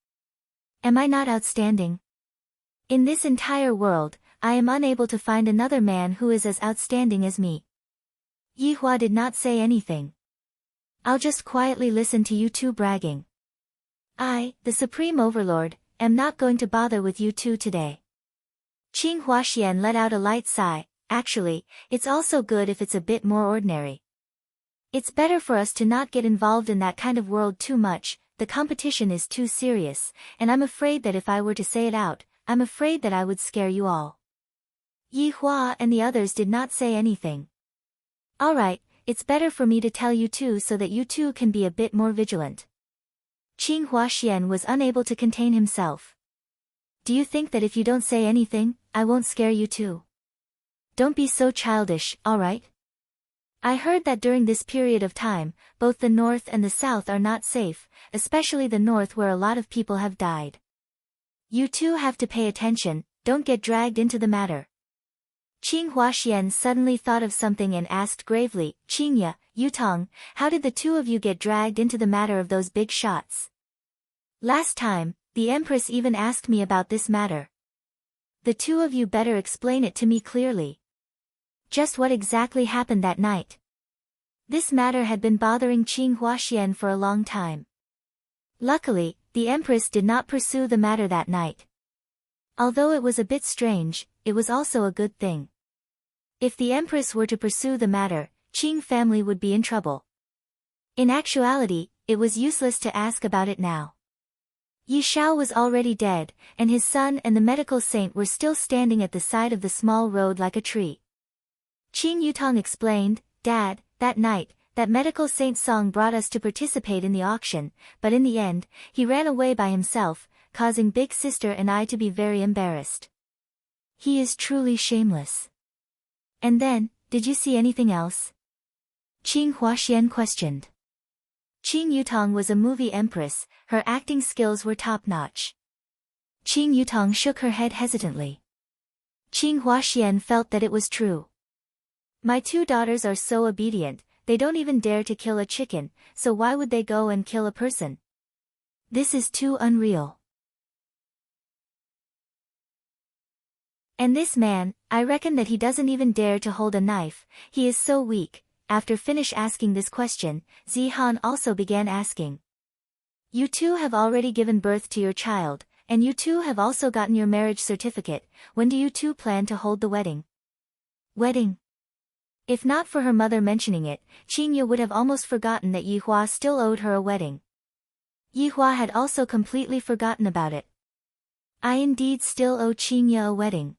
Speaker 1: Am I not outstanding? In this entire world, I am unable to find another man who is as outstanding as me. Yihua did not say anything. I'll just quietly listen to you two bragging. I, the Supreme Overlord, am not going to bother with you two today. Qing Huaxian let out a light sigh. Actually, it's also good if it's a bit more ordinary. It's better for us to not get involved in that kind of world too much, the competition is too serious, and I'm afraid that if I were to say it out, I'm afraid that I would scare you all. Yihua and the others did not say anything. Alright, it's better for me to tell you two so that you two can be a bit more vigilant. Qing Huaxian was unable to contain himself. Do you think that if you don't say anything, I won't scare you too? Don't be so childish, alright? I heard that during this period of time, both the north and the south are not safe, especially the north where a lot of people have died. You two have to pay attention, don't get dragged into the matter. Qing Huaxian suddenly thought of something and asked gravely, Qingya, Yutong, how did the two of you get dragged into the matter of those big shots? Last time, the Empress even asked me about this matter. The two of you better explain it to me clearly. Just what exactly happened that night? This matter had been bothering Qing Huaxian for a long time. Luckily, the Empress did not pursue the matter that night. Although it was a bit strange, it was also a good thing. If the Empress were to pursue the matter, Qing family would be in trouble. In actuality, it was useless to ask about it now. Yi Shao was already dead, and his son and the medical saint were still standing at the side of the small road like a tree. Qing Yutong explained, Dad, that night, that medical saint Song brought us to participate in the auction, but in the end, he ran away by himself, causing Big Sister and I to be very embarrassed. He is truly shameless. And then, did you see anything else? Qing Huaxian questioned. Qing Yutong was a movie empress, her acting skills were top-notch. Qing Yutong shook her head hesitantly. Qing Huaxian felt that it was true. My two daughters are so obedient, they don't even dare to kill a chicken, so why would they go and kill a person? This is too unreal. And this man, I reckon that he doesn't even dare to hold a knife, he is so weak. After finish asking this question, Zihan also began asking. You two have already given birth to your child, and you two have also gotten your marriage certificate, when do you two plan to hold the wedding? Wedding? If not for her mother mentioning it, Qingya would have almost forgotten that Yihua still owed her a wedding. Yihua had also completely forgotten about it. I indeed still owe Qingya a wedding.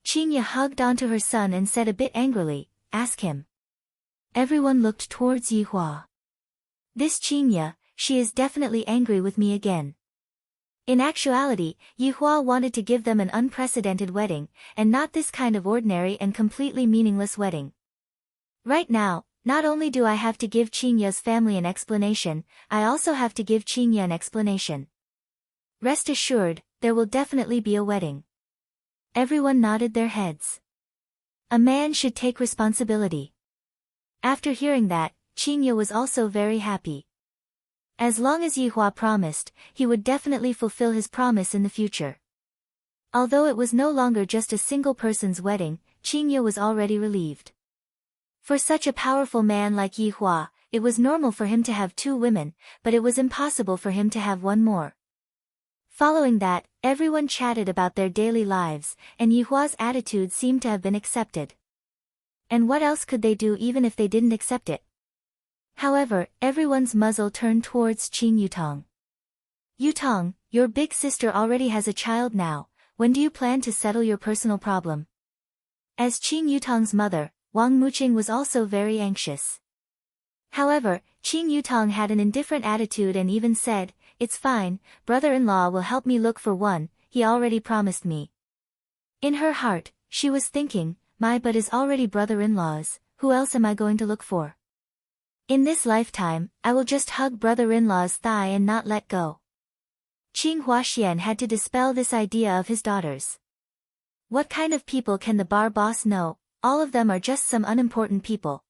Speaker 1: Qingya hugged onto her son and said a bit angrily, ask him. Everyone looked towards Yihua. This Qingya, she is definitely angry with me again. In actuality, Yihua wanted to give them an unprecedented wedding, and not this kind of ordinary and completely meaningless wedding. Right now, not only do I have to give Qingya's family an explanation, I also have to give Qingya an explanation. Rest assured, there will definitely be a wedding. Everyone nodded their heads. A man should take responsibility. After hearing that, Qingya was also very happy. As long as Yihua promised, he would definitely fulfill his promise in the future. Although it was no longer just a single person's wedding, Qingya was already relieved. For such a powerful man like Yihua, it was normal for him to have two women, but it was impossible for him to have one more. Following that, everyone chatted about their daily lives, and Yihua's attitude seemed to have been accepted. And what else could they do even if they didn't accept it? However, everyone's muzzle turned towards Qing Yutong. Yutong, your big sister already has a child now, when do you plan to settle your personal problem? As Qing Yutong's mother, Wang Muqing was also very anxious. However, Qing Yutong had an indifferent attitude and even said, "It's fine, brother-in-law will help me look for one, he already promised me." In her heart, she was thinking, my butt is already brother-in-law's, who else am I going to look for? In this lifetime, I will just hug brother-in-law's thigh and not let go. Qing Huaxian had to dispel this idea of his daughters. What kind of people can the bar boss know? All of them are just some unimportant people.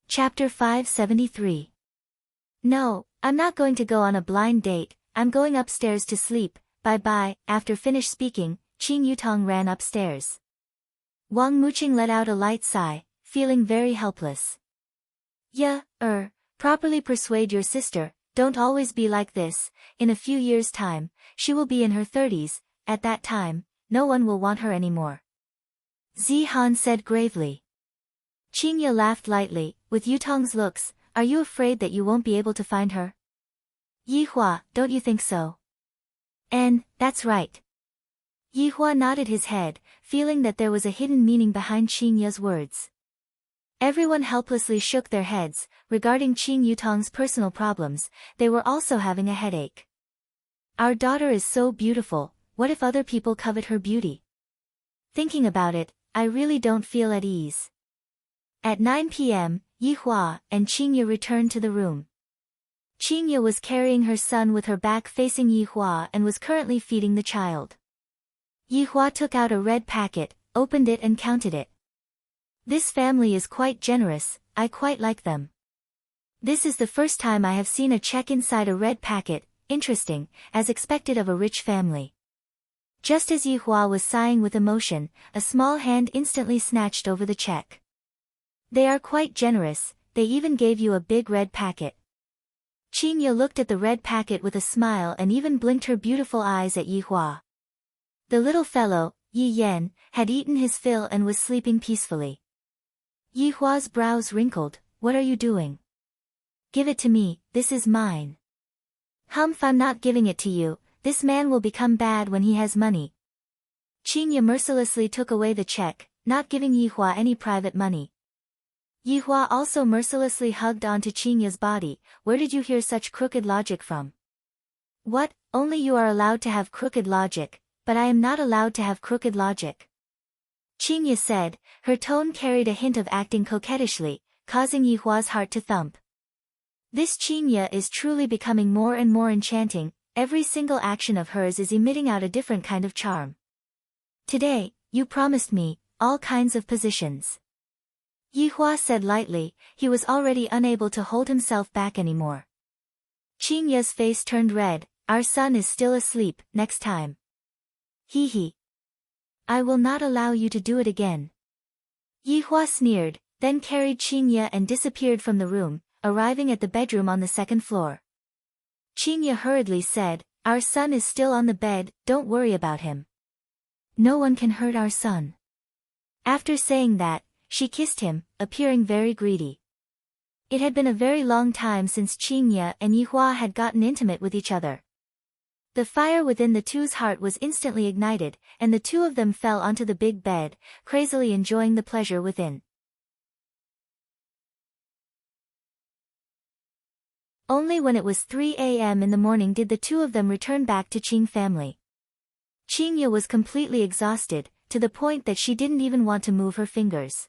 Speaker 1: Chapter 573. No, I'm not going to go on a blind date, I'm going upstairs to sleep, bye-bye. After finished speaking, Qing Yutong ran upstairs. Wang Muqing let out a light sigh, feeling very helpless. Properly persuade your sister, don't always be like this, in a few years' time, she will be in her 30s, at that time, no one will want her anymore. Zihan said gravely. Qingya laughed lightly, with Yutong's looks, are you afraid that you won't be able to find her? Yihua, don't you think so? And, that's right. Yihua nodded his head, feeling that there was a hidden meaning behind Qingya's words. Everyone helplessly shook their heads, regarding Qing Yutong's personal problems, they were also having a headache. Our daughter is so beautiful, what if other people covet her beauty? Thinking about it, I really don't feel at ease. At 9 p.m., Yihua and Qingya returned to the room. Qingya was carrying her son with her back facing Yihua and was currently feeding the child. Yihua took out a red packet, opened it and counted it. This family is quite generous, I quite like them. This is the first time I have seen a check inside a red packet, interesting, as expected of a rich family. Just as Yihua was sighing with emotion, a small hand instantly snatched over the check. They are quite generous, they even gave you a big red packet. Qingya looked at the red packet with a smile and even blinked her beautiful eyes at Yihua. The little fellow, Yi Yan, had eaten his fill and was sleeping peacefully. Yihua's brows wrinkled, what are you doing? Give it to me, this is mine. Humph, I'm not giving it to you, this man will become bad when he has money. Qingya mercilessly took away the check, not giving Yihua any private money. Yihua also mercilessly hugged onto Qingya's body, where did you hear such crooked logic from? What, only you are allowed to have crooked logic, but I am not allowed to have crooked logic. Qingya said, her tone carried a hint of acting coquettishly, causing Yihua's heart to thump. This Qingya is truly becoming more and more enchanting, every single action of hers is emitting out a different kind of charm. Today, you promised me, all kinds of positions. Yihua said lightly, he was already unable to hold himself back anymore. Qingya's face turned red, our son is still asleep, next time. Hee. I will not allow you to do it again. Yihua sneered, then carried Qingya and disappeared from the room, arriving at the bedroom on the second floor. Qingya hurriedly said, our son is still on the bed, don't worry about him. No one can hurt our son. After saying that, she kissed him, appearing very greedy. It had been a very long time since Qingya and Yihua had gotten intimate with each other. The fire within the two's heart was instantly ignited, and the two of them fell onto the big bed, crazily enjoying the pleasure within. Only when it was 3 a.m. in the morning did the two of them return back to Qing family. Qingya was completely exhausted, to the point that she didn't even want to move her fingers.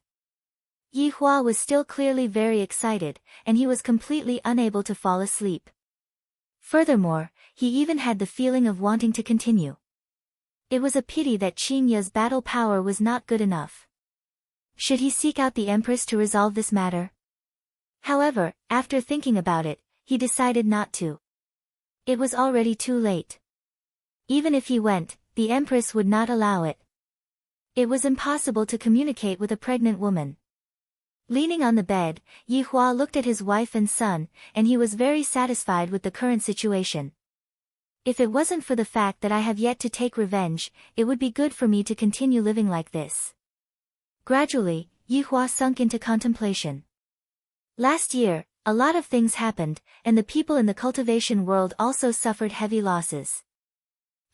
Speaker 1: Yihua was still clearly very excited, and he was completely unable to fall asleep. Furthermore, he even had the feeling of wanting to continue. It was a pity that Qingya's battle power was not good enough. Should he seek out the Empress to resolve this matter? However, after thinking about it, he decided not to. It was already too late. Even if he went, the Empress would not allow it. It was impossible to communicate with a pregnant woman. Leaning on the bed, Yihua looked at his wife and son, and he was very satisfied with the current situation. If it wasn't for the fact that I have yet to take revenge, it would be good for me to continue living like this. Gradually, Yihua sunk into contemplation. Last year, a lot of things happened, and the people in the cultivation world also suffered heavy losses.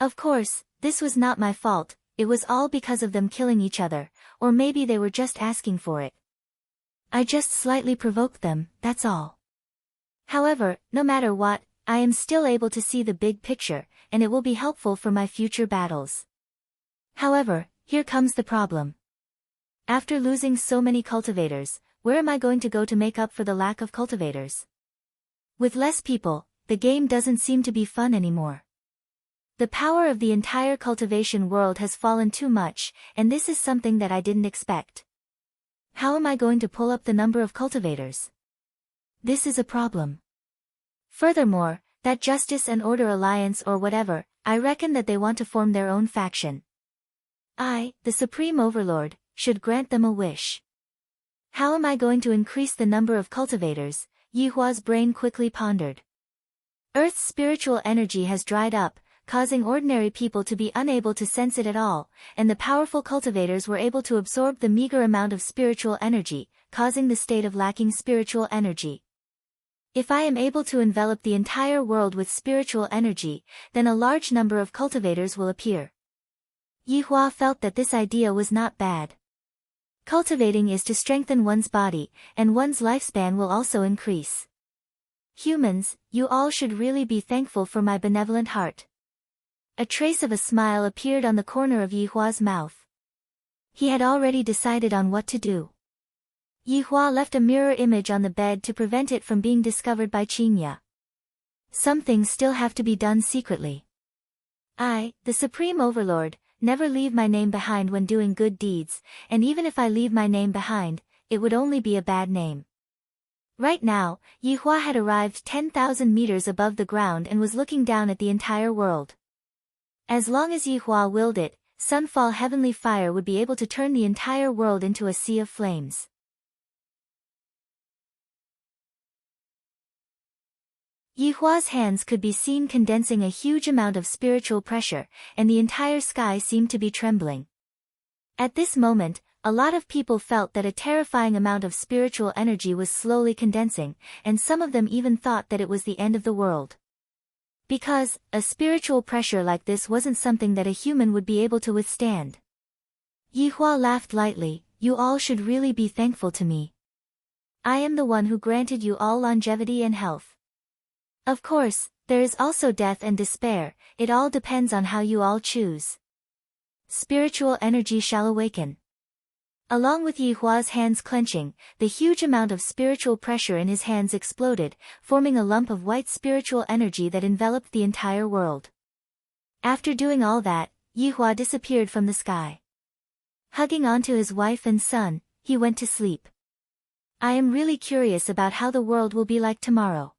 Speaker 1: Of course, this was not my fault, it was all because of them killing each other, or maybe they were just asking for it. I just slightly provoked them, that's all. However, no matter what, I am still able to see the big picture, and it will be helpful for my future battles. However, here comes the problem. After losing so many cultivators, where am I going to go to make up for the lack of cultivators? With less people, the game doesn't seem to be fun anymore. The power of the entire cultivation world has fallen too much, and this is something that I didn't expect. How am I going to pull up the number of cultivators? This is a problem. Furthermore, that Justice and Order Alliance or whatever, I reckon that they want to form their own faction. I, the Supreme Overlord, should grant them a wish. How am I going to increase the number of cultivators? Yihua's brain quickly pondered. Earth's spiritual energy has dried up, causing ordinary people to be unable to sense it at all, and the powerful cultivators were able to absorb the meager amount of spiritual energy, causing the state of lacking spiritual energy. If I am able to envelop the entire world with spiritual energy, then a large number of cultivators will appear. Yihua felt that this idea was not bad. Cultivating is to strengthen one's body, and one's lifespan will also increase. Humans, you all should really be thankful for my benevolent heart. A trace of a smile appeared on the corner of Yihua's mouth. He had already decided on what to do. Yihua left a mirror image on the bed to prevent it from being discovered by Qinya. Some things still have to be done secretly. I, the Supreme Overlord, never leave my name behind when doing good deeds, and even if I leave my name behind, it would only be a bad name. Right now, Yihua had arrived 10,000 meters above the ground and was looking down at the entire world. As long as Yihua willed it, Sunfall Heavenly Fire would be able to turn the entire world into a sea of flames. Yihua's hands could be seen condensing a huge amount of spiritual pressure, and the entire sky seemed to be trembling. At this moment, a lot of people felt that a terrifying amount of spiritual energy was slowly condensing, and some of them even thought that it was the end of the world. Because, a spiritual pressure like this wasn't something that a human would be able to withstand. Yihua laughed lightly, you all should really be thankful to me. I am the one who granted you all longevity and health. Of course, there is also death and despair, it all depends on how you all choose. Spiritual energy shall awaken. Along with Yihua's hands clenching, the huge amount of spiritual pressure in his hands exploded, forming a lump of white spiritual energy that enveloped the entire world. After doing all that, Yihua disappeared from the sky. Hugging onto his wife and son, he went to sleep. I am really curious about how the world will be like tomorrow.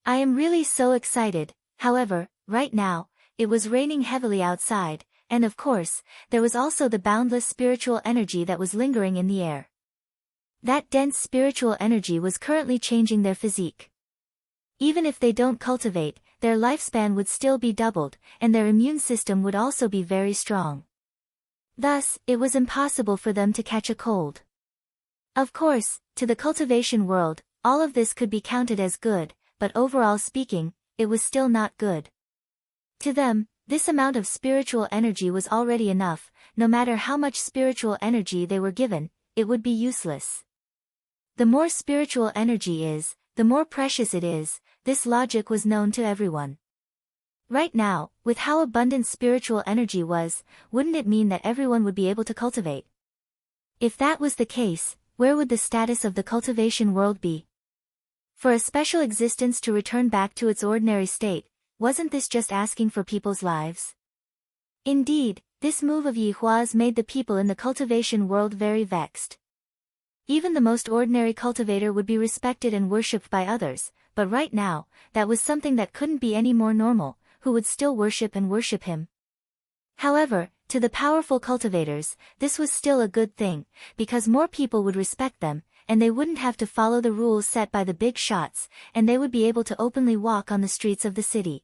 Speaker 1: I am really so excited. However, right now, it was raining heavily outside, and of course, there was also the boundless spiritual energy that was lingering in the air. That dense spiritual energy was currently changing their physique. Even if they don't cultivate, their lifespan would still be doubled, and their immune system would also be very strong. Thus, it was impossible for them to catch a cold. Of course, to the cultivation world, all of this could be counted as good, but overall speaking, it was still not good. To them, this amount of spiritual energy was already enough. No matter how much spiritual energy they were given, it would be useless. The more spiritual energy is, the more precious it is. This logic was known to everyone. Right now, with how abundant spiritual energy was, wouldn't it mean that everyone would be able to cultivate? If that was the case, where would the status of the cultivation world be? For a special existence to return back to its ordinary state, wasn't this just asking for people's lives? Indeed, this move of Yihua's made the people in the cultivation world very vexed. Even the most ordinary cultivator would be respected and worshipped by others, but right now, that was something that couldn't be any more normal, who would still worship and worship him. However, to the powerful cultivators, this was still a good thing, because more people would respect them, and they wouldn't have to follow the rules set by the big shots, and they would be able to openly walk on the streets of the city.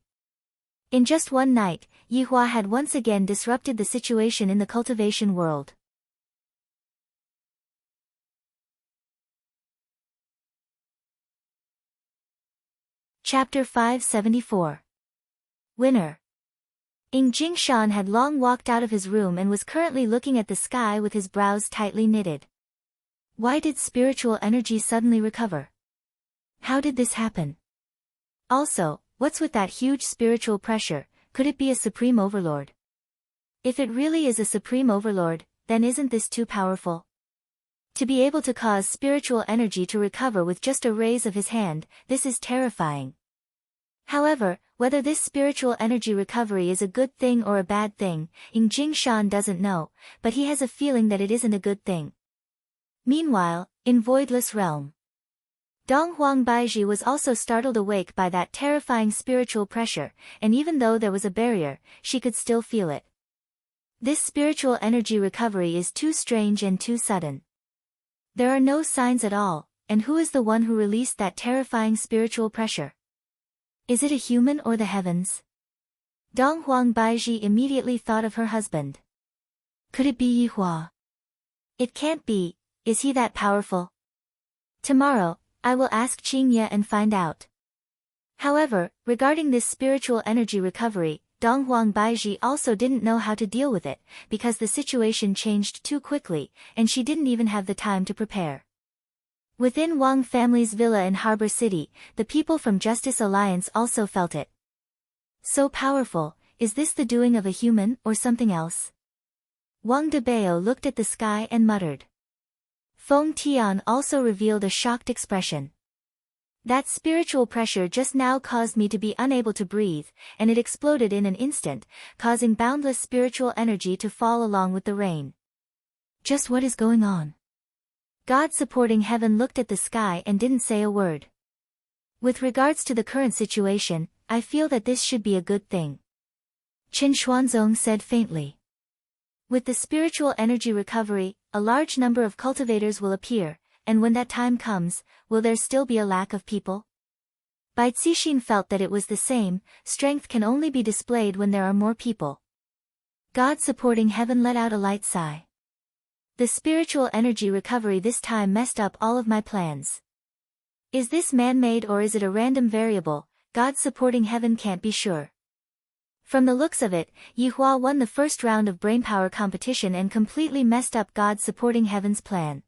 Speaker 1: In just one night, Yihua had once again disrupted the situation in the cultivation world. Chapter 574. Winner. Jingshan had long walked out of his room and was currently looking at the sky with his brows tightly knitted. Why did spiritual energy suddenly recover? How did this happen? Also, what's with that huge spiritual pressure? Could it be a supreme overlord? If it really is a supreme overlord, then isn't this too powerful? To be able to cause spiritual energy to recover with just a raise of his hand, this is terrifying. However, whether this spiritual energy recovery is a good thing or a bad thing, Jingshan doesn't know, but he has a feeling that it isn't a good thing. Meanwhile, in Voidless Realm, Donghuang Baizhi was also startled awake by that terrifying spiritual pressure, and even though there was a barrier, she could still feel it. This spiritual energy recovery is too strange and too sudden. There are no signs at all, and who is the one who released that terrifying spiritual pressure? Is it a human or the heavens? Donghuang Baizhi immediately thought of her husband. Could it be Yihua? It can't be, is he that powerful? Tomorrow, I will ask Qingye and find out. However, regarding this spiritual energy recovery, Donghuang Baizhi also didn't know how to deal with it, because the situation changed too quickly, and she didn't even have the time to prepare. Within Wang family's villa in Harbor City, the people from Justice Alliance also felt it. So powerful, is this the doing of a human or something else? Wang Debao looked at the sky and muttered. Feng Tian also revealed a shocked expression. That spiritual pressure just now caused me to be unable to breathe, and it exploded in an instant, causing boundless spiritual energy to fall along with the rain. Just what is going on? God supporting heaven looked at the sky and didn't say a word. With regards to the current situation, I feel that this should be a good thing. Qin Xuanzong said faintly. With the spiritual energy recovery, a large number of cultivators will appear, and when that time comes, will there still be a lack of people? Bai Cixin felt that it was the same, strength can only be displayed when there are more people. God supporting heaven let out a light sigh. The spiritual energy recovery this time messed up all of my plans. Is this man-made or is it a random variable? God supporting heaven can't be sure. From the looks of it, Yihua won the first round of brainpower competition and completely messed up God supporting heaven's plan.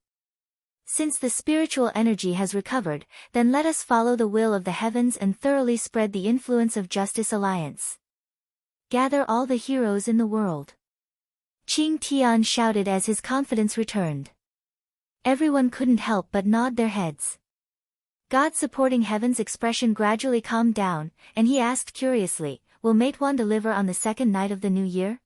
Speaker 1: Since the spiritual energy has recovered, then let us follow the will of the heavens and thoroughly spread the influence of Justice Alliance. Gather all the heroes in the world. Qing Tian shouted as his confidence returned. Everyone couldn't help but nod their heads. God supporting heaven's expression gradually calmed down, and he asked curiously, will Matewan deliver on the second night of the new year?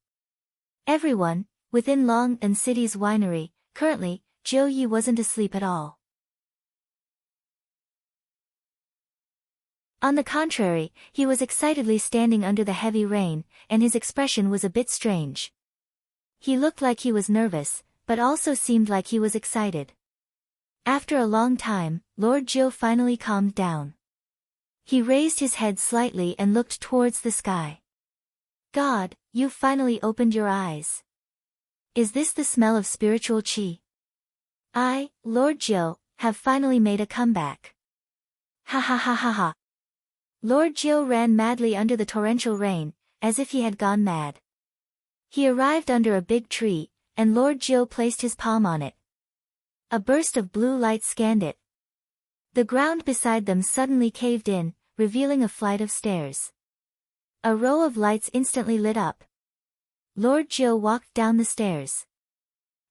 Speaker 1: Everyone, within Long and City's winery, currently, Zhou Yi wasn't asleep at all. On the contrary, he was excitedly standing under the heavy rain, and his expression was a bit strange. He looked like he was nervous, but also seemed like he was excited. After a long time, Lord Zhou finally calmed down. He raised his head slightly and looked towards the sky. God, you've finally opened your eyes. Is this the smell of spiritual qi? I, Lord Zhou, have finally made a comeback. Ha ha ha ha ha. Lord Zhou ran madly under the torrential rain, as if he had gone mad. He arrived under a big tree, and Lord Zhou placed his palm on it. A burst of blue light scanned it. The ground beside them suddenly caved in, revealing a flight of stairs. A row of lights instantly lit up. Lord Zhou walked down the stairs.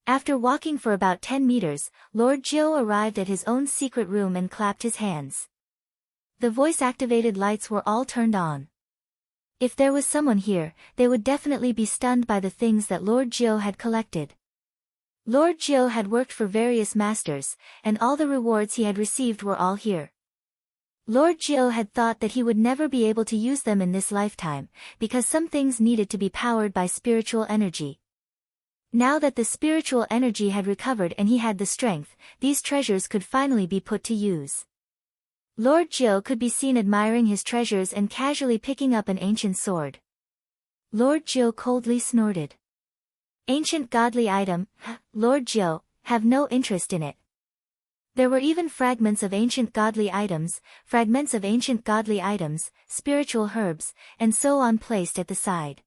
Speaker 1: After walking for about 10 meters, Lord Zhou arrived at his own secret room and clapped his hands. The voice-activated lights were all turned on. If there was someone here, they would definitely be stunned by the things that Lord Zhou had collected. Lord Zhou had worked for various masters, and all the rewards he had received were all here. Lord Zhou had thought that he would never be able to use them in this lifetime, because some things needed to be powered by spiritual energy. Now that the spiritual energy had recovered and he had the strength, these treasures could finally be put to use. Lord Zhou could be seen admiring his treasures and casually picking up an ancient sword. Lord Zhou coldly snorted. Ancient godly item, Lord Zhou, have no interest in it. There were even fragments of ancient godly items, spiritual herbs, and so on placed at the side.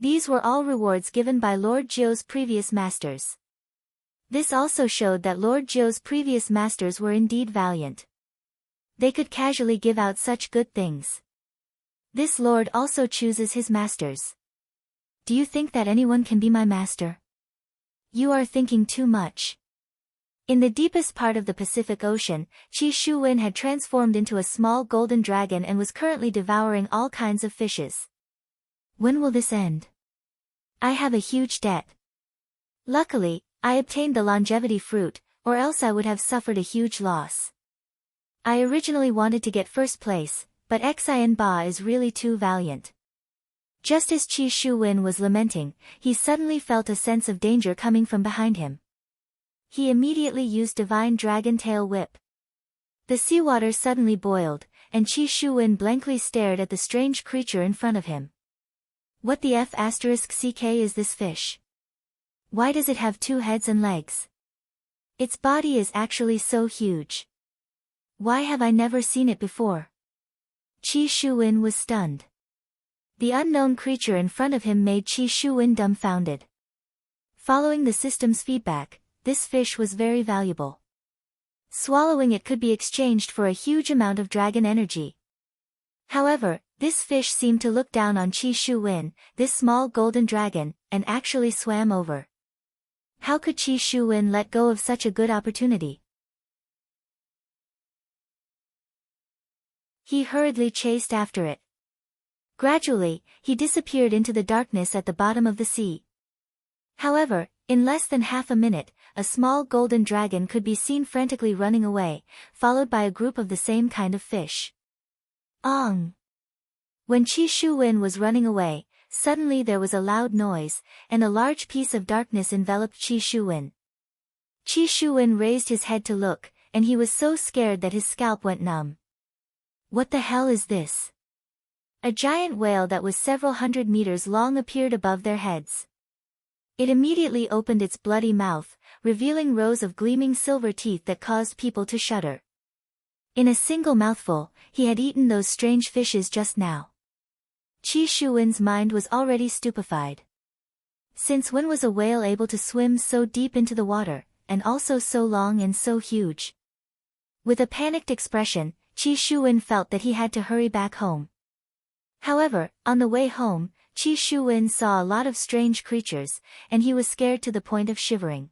Speaker 1: These were all rewards given by Lord Zhou's previous masters. This also showed that Lord Zhou's previous masters were indeed valiant. They could casually give out such good things. This lord also chooses his masters. Do you think that anyone can be my master? You are thinking too much. In the deepest part of the Pacific Ocean, Qi Shuwen had transformed into a small golden dragon and was currently devouring all kinds of fishes. When will this end? I have a huge debt. Luckily, I obtained the longevity fruit, or else I would have suffered a huge loss. I originally wanted to get first place, but Xian Ba is really too valiant. Just as Qi Shuwen was lamenting, he suddenly felt a sense of danger coming from behind him. He immediately used Divine Dragon Tail Whip. The seawater suddenly boiled, and Qi Shuwen blankly stared at the strange creature in front of him. What the F***ck is this fish? Why does it have 2 heads and legs? Its body is actually so huge. Why have I never seen it before? Qi Shuwen was stunned. The unknown creature in front of him made Qi Shuwen dumbfounded. Following the system's feedback, this fish was very valuable. Swallowing it could be exchanged for a huge amount of dragon energy. However, this fish seemed to look down on Qi Shuwen, this small golden dragon, and actually swam over. How could Qi Shuwen let go of such a good opportunity? He hurriedly chased after it. Gradually, he disappeared into the darkness at the bottom of the sea. However, in less than half a minute, a small golden dragon could be seen frantically running away, followed by a group of the same kind of fish. Ong! When Qi Shuwen was running away, suddenly there was a loud noise, and a large piece of darkness enveloped Qi Shuwen. Qi Shuwen raised his head to look, and he was so scared that his scalp went numb. What the hell is this? A giant whale that was several hundred meters long appeared above their heads. It immediately opened its bloody mouth, revealing rows of gleaming silver teeth that caused people to shudder. In a single mouthful, he had eaten those strange fishes just now. Qi Shuwen's mind was already stupefied. Since when was a whale able to swim so deep into the water, and also so long and so huge? With a panicked expression, Qi Shuwen felt that he had to hurry back home. However, on the way home, Qi Shuwen saw a lot of strange creatures, and he was scared to the point of shivering.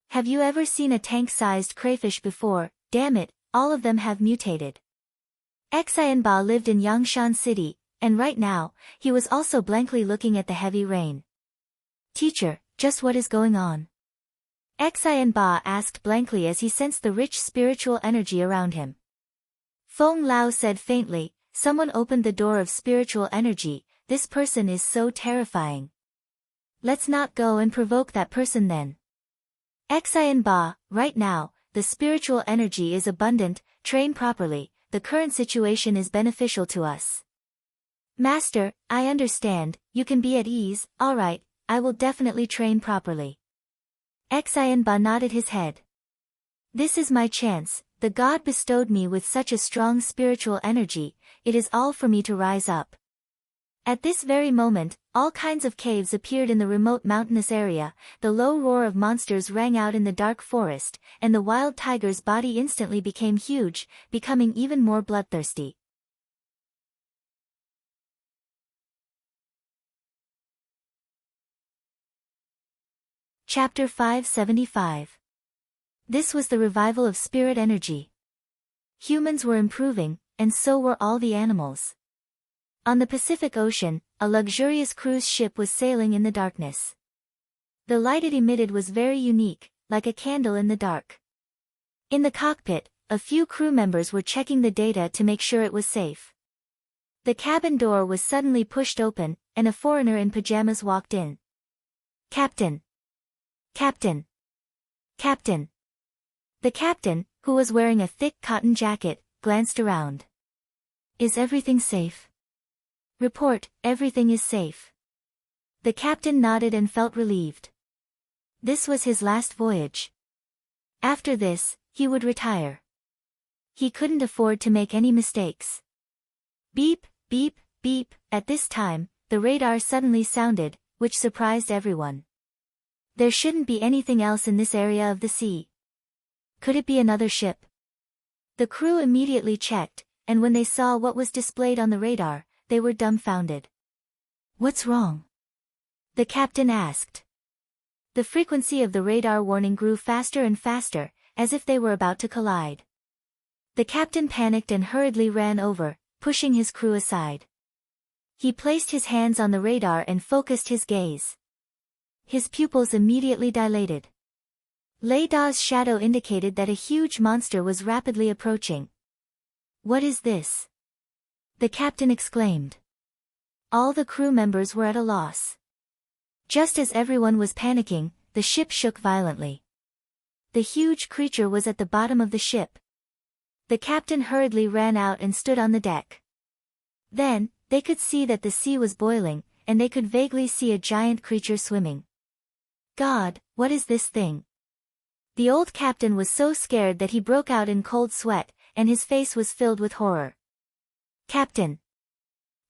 Speaker 1: Have you ever seen a tank-sized crayfish before? Damn it, all of them have mutated. Xian Ba lived in Yangshan City, and right now, he was also blankly looking at the heavy rain. Teacher, just what is going on? Xian Ba asked blankly as he sensed the rich spiritual energy around him. Feng Lao said faintly, someone opened the door of spiritual energy, this person is so terrifying. Let's not go and provoke that person then. Xian Ba, right now, the spiritual energy is abundant, train properly, the current situation is beneficial to us. Master, I understand, you can be at ease, alright, I will definitely train properly. Xian Ba nodded his head. This is my chance, the God bestowed me with such a strong spiritual energy, it is all for me to rise up. At this very moment, all kinds of caves appeared in the remote mountainous area, the low roar of monsters rang out in the dark forest, and the wild tiger's body instantly became huge, becoming even more bloodthirsty. Chapter 575. This was the revival of spirit energy. Humans were improving, and so were all the animals. On the Pacific Ocean, a luxurious cruise ship was sailing in the darkness. The light it emitted was very unique, like a candle in the dark. In the cockpit, a few crew members were checking the data to make sure it was safe. The cabin door was suddenly pushed open, and a foreigner in pajamas walked in. Captain! Captain! Captain! The captain, who was wearing a thick cotton jacket, glanced around. Is everything safe? Report, everything is safe. The captain nodded and felt relieved. This was his last voyage. After this, he would retire. He couldn't afford to make any mistakes. Beep, beep, beep, at this time, the radar suddenly sounded, which surprised everyone. There shouldn't be anything else in this area of the sea. Could it be another ship? The crew immediately checked, and when they saw what was displayed on the radar, they were dumbfounded. "What's wrong?" the captain asked. The frequency of the radar warning grew faster and faster, as if they were about to collide. The captain panicked and hurriedly ran over, pushing his crew aside. He placed his hands on the radar and focused his gaze. His pupils immediately dilated. Leida's shadow indicated that a huge monster was rapidly approaching. "What is this?" the captain exclaimed. All the crew members were at a loss. Just as everyone was panicking, the ship shook violently. The huge creature was at the bottom of the ship. The captain hurriedly ran out and stood on the deck. Then, they could see that the sea was boiling, and they could vaguely see a giant creature swimming. "God, what is this thing?" The old captain was so scared that he broke out in cold sweat, and his face was filled with horror. "Captain!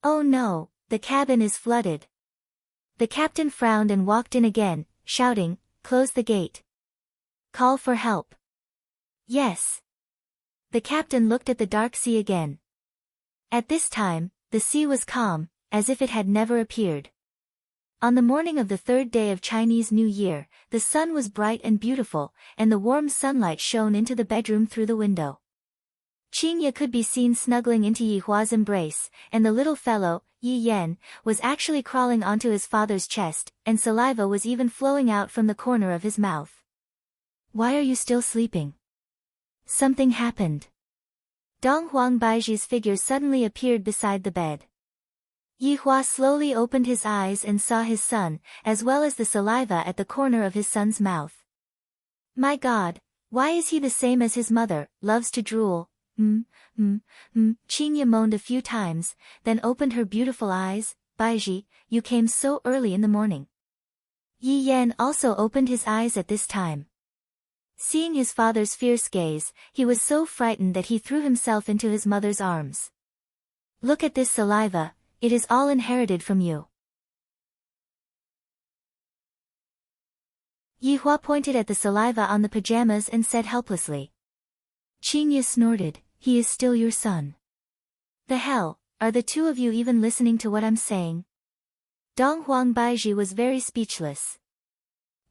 Speaker 1: Oh no, the cabin is flooded." The captain frowned and walked in again, shouting, "Close the gate. Call for help." "Yes." The captain looked at the dark sea again. At this time, the sea was calm, as if it had never appeared. On the morning of the third day of Chinese New Year, the sun was bright and beautiful, and the warm sunlight shone into the bedroom through the window. Qingye could be seen snuggling into Yihua's embrace, and the little fellow, Yi Yan, was actually crawling onto his father's chest, and saliva was even flowing out from the corner of his mouth. "Why are you still sleeping?" "Something happened." Dong Huangbaiji's figure suddenly appeared beside the bed. Yihua slowly opened his eyes and saw his son, as well as the saliva at the corner of his son's mouth. "My God, why is he the same as his mother, loves to drool?" Qingye moaned a few times, then opened her beautiful eyes. "Baiji, you came so early in the morning." Yi Yan also opened his eyes at this time. Seeing his father's fierce gaze, he was so frightened that he threw himself into his mother's arms. "Look at this saliva, it is all inherited from you." Yihua pointed at the saliva on the pajamas and said helplessly. Qingye snorted, "He is still your son." "The hell, are the two of you even listening to what I'm saying?" Dong Huangbaiji was very speechless.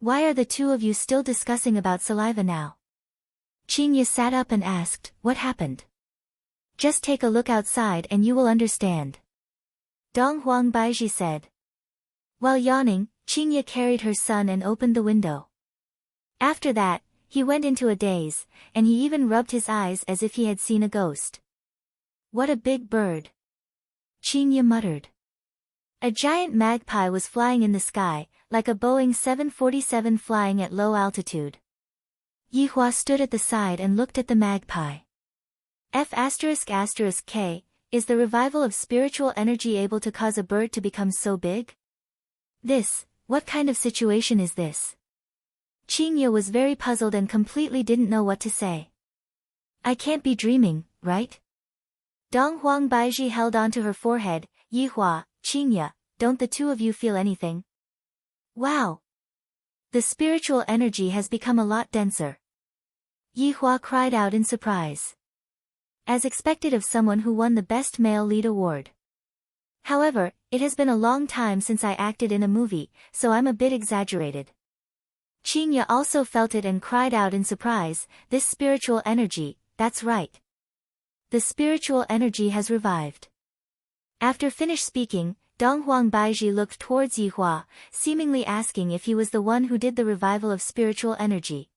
Speaker 1: "Why are the two of you still discussing about saliva now?" Qingye sat up and asked, "What happened?" "Just take a look outside and you will understand," Dong Huangbaiji said. While yawning, Qingye carried her son and opened the window. After that, he went into a daze, and he even rubbed his eyes as if he had seen a ghost. "What a big bird," Qingye muttered. A giant magpie was flying in the sky, like a Boeing 747 flying at low altitude. Yihua stood at the side and looked at the magpie. F***K, is the revival of spiritual energy able to cause a bird to become so big? What kind of situation is this? Qingye was very puzzled and completely didn't know what to say. "I can't be dreaming, right?" Dong Huangbaiji held onto her forehead. "Yihua, Qingye, don't the two of you feel anything?" "Wow! The spiritual energy has become a lot denser." Yihua cried out in surprise. As expected of someone who won the Best Male Lead Award. "However, it has been a long time since I acted in a movie, so I'm a bit exaggerated." Qingye also felt it and cried out in surprise, "This spiritual energy, that's right. The spiritual energy has revived." After finished speaking, Dong Huangbaiji looked towards Yihua, seemingly asking if he was the one who did the revival of spiritual energy.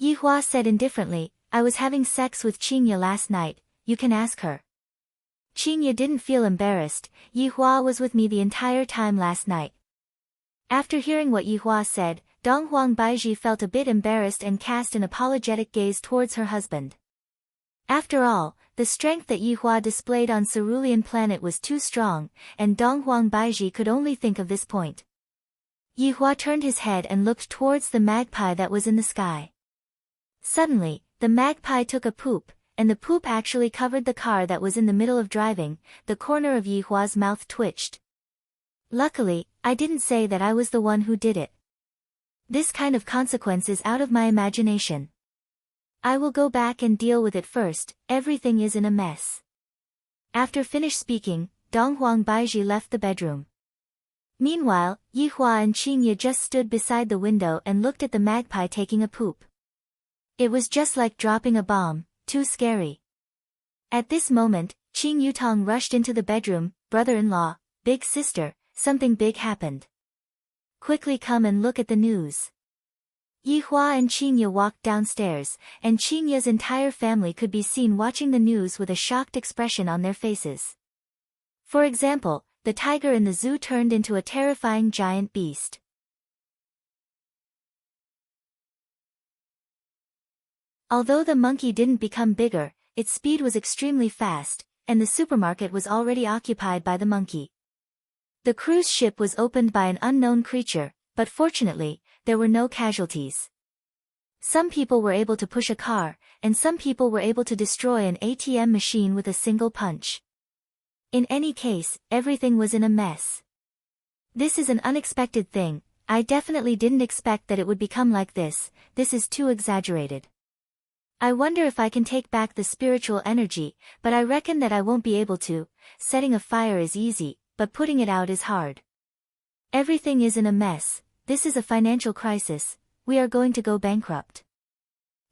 Speaker 1: Yihua said indifferently, "I was having sex with Qingye last night, you can ask her." Qingye didn't feel embarrassed. "Yihua was with me the entire time last night." After hearing what Yihua said, Dong Huangbaiji felt a bit embarrassed and cast an apologetic gaze towards her husband. After all, the strength that Yihua displayed on Cerulean Planet was too strong, and Dong Huangbaiji could only think of this point. Yihua turned his head and looked towards the magpie that was in the sky. Suddenly, the magpie took a poop, and the poop actually covered the car that was in the middle of driving. The corner of Yihua's mouth twitched. Luckily, I didn't say that I was the one who did it. This kind of consequence is out of my imagination. I will go back and deal with it first, everything is in a mess. After finished speaking, Donghuang Baizhi left the bedroom. Meanwhile, Yihua and Qingye just stood beside the window and looked at the magpie taking a poop. It was just like dropping a bomb, too scary. At this moment, Qing Yutong rushed into the bedroom. Brother-in-law, big sister, something big happened. Quickly come and look at the news. Yihua and Qingye walked downstairs, and Qingye's entire family could be seen watching the news with a shocked expression on their faces. For example, the tiger in the zoo turned into a terrifying giant beast. Although the monkey didn't become bigger, its speed was extremely fast, and the supermarket was already occupied by the monkey. The cruise ship was opened by an unknown creature, but fortunately, there were no casualties. Some people were able to push a car, and some people were able to destroy an ATM machine with a single punch. In any case, everything was in a mess. This is an unexpected thing. I definitely didn't expect that it would become like this. This is too exaggerated. I wonder if I can take back the spiritual energy, but I reckon that I won't be able to. Setting a fire is easy, but putting it out is hard. Everything is in a mess. This is a financial crisis. We are going to go bankrupt.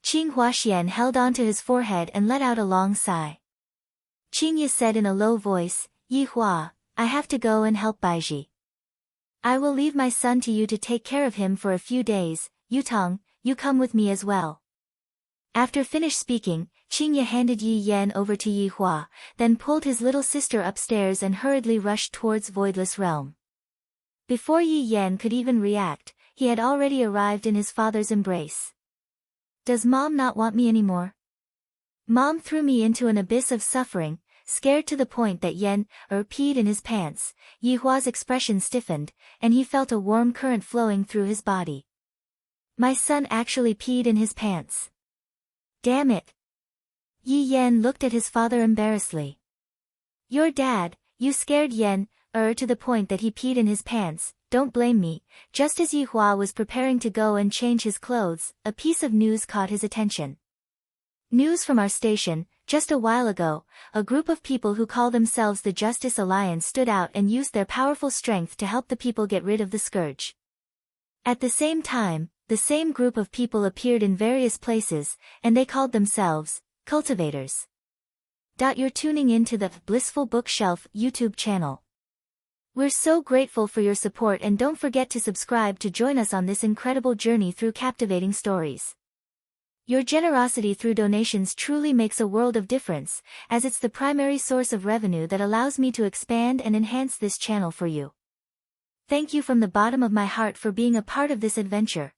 Speaker 1: Qing Huaxian held onto his forehead and let out a long sigh. Qingye said in a low voice, Yihua, I have to go and help Baizhi. I will leave my son to you to take care of him for a few days. Yutong, you come with me as well. After finished speaking, Qingye handed Yi Yan over to Yihua, then pulled his little sister upstairs and hurriedly rushed towards Voidless Realm. Before Yi Yan could even react, he had already arrived in his father's embrace. Does Mom not want me anymore? Mom threw me into an abyss of suffering, scared to the point that peed in his pants. Yihua's expression stiffened, and he felt a warm current flowing through his body. My son actually peed in his pants. Damn it. Yi Yan looked at his father embarrassedly. Your dad, you scared to the point that he peed in his pants, don't blame me. Just as Yihua was preparing to go and change his clothes, a piece of news caught his attention. News from our station. Just a while ago, a group of people who call themselves the Justice Alliance stood out and used their powerful strength to help the people get rid of the scourge. At the same time, the same group of people appeared in various places, and they called themselves cultivators. You're tuning in to the Blissful Bookshelf YouTube channel. We're so grateful for your support, and don't forget to subscribe to join us on this incredible journey through captivating stories. Your generosity through donations truly makes a world of difference, as it's the primary source of revenue that allows me to expand and enhance this channel for you. Thank you from the bottom of my heart for being a part of this adventure.